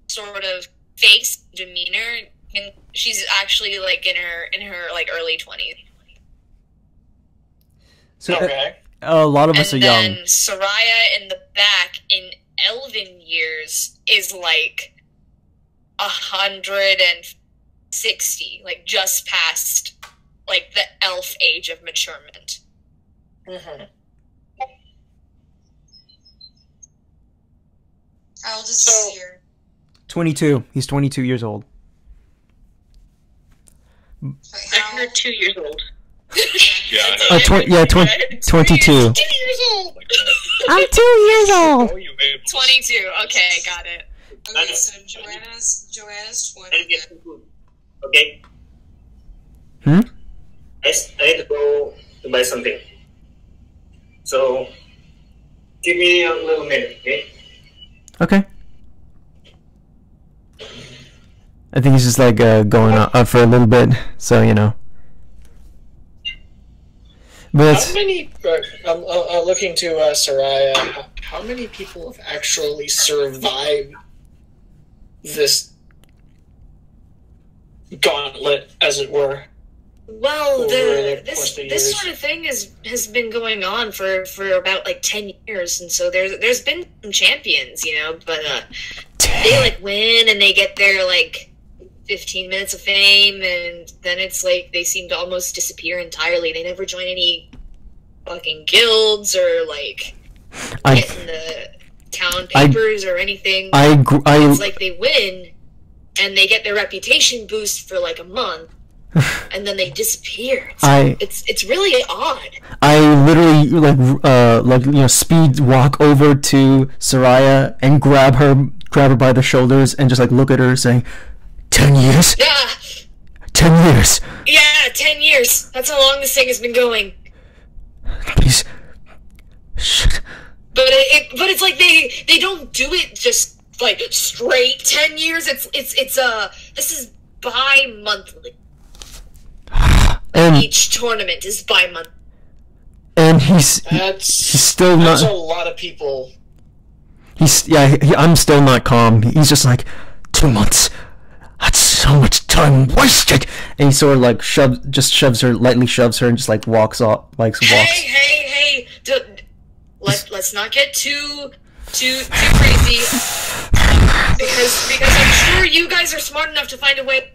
sort of face demeanor, and she's actually like in her like early 20s. So Okay. a lot of us are And young. then Soraya in the back in elven years is like 160, like just past like the elf age of maturement. Mm-hmm. How old is So- this year? 22. He's 22 years old. How I'm 2 years old. yeah, I Uh, heard. yeah, 22. 2 years old. I'm 2 years old. How are you able to 22. Okay, got it. Okay, so Joanna's 20. I'll get some food. Okay? Hmm? I need to go to buy something. So, give me a little minute, okay? Okay. I think he's just like going on for a little bit, so you know. But How many? Looking to Soraya, how many people have actually survived this gauntlet, as it were? Well, Over the course this of years. sort of thing has been going on for about like 10 years, and so there's been some champions, you know, but they like win and they get their like 15 minutes of fame, and then it's like they seem to almost disappear entirely. They never join any fucking guilds or like get in the town papers or anything. It's like they win and they get their reputation boost for like a month. And then they disappear. It's really odd. I literally like you know, speed walk over to Soraya and grab her by the shoulders and just like look at her saying, 10 years? Yeah. 10 years. Yeah, 10 years. That's how long this thing has been going. Please. Shit. But it's like they don't do it just like straight 10 years. This is bi-monthly. And each tournament is bi-monthly. And he's still not. That's a lot of people. I'm still not calm. He's just like, 2 months. That's so much time wasted. And he sort of like lightly shoves her, and just like walks off, Hey! Let's not get too crazy. Because I'm sure you guys are smart enough to find a way.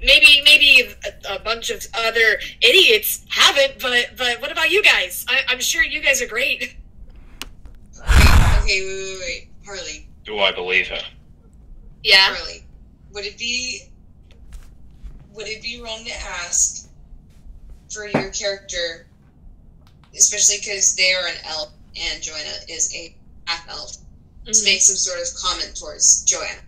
Maybe a bunch of other idiots haven't, but what about you guys? I'm sure you guys are great. Okay, wait. Harley. Do I believe her? Yeah. Harley, would it be wrong to ask for your character, especially because they are an elf and Joanna is a half elf, to make some sort of comment towards Joanna?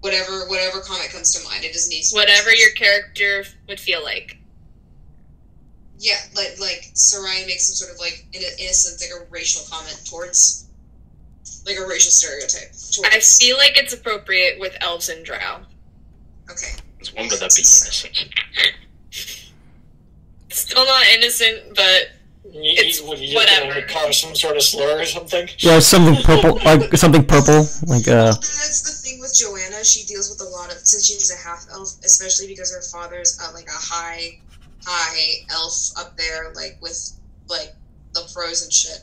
Whatever comment comes to mind, it doesn't need to be whatever your character would feel like. Yeah, like Soraya makes some sort of like in a sense like a racial comment towards, like a racial stereotype. I feel like it's appropriate with elves and drow. Okay. It's wonder that be innocent. Still not innocent, but Whatever. Call some sort of slur or something? Yeah, something purple, like something purple, like That's the thing with Johanna. She deals with a lot of, since she's a half elf, especially because her father's like a high elf up there, like with like the pros and shit.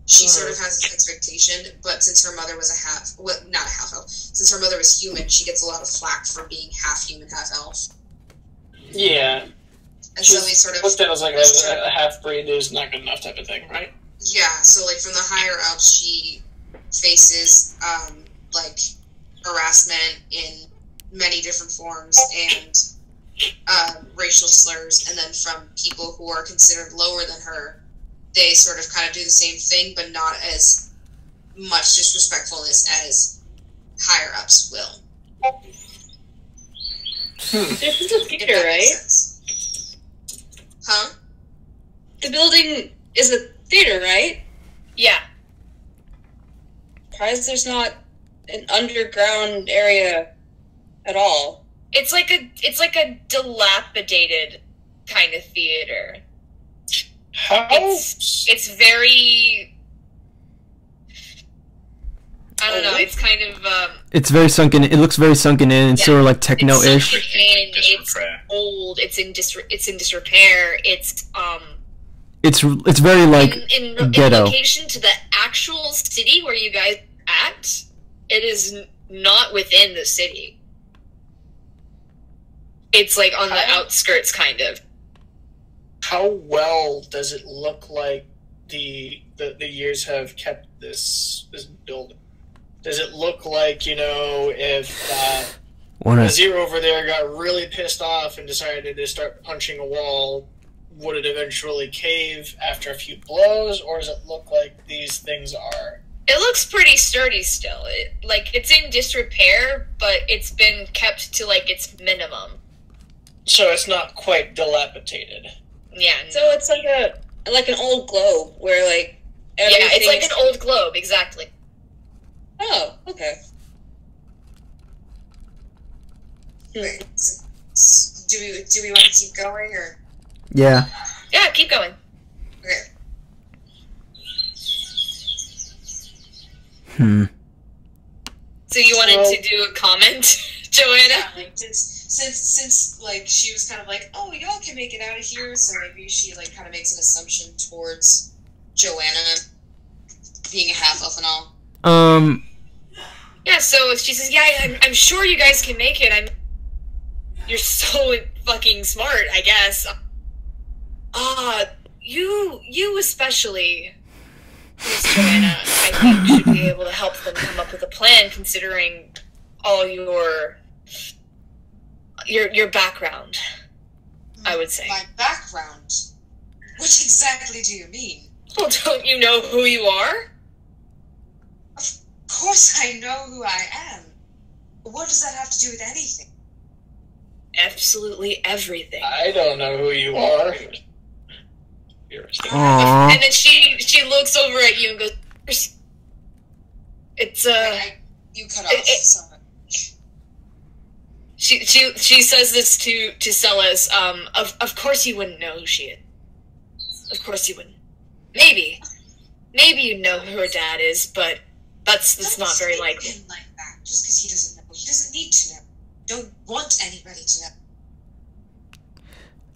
She sort of has an expectation, but since her mother was not a half elf, since her mother was human, she gets a lot of flack for being half human, half elf. Yeah. And so we sort of looked at it as like a half-breed is not good enough type of thing, right? Yeah, so like from the higher ups, she faces like harassment in many different forms and racial slurs, and then from people who are considered lower than her, they sort of kind of do the same thing, but not as much disrespectfulness as higher ups will. This is a theater, right? Huh? The building is a theater, right? Yeah. Surprised there's not an underground area at all. It's like a dilapidated kind of theater. How? It's very, I don't know, it's kind of it's very sunken. It looks very sunken in. It's sort of like techno-ish. It's old. It's in disrepair. It's very like in ghetto. location to the actual city where you guys act. It is not within the city. It's like on the outskirts, kind of. How well does it look like the years have kept this building? Does it look like, if Aseir over there got really pissed off and decided to start punching a wall, would it eventually cave after a few blows, or does it look like these things are... It looks pretty sturdy still. It's in disrepair, but it's been kept to, its minimum. So it's not quite dilapidated. Yeah. So it's like an old globe where, it's like an old globe, exactly. Oh, okay. Wait, do we want to keep going, or? Yeah. Yeah, keep going. Okay. So you wanted to do a comment, Johanna? Yeah, since she was kind of like, oh, y'all can make it out of here, so maybe she kind of makes an assumption towards Johanna being a half elf and all. Yeah, so she says, yeah, I'm sure you guys can make it. You're so fucking smart, I guess. You especially, Miss Johanna, I think should be able to help them come up with a plan, considering all your background, I would say. My background? What exactly do you mean? Well, don't you know who you are? Of course I know who I am. What does that have to do with anything? Absolutely everything. I don't know who you are. Aww. And then she looks over at you and goes, it's you cut off someone. She says this to Celes. Of course you wouldn't know who she is. Of course you wouldn't. Maybe you know who her dad is, but that's not very likely. Like that, just because he doesn't know, he doesn't need to know. Don't want anybody to know.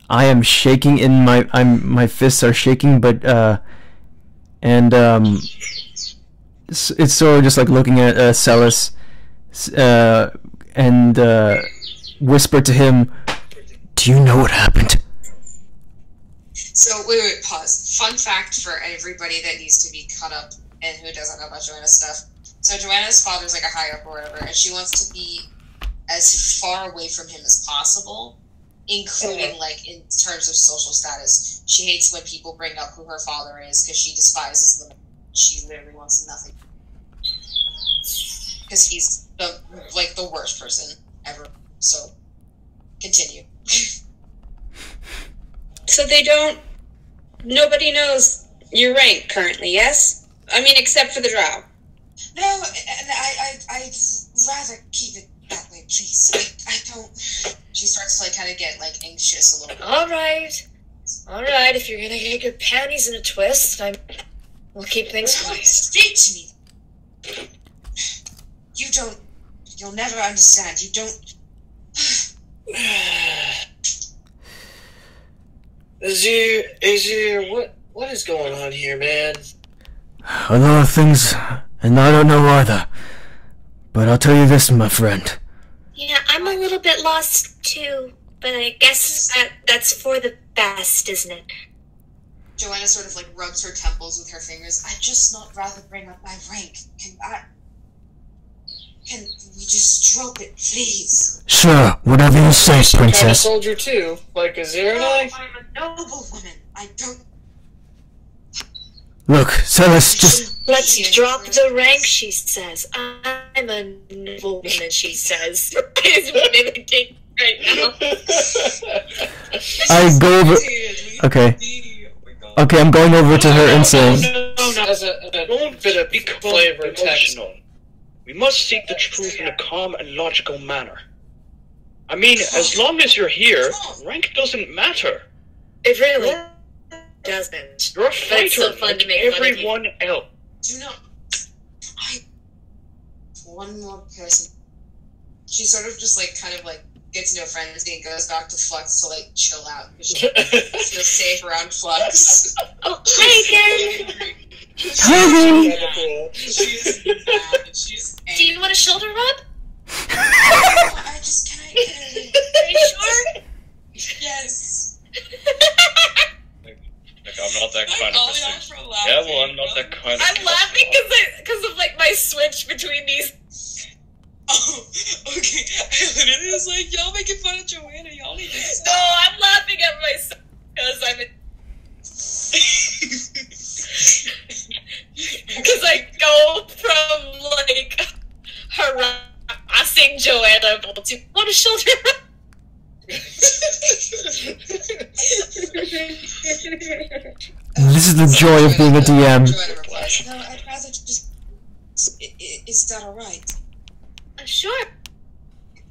I am shaking in my fists are shaking, but it's sort of just like looking at Celes, and whisper to him, "Do you know what happened?" So wait, pause. Fun fact for everybody that needs to be caught up and who doesn't know about Johanna's stuff. So Johanna's father's like a high up or whatever, and she wants to be as far away from him as possible, including in terms of social status. She hates when people bring up who her father is because she despises them. She literally wants nothing because he's the worst person ever. So continue. So nobody knows your rank currently, yes? I mean, except for the drow. No, and I'd rather keep it that way, please. I don't... She starts to kind of get anxious a little bit. All right. Alright, if you're gonna get your panties in a twist, we'll keep things quiet. Speak to me. You'll never understand. You don't. Aseir, what is going on here, man? A lot of things, and I don't know either. But I'll tell you this, my friend. Yeah, I'm a little bit lost too, but I guess that's for the best, isn't it? Johanna sort of like rubs her temples with her fingers. I'd just not rather bring up my rank. Can we just drop it, please? Sure, whatever you say, I'm a princess. soldier too, like Aseir and I. I'm a noblewoman. I don't. Look, Celis, just... Let's drop the rank, she says. I'm a noblewoman, she says. Is mimicking right now. I go over... Okay. Okay, I'm going over to her and saying... No, as a bit of flavor text. We must seek the truth in a calm and logical manner. I mean, as long as you're here, rank doesn't matter. It really doesn't. You're a But it's fighter so fun like to make fun of you. everyone else. Do not. One more person. She sort of just like kind of like gets into a frenzy and goes back to Flux to like chill out because she feels safe around Flux. Oh, hi again! She's mad. She's angry. Do you want a shoulder rub? Can I Are you sure? Yes. Like, I'm not that kind of person. For Yeah, well, I'm not that kind of I'm laughing because of like my switch between these. Oh, okay. I literally was like, y'all making fun of Johanna. Y'all need to No, stop. I'm laughing at myself because I'm. Because I go from like harassing Johanna to want a shoulder rub. This is the joy of being a DM. Johanna replies, no, I'd rather just... Is that alright? Sure.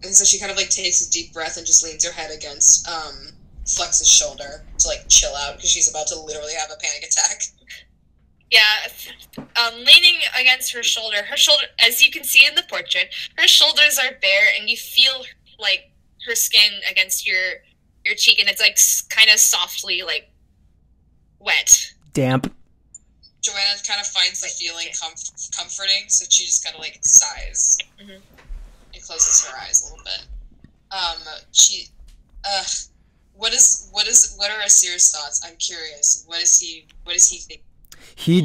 And so she kind of like takes a deep breath and just leans her head against Flux's shoulder to like chill out because she's about to literally have a panic attack. Yeah, leaning against her shoulder, as you can see in the portrait, her shoulders are bare, and you feel like her skin against your cheek, and it's like kind of softly like wet. Damp. Johanna kind of finds the feeling comforting, so she just kind of like sighs and closes her eyes a little bit. What are Aseir's thoughts? I'm curious. What does he think? He's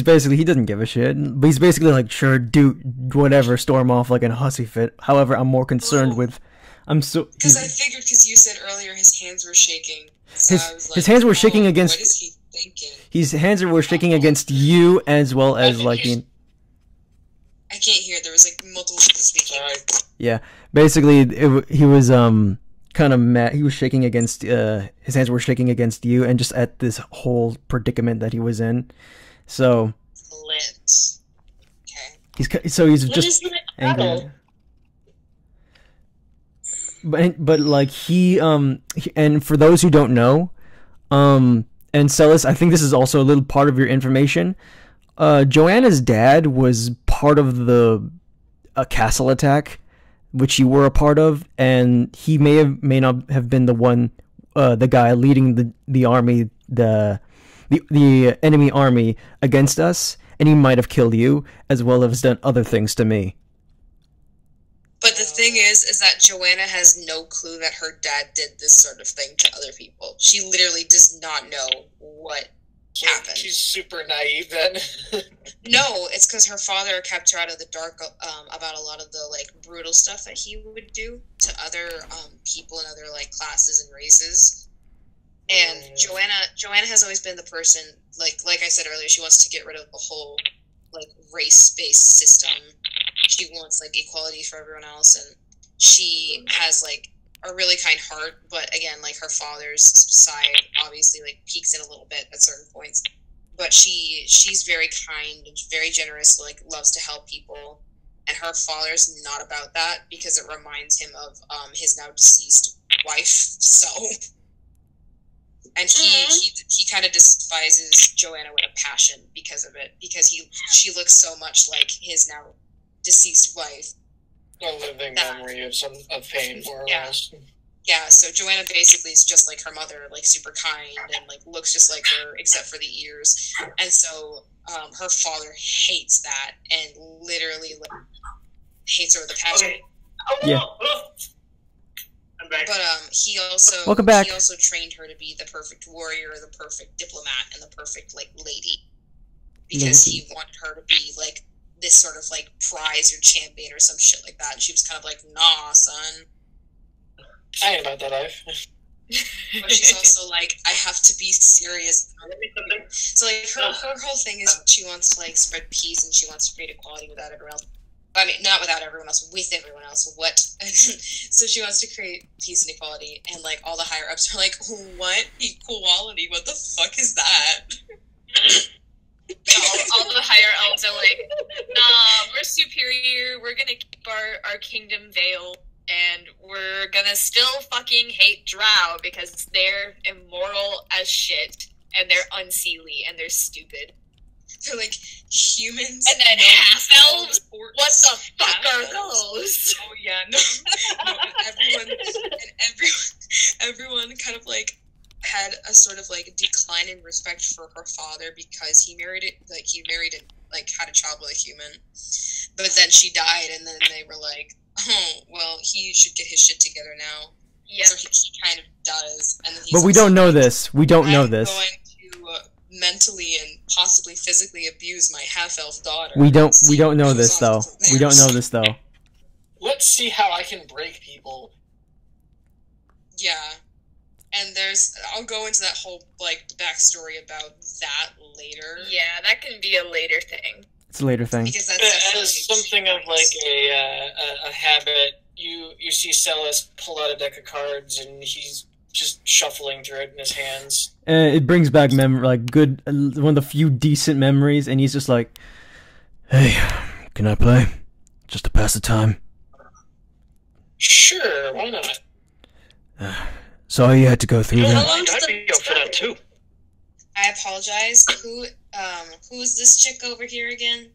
basically, he doesn't give a shit, but he's basically like, sure, do whatever, storm off like in a hussy fit. However, I'm more concerned with, Because I figured, because you said earlier his hands were shaking. So I was like, his hands were shaking against, what is he thinking? his hands were shaking against you as well as like, I can't hear, there was like multiple people speaking. yeah, basically he was kind of mad. He was shaking against, his hands were shaking against you and just at this whole predicament that he was in. So Lit. Okay. he's just angry. But like and for those who don't know, and Celis, I think this is also a little part of your information. Johanna's dad was part of a castle attack, which you were a part of, and he may not have been the guy leading the army, the enemy army against us, and he might have killed you as well as done other things to me. But the thing is that Johanna has no clue that her dad did this sort of thing to other people. She literally does not know what happened. She's super naive then. No, it's because her father kept her out of the dark about a lot of the like brutal stuff that he would do to other people in other like classes and races. And Johanna has always been the person, like I said earlier, she wants to get rid of the whole like race-based system. She wants like equality for everyone else, and she has like a really kind heart, but again, like her father's side obviously like peaks in a little bit at certain points. But she's very kind and very generous, like loves to help people, and her father's not about that because it reminds him of his now deceased wife. So and he kind of despises Johanna with a passion because of it, because she looks so much like his now deceased wife. A living memory of pain, more or less. Yeah, so Johanna basically is just like her mother, like super kind and like looks just like her except for the ears. And so her father hates that and literally like hates her with a passion. Okay. Yeah. I'm back. But he also Welcome back. he also trained her to be the perfect warrior, the perfect diplomat, and the perfect like lady. Because he wanted her to be like this sort of like prize or champion or some shit like that. And she was kind of like, nah, son. I ain't about that life. But she's also like, I have to be serious. So like her whole thing is she wants to like spread peace and she wants to create equality without everyone else. I mean, not without everyone else, with everyone else. What? So she wants to create peace and equality, and like all the higher ups are like, what equality? What the fuck is that? All the higher elves are like, nah, we're superior. We're gonna keep our kingdom veil. And we're gonna still fucking hate Drow because they're immoral as shit, and they're unseelie, and they're stupid. They're like humans. And then half-elves? What the fuck are those? Oh yeah, no, and everyone kind of like had a sort of like decline in respect for her father because he married and like had a child with a human, but then she died, and then they were like, oh, well, he should get his shit together now. Yeah. So he kind of does. And then But we don't know this. We don't know this. I'm going to mentally and possibly physically abuse my half-elf daughter. We don't know this though. We don't know this though. Let's see how I can break people. Yeah. And I'll go into that whole, like, backstory about that later. Yeah, that can be a later thing. It's a later thing. Because that's As something of like a habit, you see Celis pull out a deck of cards and he's just shuffling through it in his hands. And it brings back good, one of the few decent memories, and he's just like, "Hey, can I play? Just to pass the time." Sure, why not? Sorry you had to go through that. I'd be up for that too. I apologize. Who's this chick over here again?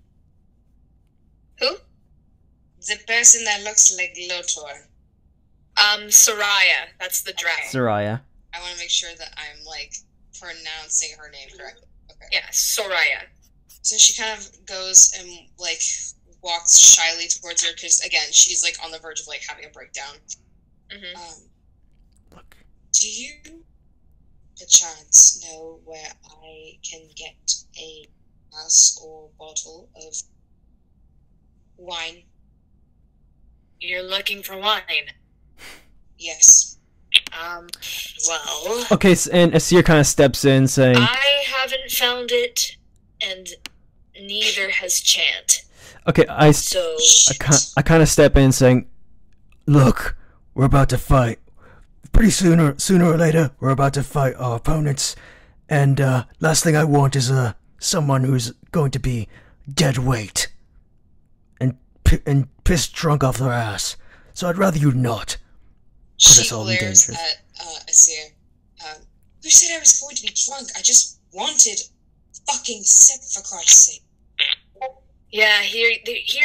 Who? The person that looks like Lotor. Soraya. That's the drow. Soraya. I want to make sure that I'm, like, pronouncing her name correctly. Okay. Yeah, Soraya. So she kind of goes and, like, walks shyly towards her, because, again, she's, like, on the verge of, like, having a breakdown. Mm-hmm. Look. Do you, perchance, know where I can get a glass or bottle of wine? You're looking for wine. Yes. Well... Okay, and Aseir kind of steps in, saying, I haven't found it, and neither has Chant. okay, I kind of step in, saying, "Look, we're about to fight. Pretty sooner or later, we're about to fight our opponents, and last thing I want is someone who's going to be dead weight and pissed drunk off their ass. So I'd rather you not put us all in danger." At Aseir. Who said I was going to be drunk? I just wanted a fucking sip, for Christ's sake. Yeah, here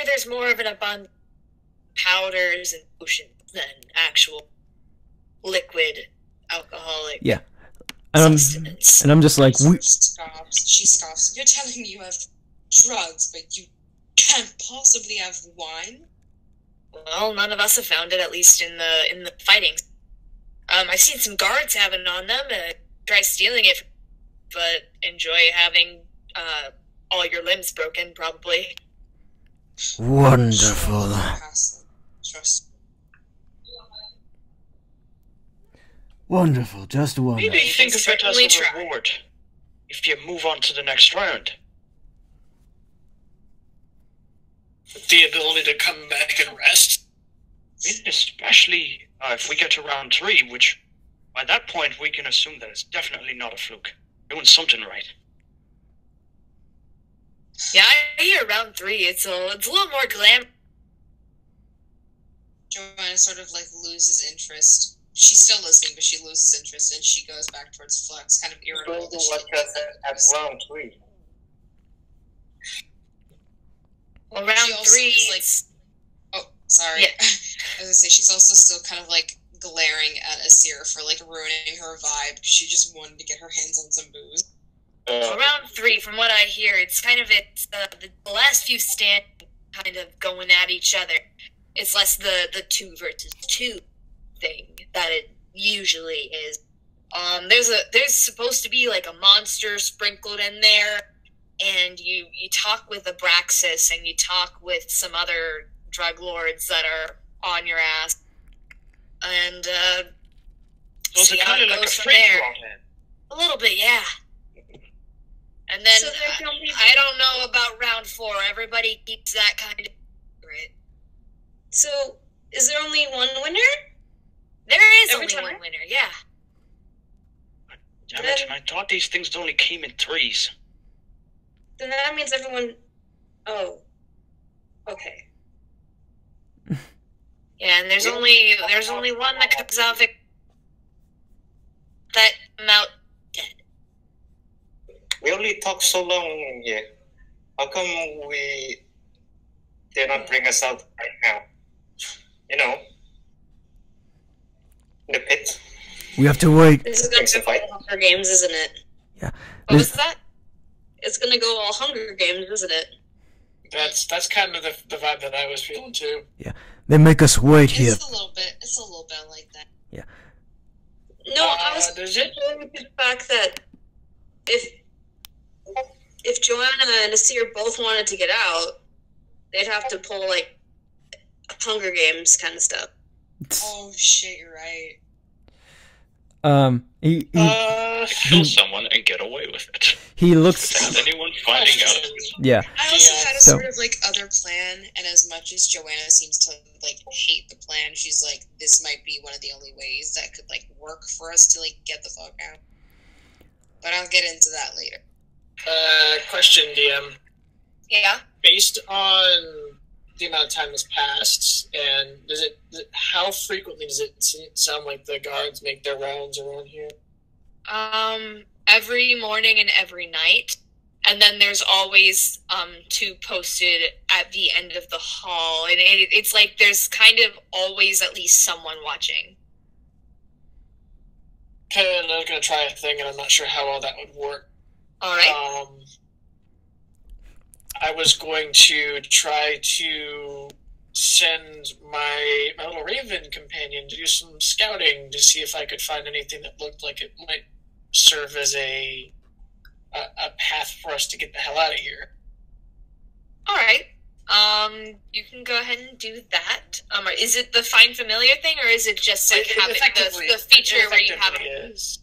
there's more of an abundance of powders and potions than actual liquid alcoholic substance. And I'm just like, She scoffs. You're telling me you have drugs, but you can't possibly have wine? Well, none of us have found it, at least in the fighting. I've seen some guards having it on them. Try stealing it, but enjoy having all your limbs broken, probably. Wonderful. Trust. Wonderful, just wonderful. Maybe think of it as Certainly a try. reward if you move on to the next round. The ability to come back and rest. Especially if we get to round 3, which by that point we can assume that it's definitely not a fluke. Doing something right. Yeah, I hear round 3. It's a little more glam. Johanna sort of like loses interest she's still listening, but she loses interest and she goes back towards Flux, kind of irritable. Going to watch us at round 3. Well, She round also 3 is, like, oh, sorry. Yeah. I was gonna say, she's also still kind of, like, glaring at Aseir for, like, ruining her vibe because she just wanted to get her hands on some booze. So round 3, from what I hear, it's kind of the last few stand kind of going at each other. It's less the 2 versus 2 thing that it usually is. There's supposed to be like a monster sprinkled in there, and you talk with Abraxis and you talk with some other drug lords that are on your ass, and So see it's how kind it of like a goes from free there. for all then. A little bit, yeah. And then So there's no people- I don't know about round 4. Everybody keeps that kind of secret. So, is there only one winner? There is Every only time? one winner, yeah. Damn it, I thought these things only came in 3s. Then that means everyone... Oh. Okay. Yeah, and there's only one that comes out that come out dead. We only talk so long in here. How come they're not bring us out right now? You know, in the pit. We have to wait. This is going Thanks, to go fight. all Hunger Games, isn't it? What was that? It's going to go all Hunger Games, isn't it? That's kind of the vibe that I was feeling too. They make us wait here. It's a little bit like that. No, I was Does just it? going to the fact that if Johanna and Aseir both wanted to get out, they'd have to pull, like, Hunger Games kind of stuff. Oh shit, you're right. He Kill someone and get away with it. he looks. Without anyone finding out. Yeah. I also had a So- sort of like other plan, and as much as Joanna seems to like hate the plan, she's like, this might be one of the only ways that could like work for us to like get the fuck out. But I'll get into that later. Question, DM. Yeah. Based on the amount of time that's passed, and how frequently does it sound like the guards make their rounds around here? Every morning and every night. And then there's always 2 posted at the end of the hall. And it's like there's kind of always at least someone watching. Okay, and I was going to try a thing, and I'm not sure how well that would work. Alright? I was going to try to send my little raven companion to do some scouting to see if I could find anything that looked like it might serve as a path for us to get the hell out of here. Alright. You can go ahead and do that. Is it the find familiar thing, or is it just like having the feature where you have it? Is.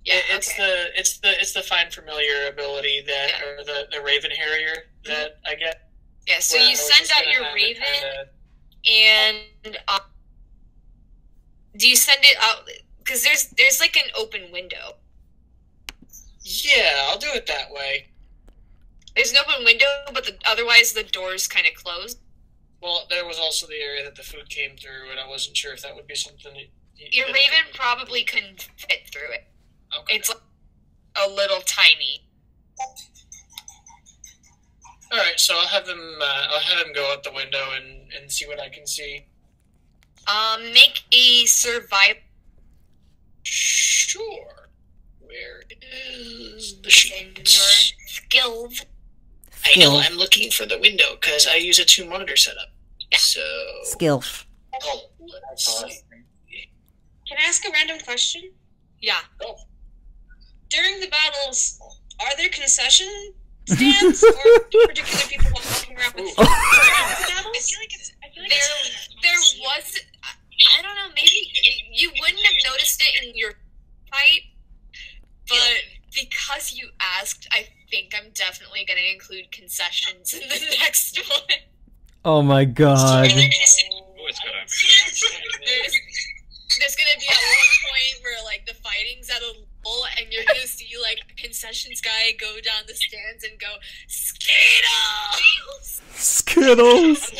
Yeah, It's the find familiar ability that, or the Raven Harrier that I get. Yeah, so Where I you was send just out gonna your have it raven, kinda- and do you send it out? Because there's like an open window. Yeah, I'll do it that way. There's an open window, but otherwise the door's kind of closed. Well, there was also the area that the food came through, and I wasn't sure if that would be something that Your raven probably couldn't fit through it. Okay. It's like a little tiny. All right, so I'll have him go out the window and see what I can see. Make a survival. Sure. Where is the In your sheet? skills. I know, I'm looking for the window because I use a 2-monitor setup. So. Skills. Oh, let's see. Can I ask a random question? Yeah. During the battles, are there concession stands or particular people walking around with food during the battles? There was. I don't know. Maybe you wouldn't have noticed it in your fight, but because you asked, I think I'm definitely going to include concessions in the next one. Oh my god. Oh, it's gonna There's gonna be at one point where like the fighting's at a lull, and you're gonna see like a concessions guy go down the stands and go Skittles. Skittles.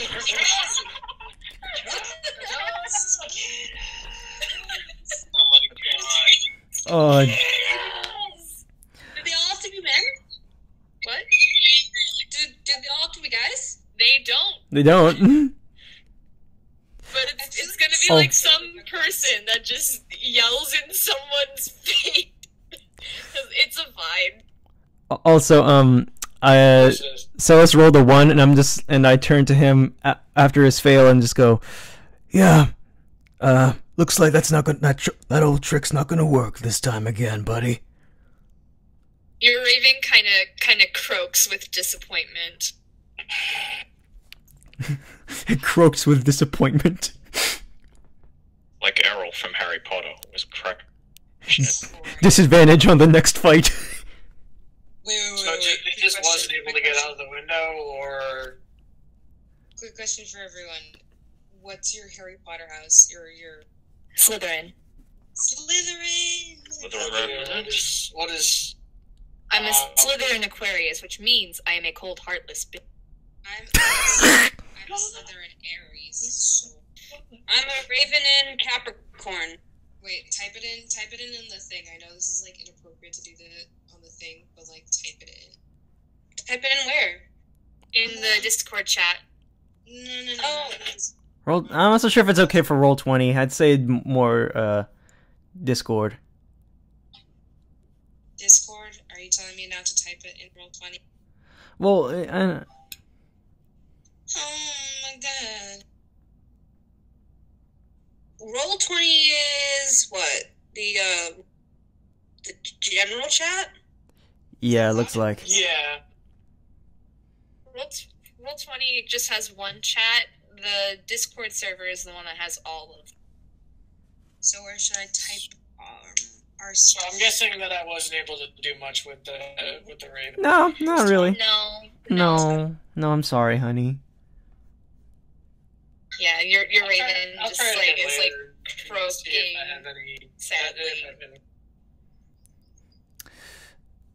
Oh, Do they all have to be men? What? Do they all have to be guys? They don't. they don't. But it's gonna be Oh. like some person that just yells in someone's face. 'Cause it's a vibe. Also, Celis rolled a 1, and I turn to him after his fail and just go, yeah, looks like that's not gonna, that old trick's not gonna work this time again, buddy. Your raven kind of croaks with disappointment. It croaks with disappointment. Like Errol from Harry Potter was correct. Disadvantage on the next fight. Wait. So he just wasn't able to get out of the window, or Quick question for everyone. What's your Harry Potter house? Your Slytherin. Slytherin! what is I'm a Slytherin Aquarius, which means I am a cold, heartless bitch. I'm a Slytherin Aries, so... I'm a Raven and Capricorn. Wait, type it in the thing. I know this is, like, inappropriate to do that on the thing, but, like, type it in. Type it in where? In the Discord chat. No. Oh. Roll. I'm not so sure if it's okay for Roll20. I'd say more Discord. Discord? Are you telling me not to type it in Roll20? Well, Oh my god. Roll20 is what? The general chat? yeah, it looks like. yeah. Roll20 just has one chat. The Discord server is the one that has all of them. So where should I type our So stuff? I'm guessing that I wasn't able to do much with the raven. No, not really. No. No, I'm sorry, honey. Yeah, your raven I'll just try it like again is later, like see if croaking I have any- sadly.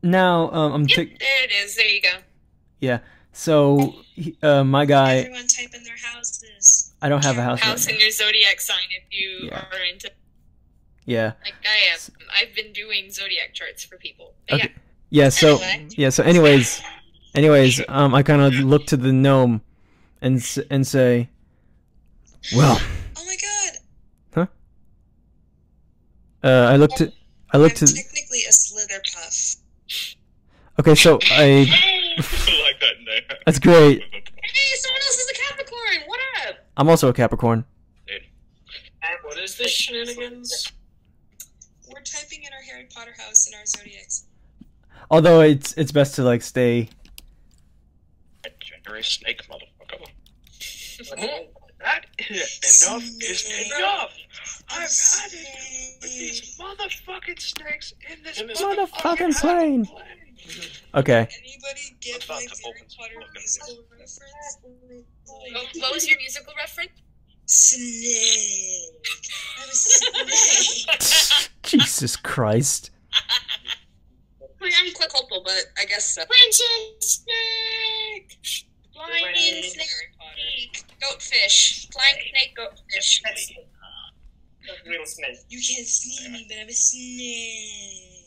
Now, I'm Yep, there it is. There you go. yeah. So, my guy, Everyone type in their houses. I don't have a house House right and your zodiac sign if you Yeah. are into. Yeah. Like I am. I've been doing zodiac charts for people. But Okay. Yeah. So, Anyway. yeah. So, anyways, I kind of look to the gnome, and say, well, Oh my god! I look to. I'm technically a Slitherpuff. Okay, so I. I like that name. That's great. Hey, someone else is a Capricorn! What up? I'm also a Capricorn. What is this shenanigans? We're typing in our Harry Potter house and our zodiacs. Although it's best to like stay. Adventurous snake motherfucker. That enough is enough! I've had it with these motherfucking snakes in this Motherfucking plane. Okay. Anybody get my Harry Potter musical reference? What was your musical reference? Snake. I'm a snake. Jesus Christ. I'm quite hopeful, but I guess so. Princess Snake! Flying snake, goatfish. Flying snake, goatfish. Real snake. You can't see me, but I'm a snake.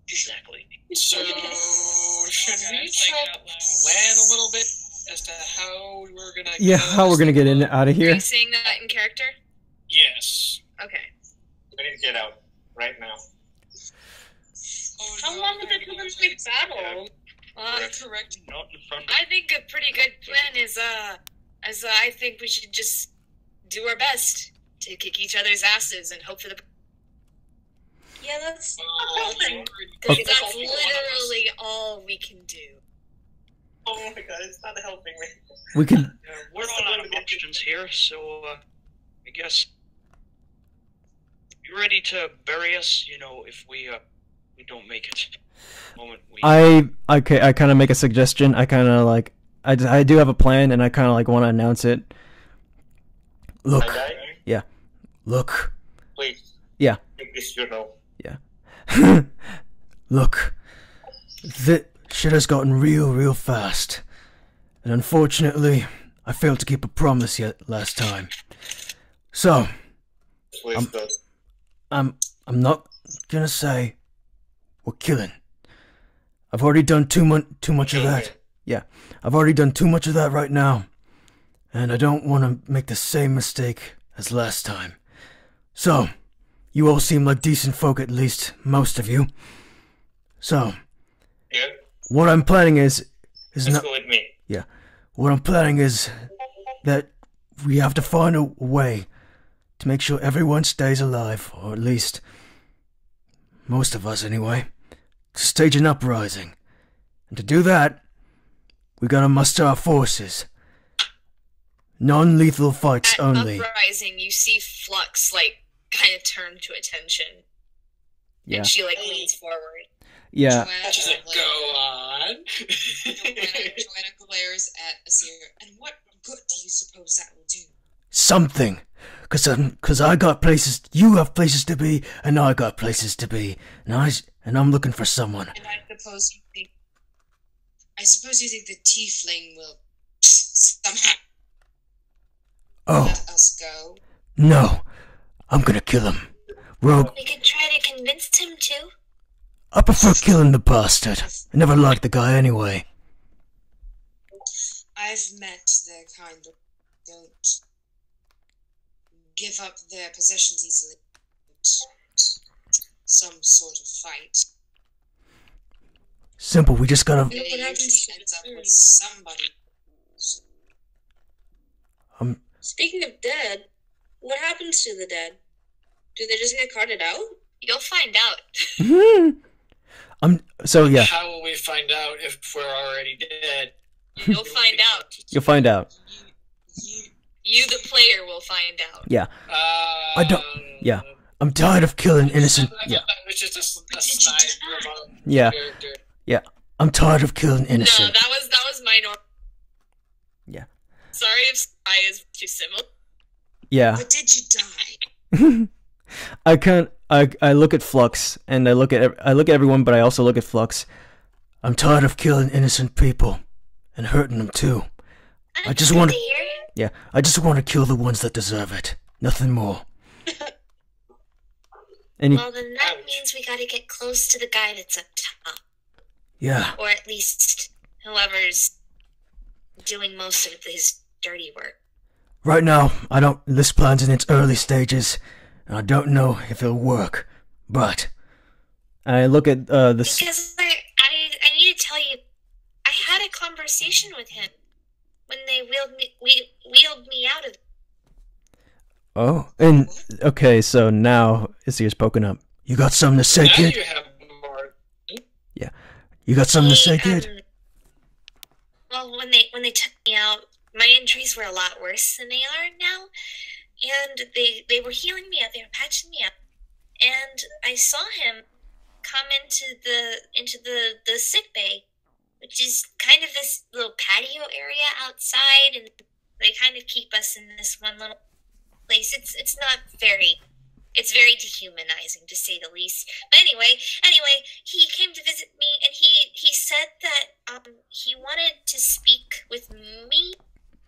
Exactly. So should we plan a little bit as to how we're gonna? Yeah, how we're gonna get in out of Are here? you saying that in character? Yes. Okay. We need to get out right now. Oh, How no, long is it till the next battle? Correct. Not in front of I think a pretty good plan is I think we should just do our best to kick each other's asses and hope for the. Yeah, that's Because that's literally all we can do. Oh my god, it's not helping me. We could. we're all out of options here, so I guess you ready to bury us? You know, if we don't make it. The moment we I kind of make a suggestion. I kind of like. I do have a plan, and I kind of like want to announce it. Look. Yeah. Look. Please. Yeah. Make this your no. Look. The shit has gotten real fast. And unfortunately, I failed to keep a promise yet last time. So, Please don't. I'm not gonna say we're killing. I've already done too much of that. Yeah, I've already done too much of that right now. And I don't want to make the same mistake as last time. So, you all seem like decent folk, at least most of you. So, Yeah. what I'm planning is Let's not... go with me. Yeah, what I'm planning is that we have to find a way to make sure everyone stays alive, or at least most of us anyway, to stage an uprising. And to do that, we gotta muster our forces. Non-lethal fights At only. uprising, you see Flux like kind of turn to attention, Yeah. and she like leans forward. Yeah. Joanna, She's like, go on. Joanna glares at Aseir. And what good do you suppose that will do? Something. Cause I got places, you have places to be, and I got places to be. And I'm looking for someone. And I suppose you think the tiefling will somehow Oh, let us go? no. I'm gonna kill him. Rogue, We could try to convince him to. I prefer killing the bastard. I never liked the guy anyway. I've met the kind that don't give up their possessions easily. Some sort of fight. Simple, we just gotta... It usually ends up with somebody. Speaking of dead, what happens to the dead? Do they just get carted out? You'll find out. So yeah, How will we find out if we're already dead? You'll find out. you'll find out. You, the player, will find out. Yeah. I don't... Yeah. I'm tired of killing innocent... I Yeah. thought that was just a snide remote Yeah. character. Yeah. I'm tired of killing No, innocent. that was my norm. Yeah. Sorry if I is too similar. Yeah. But did you die? I can't... I look at Flux, and I look at everyone, but I also look at Flux. I'm tired of killing innocent people. And hurting them too. I just want to... Yeah, I just want to kill the ones that deserve it. Nothing more. And Well, then that means we gotta get close to the guy that's up top. yeah, Or at least whoever's doing most of his dirty work. right now, I don't... This plan's in its early stages, and I don't know if it'll work. But... I look at, Because I need to tell you, I had a conversation with him when they wheeled me out of... Oh, and... Okay, so now Aseir's poking up. You got something to say, Now kid? you have more. Yeah. You got something to say, kid? Well, when they took me out, my injuries were a lot worse than they are now, and they were healing me up, they were patching me up, and I saw him come into the sick bay, which is kind of this little patio area outside, and they kind of keep us in this one little place. It's not very... It's very dehumanizing, to say the least. But anyway, he came to visit me, and he said that he wanted to speak with me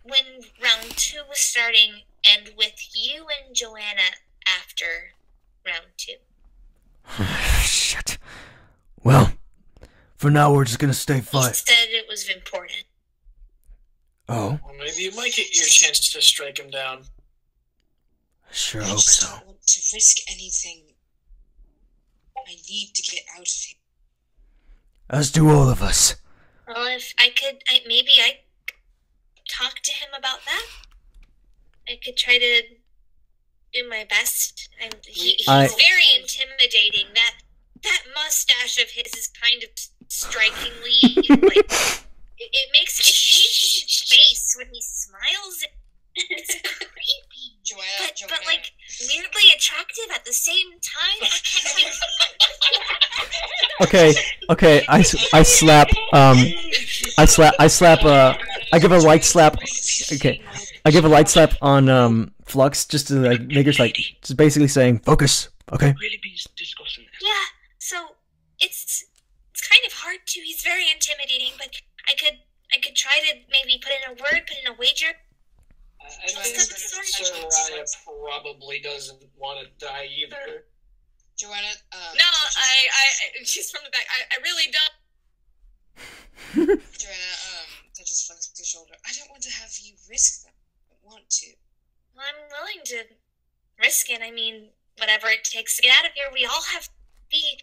when round 2 was starting, and with you and Joanna after round 2. Shit. Well, for now we're just gonna stay He fight. said it was important. Oh, Well, maybe you might get your chance to strike him down. sure I hope just so. don't want to risk anything. I need to get out of here. As do all of us. Well, if I could, maybe I talk to him about that. I could try to do my best. He's very intimidating. That mustache of his is kind of strikingly like it changes his face when he smiles. It's creepy. Joanna, But like weirdly attractive at the same time. I can't Okay, I slap, I give a light slap, okay, I give a light slap on, Flux, just to, like, make her, like, just basically saying, focus, okay? Really be discussing this. Yeah, so it's kind of hard to. He's very intimidating, but I could try to maybe put in a word, put in a wager. I think Soraya probably doesn't want to die either. Joanna, No, she's from the back. I really don't. Joanna, touches Flux's shoulder. I don't want to have you risk that. I don't want to. Well, I'm willing to risk it. I mean, whatever it takes to get out of here, we all have to be.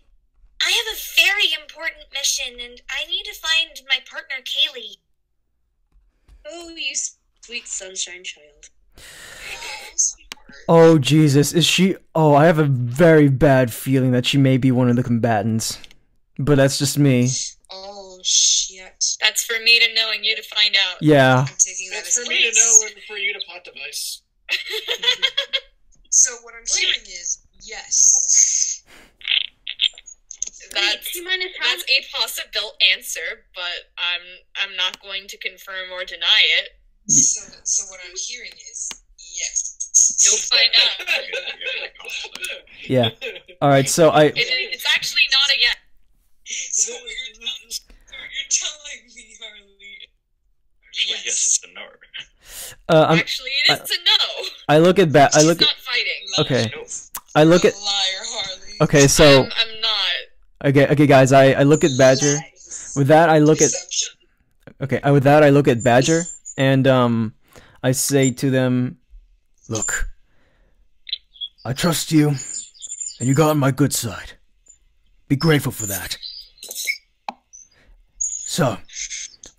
I have a very important mission, and I need to find my partner, Kaylee. Oh, you sweet sunshine child. Oh, Jesus. Is she... Oh, I have a very bad feeling that she may be one of the combatants. But that's just me. Oh, shit. That's for me to know and you to find out. Yeah. I'm taking that That's as for a me to yes. know and for you to plot device. So what I'm hearing is yes. That's T-minus how a possible answer, but I'm not going to confirm or deny it. So what I'm hearing is yes. You'll find out. Yeah. Alright, so It's actually not a yes. So you're telling me, Harley. Actually, yes, it's a no. Actually, it is a no. I look at She's not fighting. Okay. I look at... Liar, Harley. Okay, so... I'm not. Okay, guys, I look at Badger. With that, I look at... Okay, with that, I look at Badger, and, I say to them, look, I trust you, and you got on my good side. Be grateful for that. So,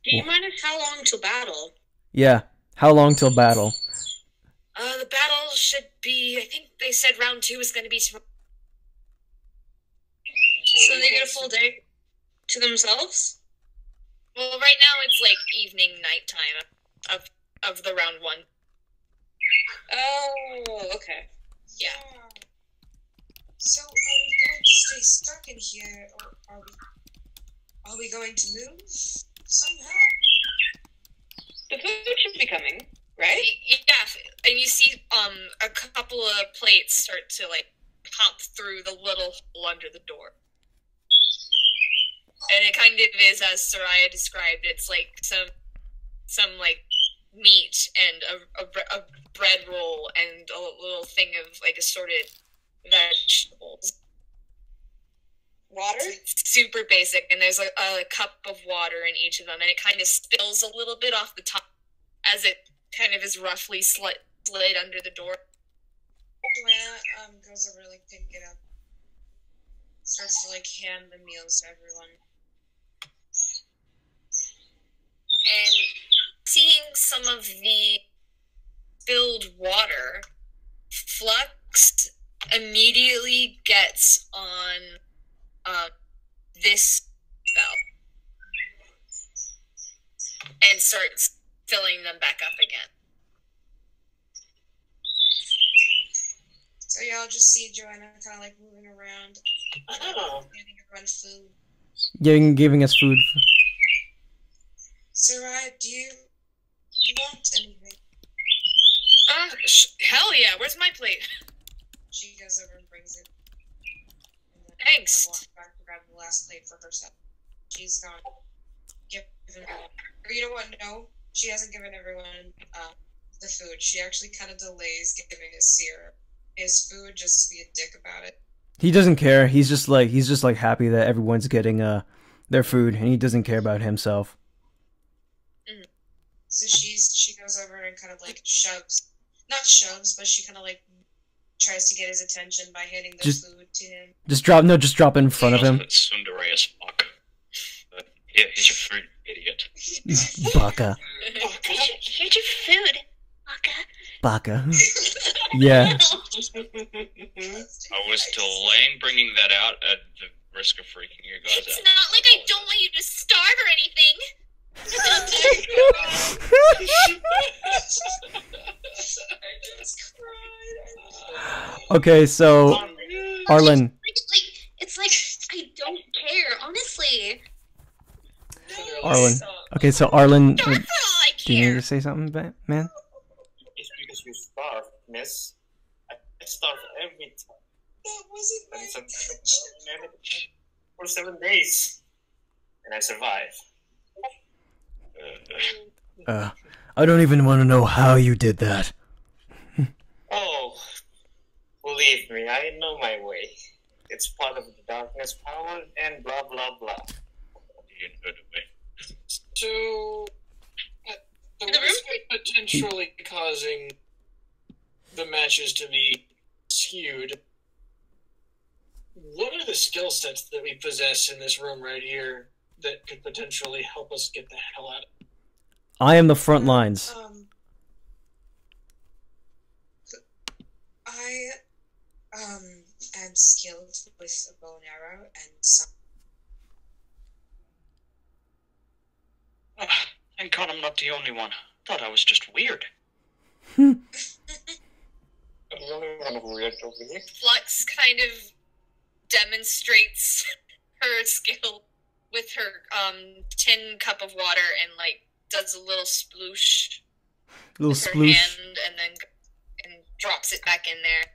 T-minus how long till battle? yeah, how long till battle? The battle should be, I think they said round 2 is going to be tomorrow. So they get a full day to themselves? Well, right now it's like evening, nighttime of the round 1. Oh, okay. Yeah. So are we going to stay stuck in here, or are we going to move somehow? The food should be coming, right? Yeah, and you see a couple of plates start to like pop through the little hole under the door. And it kind of is as Soraya described. It's like some like meat and a bread roll and a little thing of like assorted vegetables. Water? It's super basic, and there's a cup of water in each of them, and it kind of spills a little bit off the top as it kind of is roughly slid under the door. Joanna goes over to like pick it up. Starts to like hand the meals to everyone. And seeing some of the spilled water, Flux immediately gets on this spell and starts filling them back up again. So y'all just see Joanna kind of like moving around, handing everyone food. Giving us food. Sarai, do you want anything? Hell yeah, where's my plate? She goes over and brings it. And then Thanks. walks back to grab the last plate for herself. She's gone. Given everyone. Or you know what? No, she hasn't given everyone the food. She actually kind of delays giving Aseir his food just to be a dick about it. He doesn't care. He's just like happy that everyone's getting their food, and he doesn't care about himself. So she goes over and kind of like not shoves, but she kind of like tries to get his attention by handing the food to him. Just drop it in front of him. Tsundere as fuck. Here, here's your food, idiot. Baka. Here's your food, Baka. Yeah. I was delaying bringing that out at the risk of freaking you guys It's out. not like I don't want you to starve or anything. Okay, so Arlen. It's like I don't care, honestly. Arlen. Okay, so Arlen. Starve for all I Do you need care. to say something, man? It's because you starve, miss. I starve every time. That wasn't my And intention. sometimes for 7 days. And I survive. I don't even want to know how you did that. Oh, believe me, I know my way. it's part of the darkness power, and blah blah blah. So, the risk of potentially causing the matches to be skewed, what are the skill sets that we possess in this room right here that could potentially help us get the hell out of it? I am the front lines. I am skilled with a bow and arrow and some. Thank God I'm not the only one. Thought I was just weird. I'm the only one who reacted over here. Flux kind of demonstrates her skill with her tin cup of water and like does a little sploosh with her hand and then drops it back in there.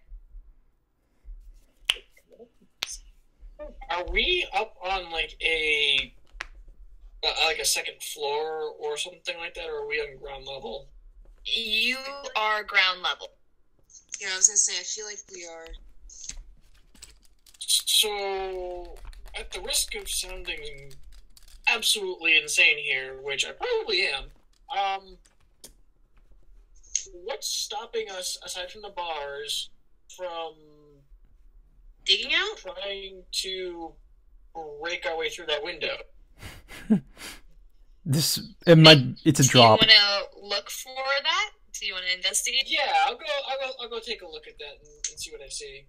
Are we up on like a second floor or something like that, or are we on ground level? You are ground level. Yeah, I was gonna say, I feel like we are. So, at the risk of sounding absolutely insane here, which I probably am, what's stopping us, aside from the bars, from digging out? Trying to break our way through that window? It's a drop. Do you want to look for that? Do you want to investigate? Yeah, I'll go take a look at that and see what I see.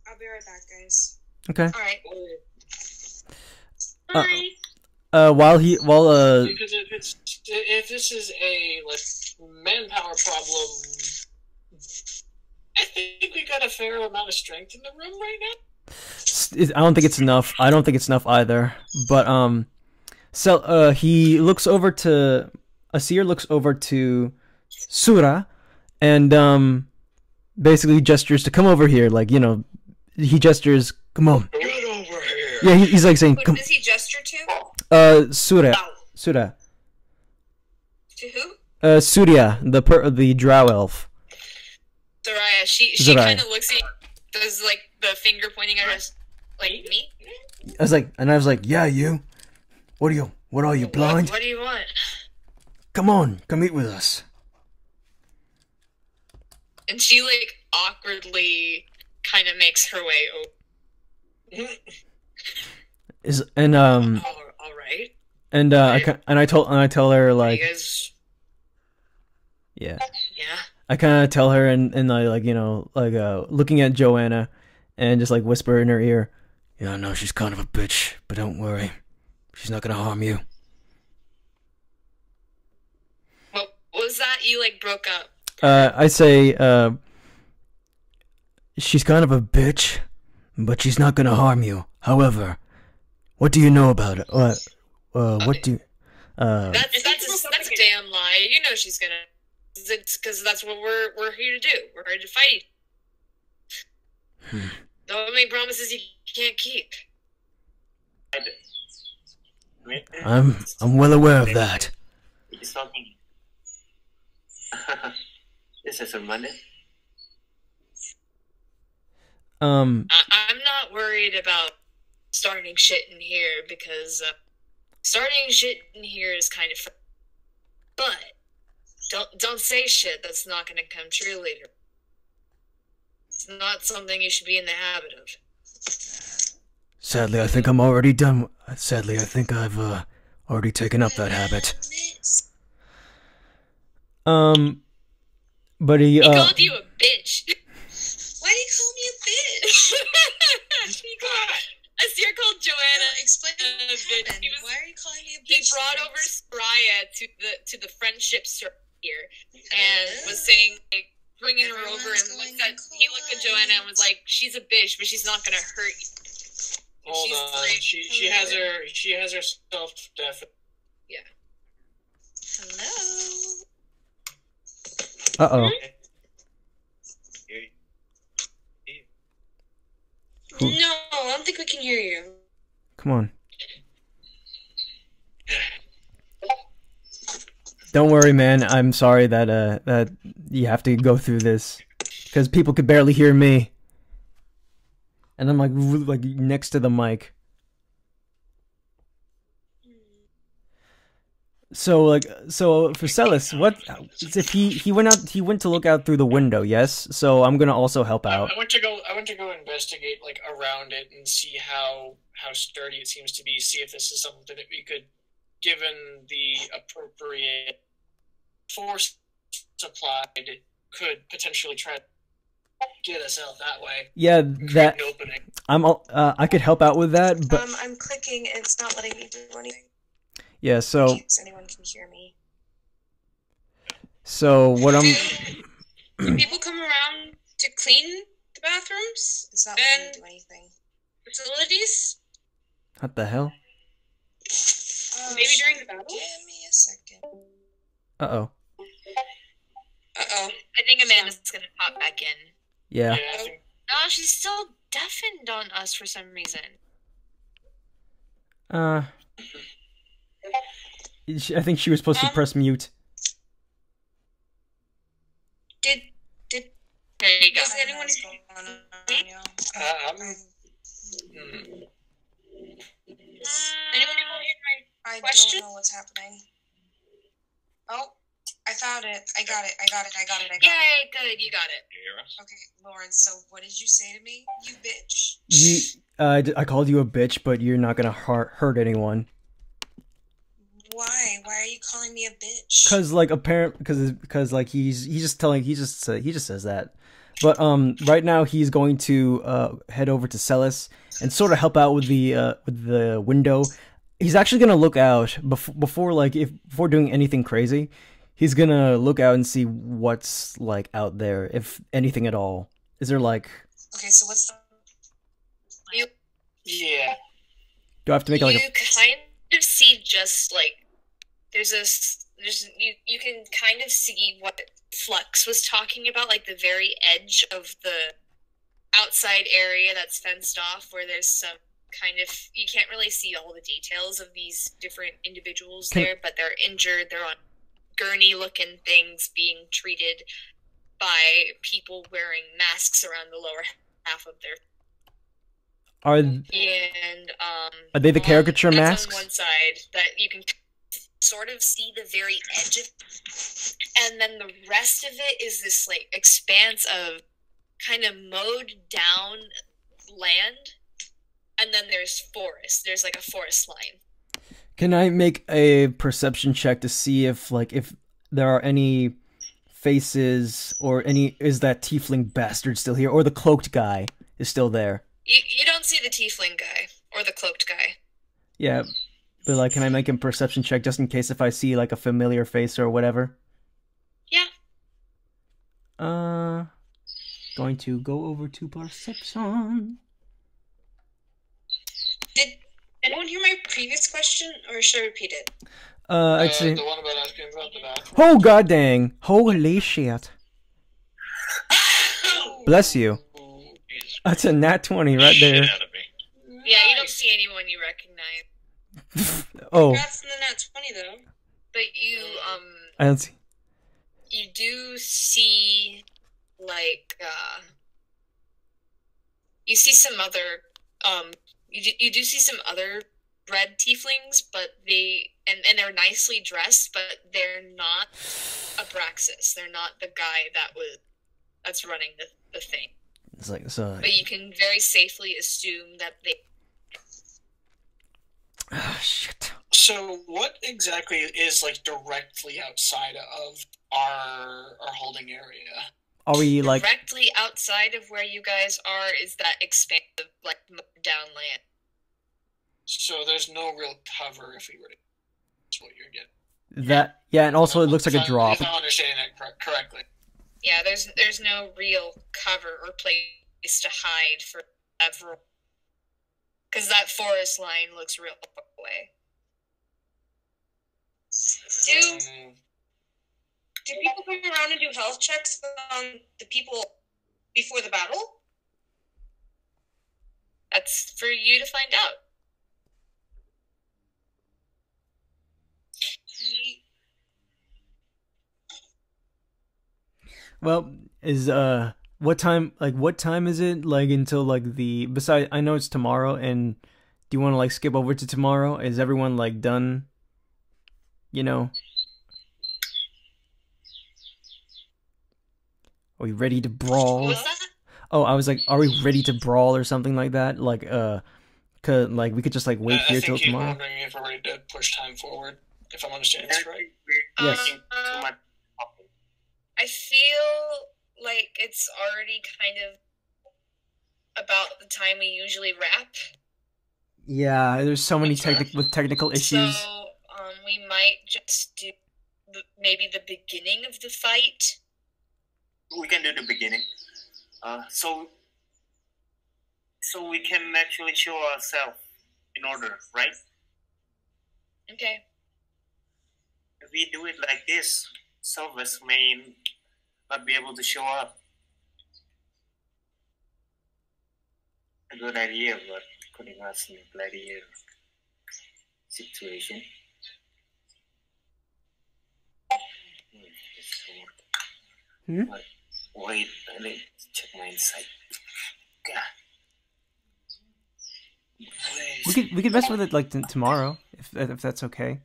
I'll be right back, guys. Okay. All right. Because if this is a manpower problem, I think we got a fair amount of strength in the room right now. I don't think it's enough. I don't think it's enough either. But so he looks over to Aseir looks over to Sura, and basically gestures to come over here. Like, you know, he gestures, "Come on." Get over here. Yeah, he's like saying, Who "Come." does he gesture to? Sura. To who? Surya, the drow elf. Soraya. She Soraya. kind of looks at you, does like the finger pointing at us, like me. I was like, "Yeah, you. What are you, blind? What do you want?" Come on, come eat with us." And she like awkwardly kind of makes her way over. All right. And I tell her like, You guys... yeah. Yeah. I kind of tell her and like, you know, like looking at Johanna and just like whisper in her ear, "Yeah, I know she's kind of a bitch, but don't worry, she's not gonna harm you." What was that? You like broke up. I say, she's kind of a bitch, but she's not gonna harm you. However, what do you know about it? What do you... That's a damn lie. You know she's gonna... It's because that's what we're here to do. We're here to fight. Don't make promises you can't keep. I'm well aware of that. It's something. This is a money. I'm not worried about starting shit in here because starting shit in here is kind of fun. But don't say shit that's not going to come true later. It's not something you should be in the habit of. Sadly, I think I'm already done. Sadly, I think I've already taken up that habit. But he called you a bitch. Why do you call me a bitch? Aseir called Johanna. No, explain what happened. Why are you calling me a bitch? He brought over Soraya to the friendship circle here, and was saying, like, bringing her over, and he looked at Johanna and was like, "She's a bitch, but she's not gonna hurt you." Hold on, like, she has her self-defense. Yeah. Hello. Uh-oh. No, I don't think we can hear you. Come on. Don't worry, man. I'm sorry that you have to go through this, because people could barely hear me. And I'm like next to the mic. So for Celis, what if he went to look out through the window? Yes. So I'm gonna also help out. I went to go investigate like around it and see how sturdy it seems to be. See if this is something that we could, given the appropriate force supplied, could potentially try to get us out that way. Yeah, that an opening. I could help out with that, but I'm clicking. It's not letting me do anything. yeah. So In case anyone can hear me. so what I'm. Do people come around to clean the bathrooms? It's not letting me do anything. Facilities? What the hell? Maybe during the battle? Give me a second. Uh-oh. Uh-oh. I think Amanda's gonna pop back in. Yeah. Yeah, I think Oh, she's still deafened on us for some reason. I think she was supposed to press mute. Did There you go. Does anyone What's going on, y'all? anyone hear my I question? don't know what's happening. Oh, I found it. I got it. Yay, good, you got it. Okay, Lauren, so what did you say to me? You bitch. I called you a bitch, but you're not gonna hurt anyone. Why? Why are you calling me a bitch? Cause like cause like he just says that. But right now he's going to head over to Celis and sort of help out with the window. He's actually gonna look out before doing anything crazy. He's gonna look out and see what's like out there, if anything at all. Is there like? Okay, so what's the? yeah. Do I have to make You like kind of see just like you can kind of see what Flux was talking about, like the very edge of the outside area that's fenced off, where there's some kind of, you can't really see all the details of these different individuals there, but they're injured, they're on gurney-looking things being treated by people wearing masks around the lower half of their are they the caricature that's masks? on one side that you can sort of see the very edge of, and then the rest of it is this like expanse of kind of mowed down land, and then there's forest. There's like a forest line. Can I make a perception check to see if there are any faces or is that tiefling bastard still here, or the cloaked guy is still there? You don't see the tiefling guy or the cloaked guy. Yeah, but like, can I make a perception check just in case if I see like a familiar face or whatever? Yeah. Going to go over to perception. Did anyone hear my previous question, or should I repeat it? I'd say. The one about asking about the bathroom. Oh god dang! Holy shit! Bless you. That's a nat 20 right there. Shit out of me. Yeah, you don't see anyone you recognize, Oh, Congrats on the nat 20, though. but you I don't see. you do see like you see some other you do see some other red tieflings, but they're nicely dressed, but they're not Abraxis. They're not the guy that's running the thing. It's like so. But you can very safely assume that they. Ah, shit. So, what exactly is like directly outside of our holding area? Are we like? Directly outside of where you guys are is that expansive, like, down land. So there's no real cover if we were to. That's what you're getting. That, yeah, and also it looks like a drop. If I'm understanding that correctly. Yeah, there's no real cover or place to hide for ever. Because that forest line looks real far away. Do people come around and do health checks on the people before the battle? That's for you to find out. Well, is What time? Like, what time is it? Like until like the beside? I know it's tomorrow, and do you want to like skip over to tomorrow? Is everyone like done? You know, are we ready to brawl? What was that? Oh, I was like, are we ready to brawl or something like that? Like, could like we could just like wait I here think till he's tomorrow. wondering if we're ready to push time forward, if I'm understanding this right. Yes. Too much talking. I feel like it's already kind of about the time we usually wrap. Yeah, there's so many That's fair. technical issues. So, we might just do maybe the beginning of the fight. We can do the beginning. So we can actually show ourselves in order, right? Okay. If we do it like this, some of us may not be able to show up. A good idea, but putting us in a bloody situation. But wait, let me check my insight. God. We could mess with it like tomorrow if that's okay.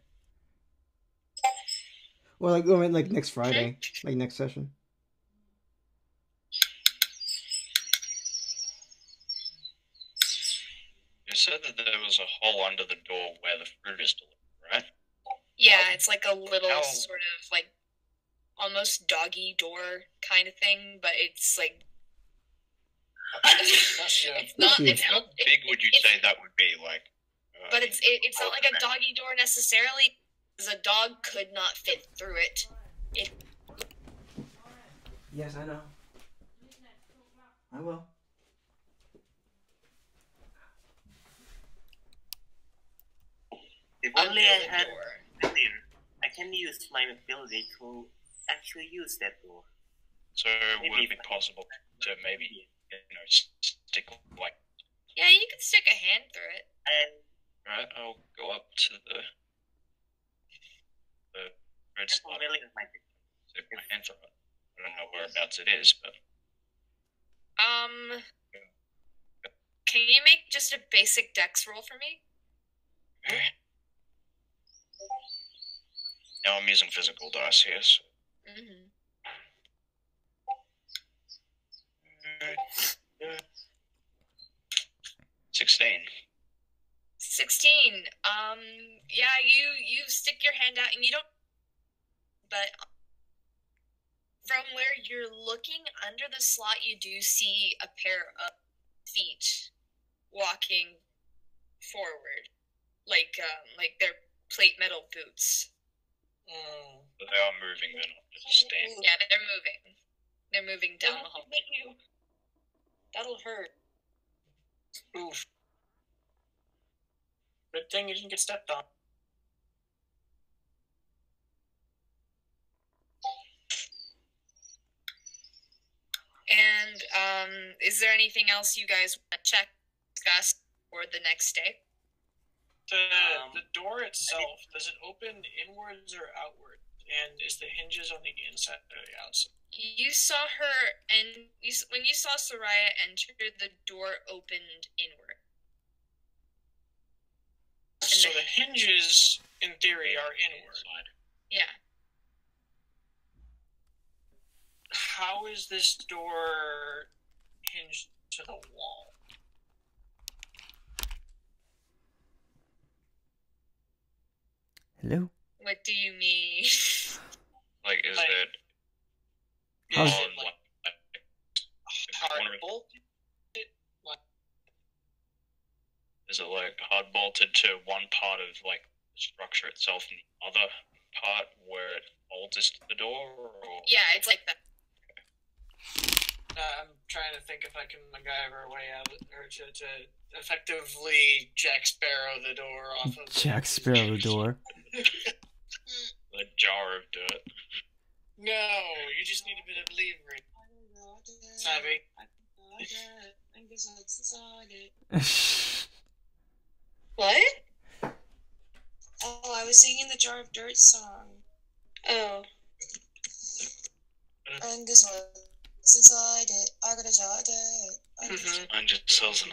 Or like like next Friday, like next session. You said that there was a hole under the door where the fruit is delivered, right? Yeah, it's like a little How- sort of like almost doggy door kind of thing, but it's like it's not. It's How not. big would you say that would be? Like, But it's not like a doggy door necessarily, because a dog could not fit through it. Yes, I know. I will. If only I under the had door. earlier, I can use my ability to actually use that door. so would it be possible to maybe, stick like, Yeah, you can stick a hand through it. And right? I'll go up to the red that's spot, really my stick my hand through it. I don't know whereabouts it is, but Can you make just a basic dex roll for me? now I'm using physical dice here. So. Mm-hmm. 16. 16. Yeah, you stick your hand out and you don't. But from where you're looking under the slot, you do see a pair of feet walking forward, like they're plate metal boots. But they are moving, they're not just standing. Yeah, they're moving. They're moving down the hall. That'll hurt. Oof. Good thing you didn't get stepped on. And is there anything else you guys want to check, discuss, for the next day? The door itself, does it open inwards or outward? And is the hinges on the inside or the outside? You saw her, and when you saw Soraya enter, the door opened inward. So the hinges, in theory, are inward. Yeah. How is this door hinged to the wall? Hello? What do you mean? Like, is Like- it How's- Is it like hard bolted? is it like hard bolted to one part of like the structure itself and the other part where it bolts to the door, or Yeah, it's like that. I'm trying to think if I can MacGyver a way out, or to effectively Jack Sparrow the door off of Jack Sparrow the door. the jar of dirt? No, you just need a bit of leverage. Savvy. What? Oh, I was singing the Jar of Dirt song. Oh. And this one. inside it. I gotta jot it. I'm just sells in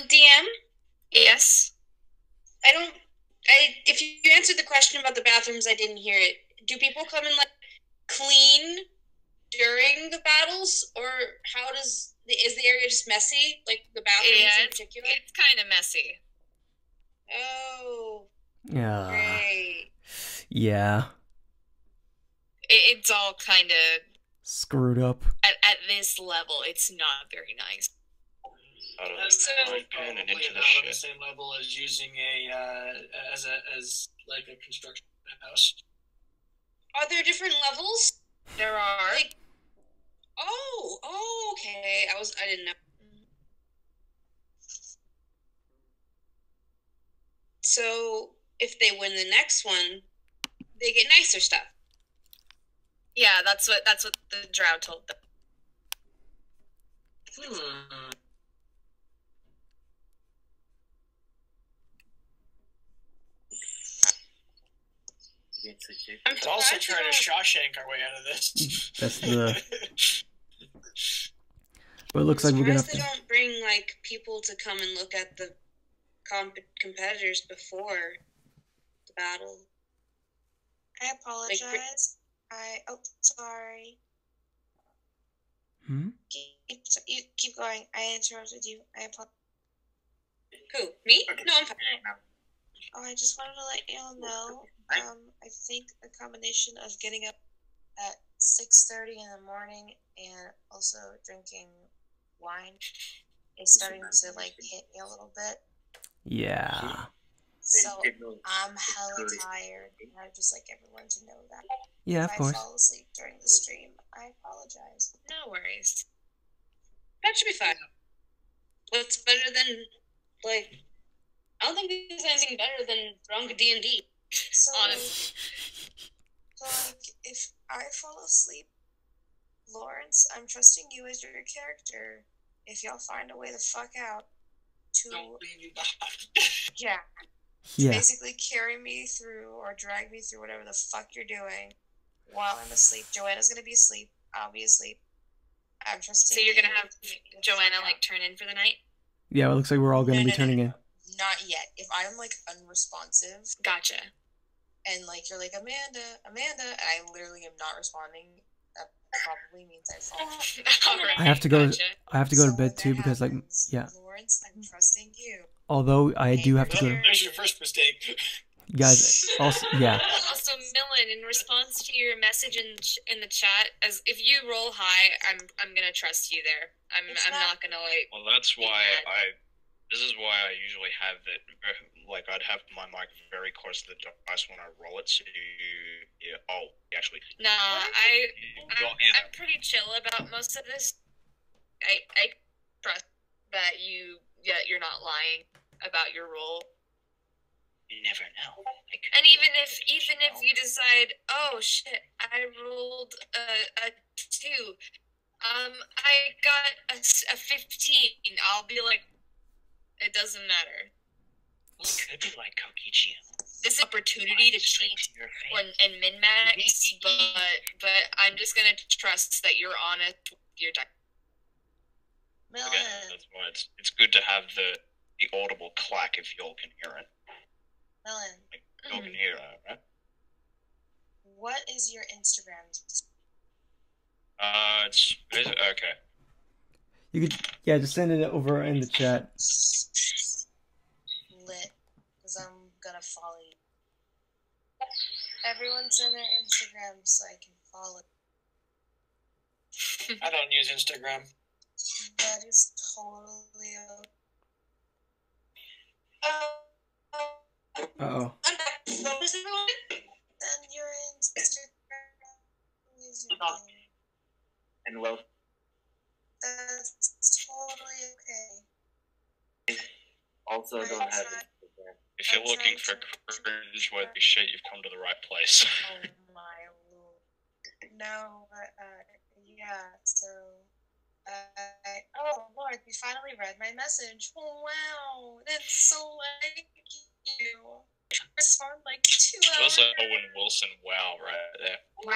DM, Yes. if you answered the question about the bathrooms, I didn't hear it. Do people come and, like, clean during the battles? Or is the area just messy? Like, the bathrooms in particular? It's kind of messy. Oh, Yeah. great. Yeah. It's all kind of Screwed up. At this level, it's not very nice. So and Probably into the about on the shit. same level as using as like a construction house. Are there different levels? There are. Like, okay. I didn't know. So if they win the next one, they get nicer stuff. Yeah, that's what the drow told them. I'm Could also surprised try to Shawshank our way out of this. That's the. But it looks like we're gonna have they to. don't bring, like, people to come and look at the competitors before the battle. I apologize. Sorry. Keep going. I interrupted you. I apologize. Who? Me? Okay. No, I'm fine. Oh, I just wanted to let you all know. I think the combination of getting up at 6:30 in the morning and also drinking wine is starting to, like, hit me a little bit. Yeah. So I'm hella tired, and I'd just like everyone to know that. Yeah, if of course. I fall asleep during the stream, I apologize. No worries. That should be fine. What's better than, like, I don't think there's anything better than drunk D&D. So, Honestly. like, if I fall asleep, Lawrence, I'm trusting you as your character. If y'all find a way the fuck out to, Don't leave you behind. yeah, Yeah. basically carry me through or drag me through whatever the fuck you're doing while I'm asleep. Joanna's gonna be asleep. I'll be asleep. I'm trusting. So you're gonna you have to get the Joanna fuck like out. turn in for the night? Yeah, it looks like we're all gonna be turning in. Not yet. If I'm like unresponsive Gotcha. and like you're like Amanda, and I literally am not responding, that probably means I fall. Alright, I have to go. gotcha. I have to go to So bed when too that because like happens, yeah. Lawrence, I'm trusting you. Although I do have to go. There's your first mistake. Guys, also yeah. Also, Millen, in response to your message in the chat, as if you roll high, I'm gonna trust you there. I'm not gonna like. Well, that's why Yeah. This is why I usually have it. Like, I'd have my mic very close to the device when I roll it, so you actually. Nah, You don't hear I'm pretty chill about most of this. I trust that you're not lying about your role. You never know. And even if you decide, oh shit, I rolled a 2, I got a 15, I'll be like, it doesn't matter. It could be like Kokichi. This is opportunity to cheat and min-max, but I'm just gonna trust that you're honest with your die. Millen, Again, that's why it's good to have the audible clack if y'all can hear it. Millen, Like, y'all can hear it, right? what is your Instagram? It's okay. You could just send it over in the chat. Lit, because I'm gonna follow you. Everyone send their Instagram so I can follow. I don't use Instagram. That is totally okay. Uh-oh. I'm back. What was everyone? Then your Instagram username. And well, That's totally okay. also don't have Instagram. If you're looking for cringe-worthy shit, you've come to the right place. Oh my lord. No, but yeah, so oh Lord, you finally read my message. Wow, that's so like you. Respond like 2 Feels hours. like Owen Wilson, wow, right there. Wow.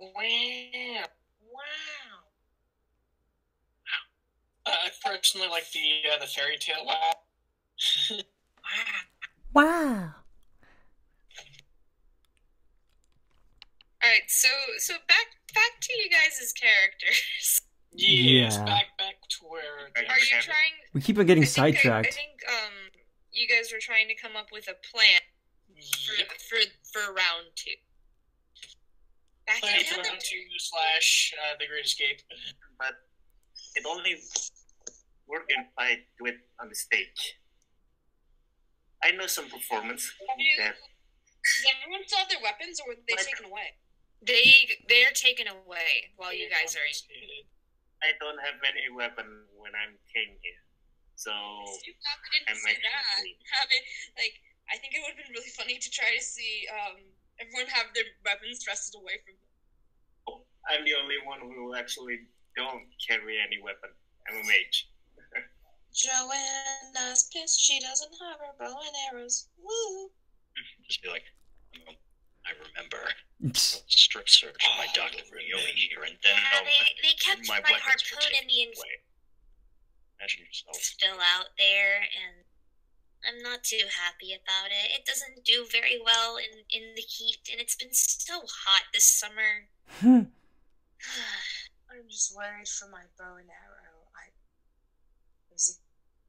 Wow. I personally like the fairy tale wow. Wow. Alright, so back to you guys' characters. Yes, Yeah. back to where. Are you trying? We keep on getting I sidetracked. think you guys were trying to come up with a plan Yep. for round 2. Back Plan in for round round 2. 2 / The Great Escape. But it only worked if I do it on the stage. I know some performance that Does everyone still have their weapons, or were they taken away? They're taken away while you guys are in. I don't have any weapon when I'm king here. So You probably didn't say that. I think it would have been really funny to try to see everyone have their weapons wrestled away from them. I'm the only one who actually don't carry any weapon. I'm a mage. Joanna's pissed she doesn't have her bow and arrows. Woo! Just be like, I remember. Strip search my Dr. Rioni here, and then They kept my weapons were harpoon in taken the away. Imagine yourself. still out there, and I'm not too happy about it. It doesn't do very well in the heat, and it's been so hot this summer. I'm just worried for my bow and arrow. It was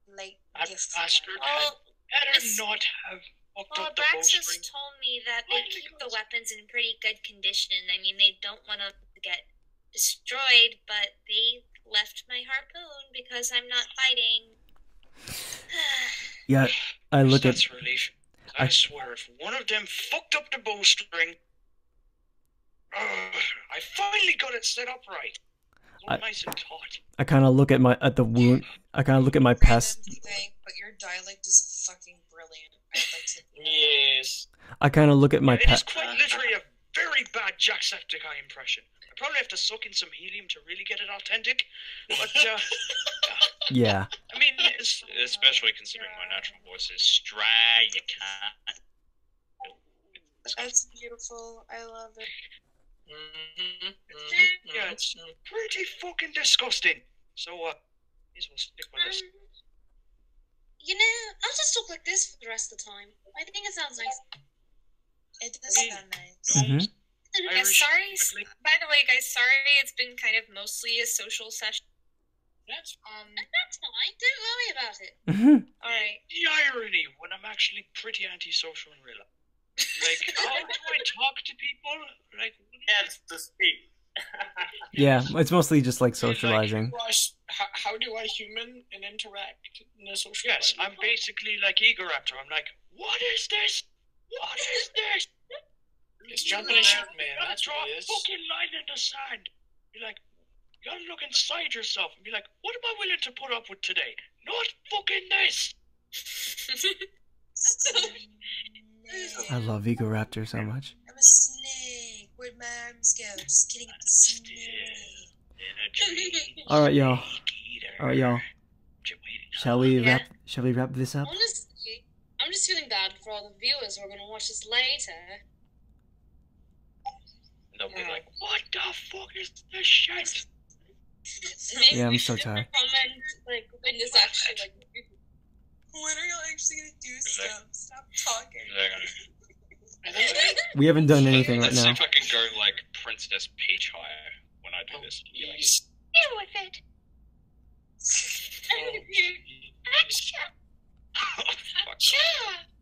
a late That gift. bastard had Well, better Miss- not have hooked Well, up the Abraxis bowstring. told me that they keep the weapons in pretty good condition. I mean, they don't want them to get destroyed, but they left my harpoon because I'm not fighting. Yeah, I look at. That's relief. I swear, if one of them fucked up the bowstring, I finally got it set up right. It was all nice and taut. I kind of look at the wound. I kind of look at my past. Thing, but your dialect is fucking brilliant. I'd like to. Yes. I kind of look at my It is past. quite literally a very bad Jacksepticeye impression. I probably have to suck in some helium to really get it authentic, but Yeah. I mean, Especially considering my natural voice is dry, you can't. That's beautiful. I love it. yeah, it's pretty fucking disgusting. So, may as well stick with this. I'll just talk like this for the rest of the time. I think it sounds nice. It does sound nice. Mhm. Yeah, Irish, sorry. typically. By the way, guys, sorry. It's been kind of mostly a social session. That's That's fine. Don't worry about it. Mhm. All right. The irony when I'm actually pretty antisocial in real life. Like, how do I talk to people? Like, Yes, to speak. Yeah, it's mostly just like socializing. How do I human and interact in a social yes, life? I'm basically like Egoraptor. I'm like, what is this? What is this? It's jumping and shooting, man. You gotta That's draw what a it is. fucking line in the sand. Be like, you gotta look inside yourself and be like, what am I willing to put up with today? Not fucking this. I love Egoraptor so much. I'm a snake. Where'd my arms go? Just kidding. I'm a snake. In a dream. All right, y'all. Eater. All right, y'all. Shall we Yeah. wrap this up? Honestly, I'm just feeling bad for all the viewers who are going to watch this later. They'll be like, What the fuck is this shit? Yeah, I'm so tired. Comment, like, when this actually, like, When are y'all actually gonna do stuff? Stop talking. We haven't done anything right let's see now. if I can go like Princess Peach higher when I do this. Be like, Jeez. Deal with it. oh, fuck. Sure.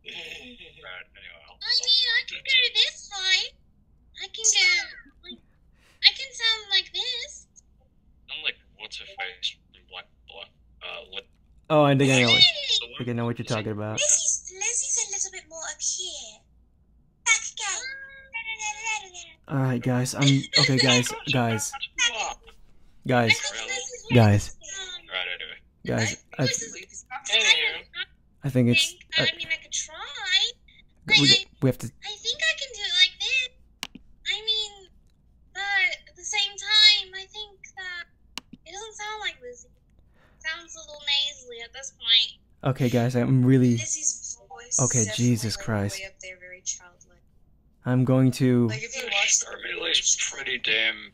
Right, anyway, I'll I mean, I can go this high. I can go. I can sound like this. I'm like, what's her face from Black Blah? Oh, I think I know. Hey, I think I know what you're talking about. Leslie's a little bit more up here. Back again. All right, guys. Okay, guys. Wow. Guys. Right, anyway. Guys. Anywho, I think it's. I mean, I could try. We have to. I think I can do it like this. I mean, but at the same time, I think that it doesn't sound like this. It sounds a little nasally at this point. Okay, guys. I'm really. Lizzie's voice. Okay, is definitely, Jesus like, Christ. Way up there, very childlike. I'm going to. Like if you watch the Thermometer's pretty damn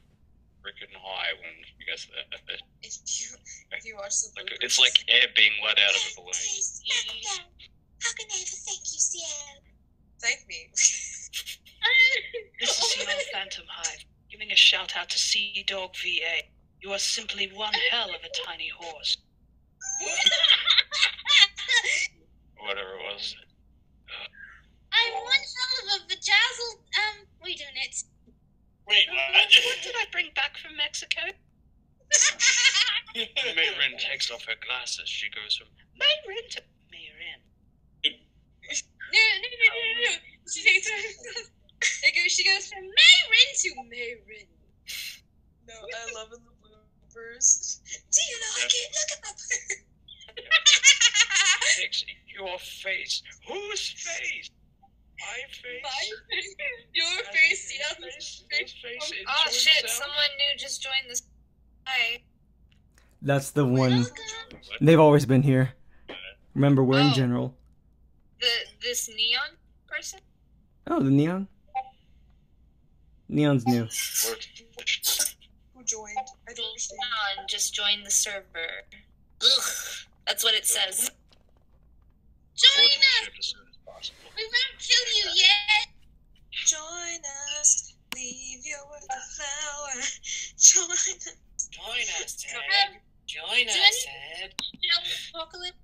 freaking high when you guys there. if you watch the Like, bloopers, it's like air being let out of a balloon. How can I ever thank you, Sierra? thank me. This is your Phantom Hive, giving a shout out to Sea Dog VA. You are simply one hell of a tiny horse. Whatever it was. I'm one hell of a vajazzled, wait a minute. Wait, What did I bring back from Mexico? Mayrin takes off her glasses. She goes from Mayrin to Mayrin. No. She takes her. She goes from Mayrin to Mayrin. No, I love in the bloopers. Do you like it? Look at my bird. takes your face. Whose face? My face. Your face, yeah. Your face. Oh shit, someone new just joined this. Hi. That's the one. They've always been here. Remember, we're in Oh. general. This neon person? Oh, the neon. Neon's new. Who joined? I don't understand. Neon just joined the server. Ugh, that's what it says. Join us! We won't kill you yet! Join us. Leave your word of flower. Join us. Join us, Ted. Join us, Ted. Apocalypse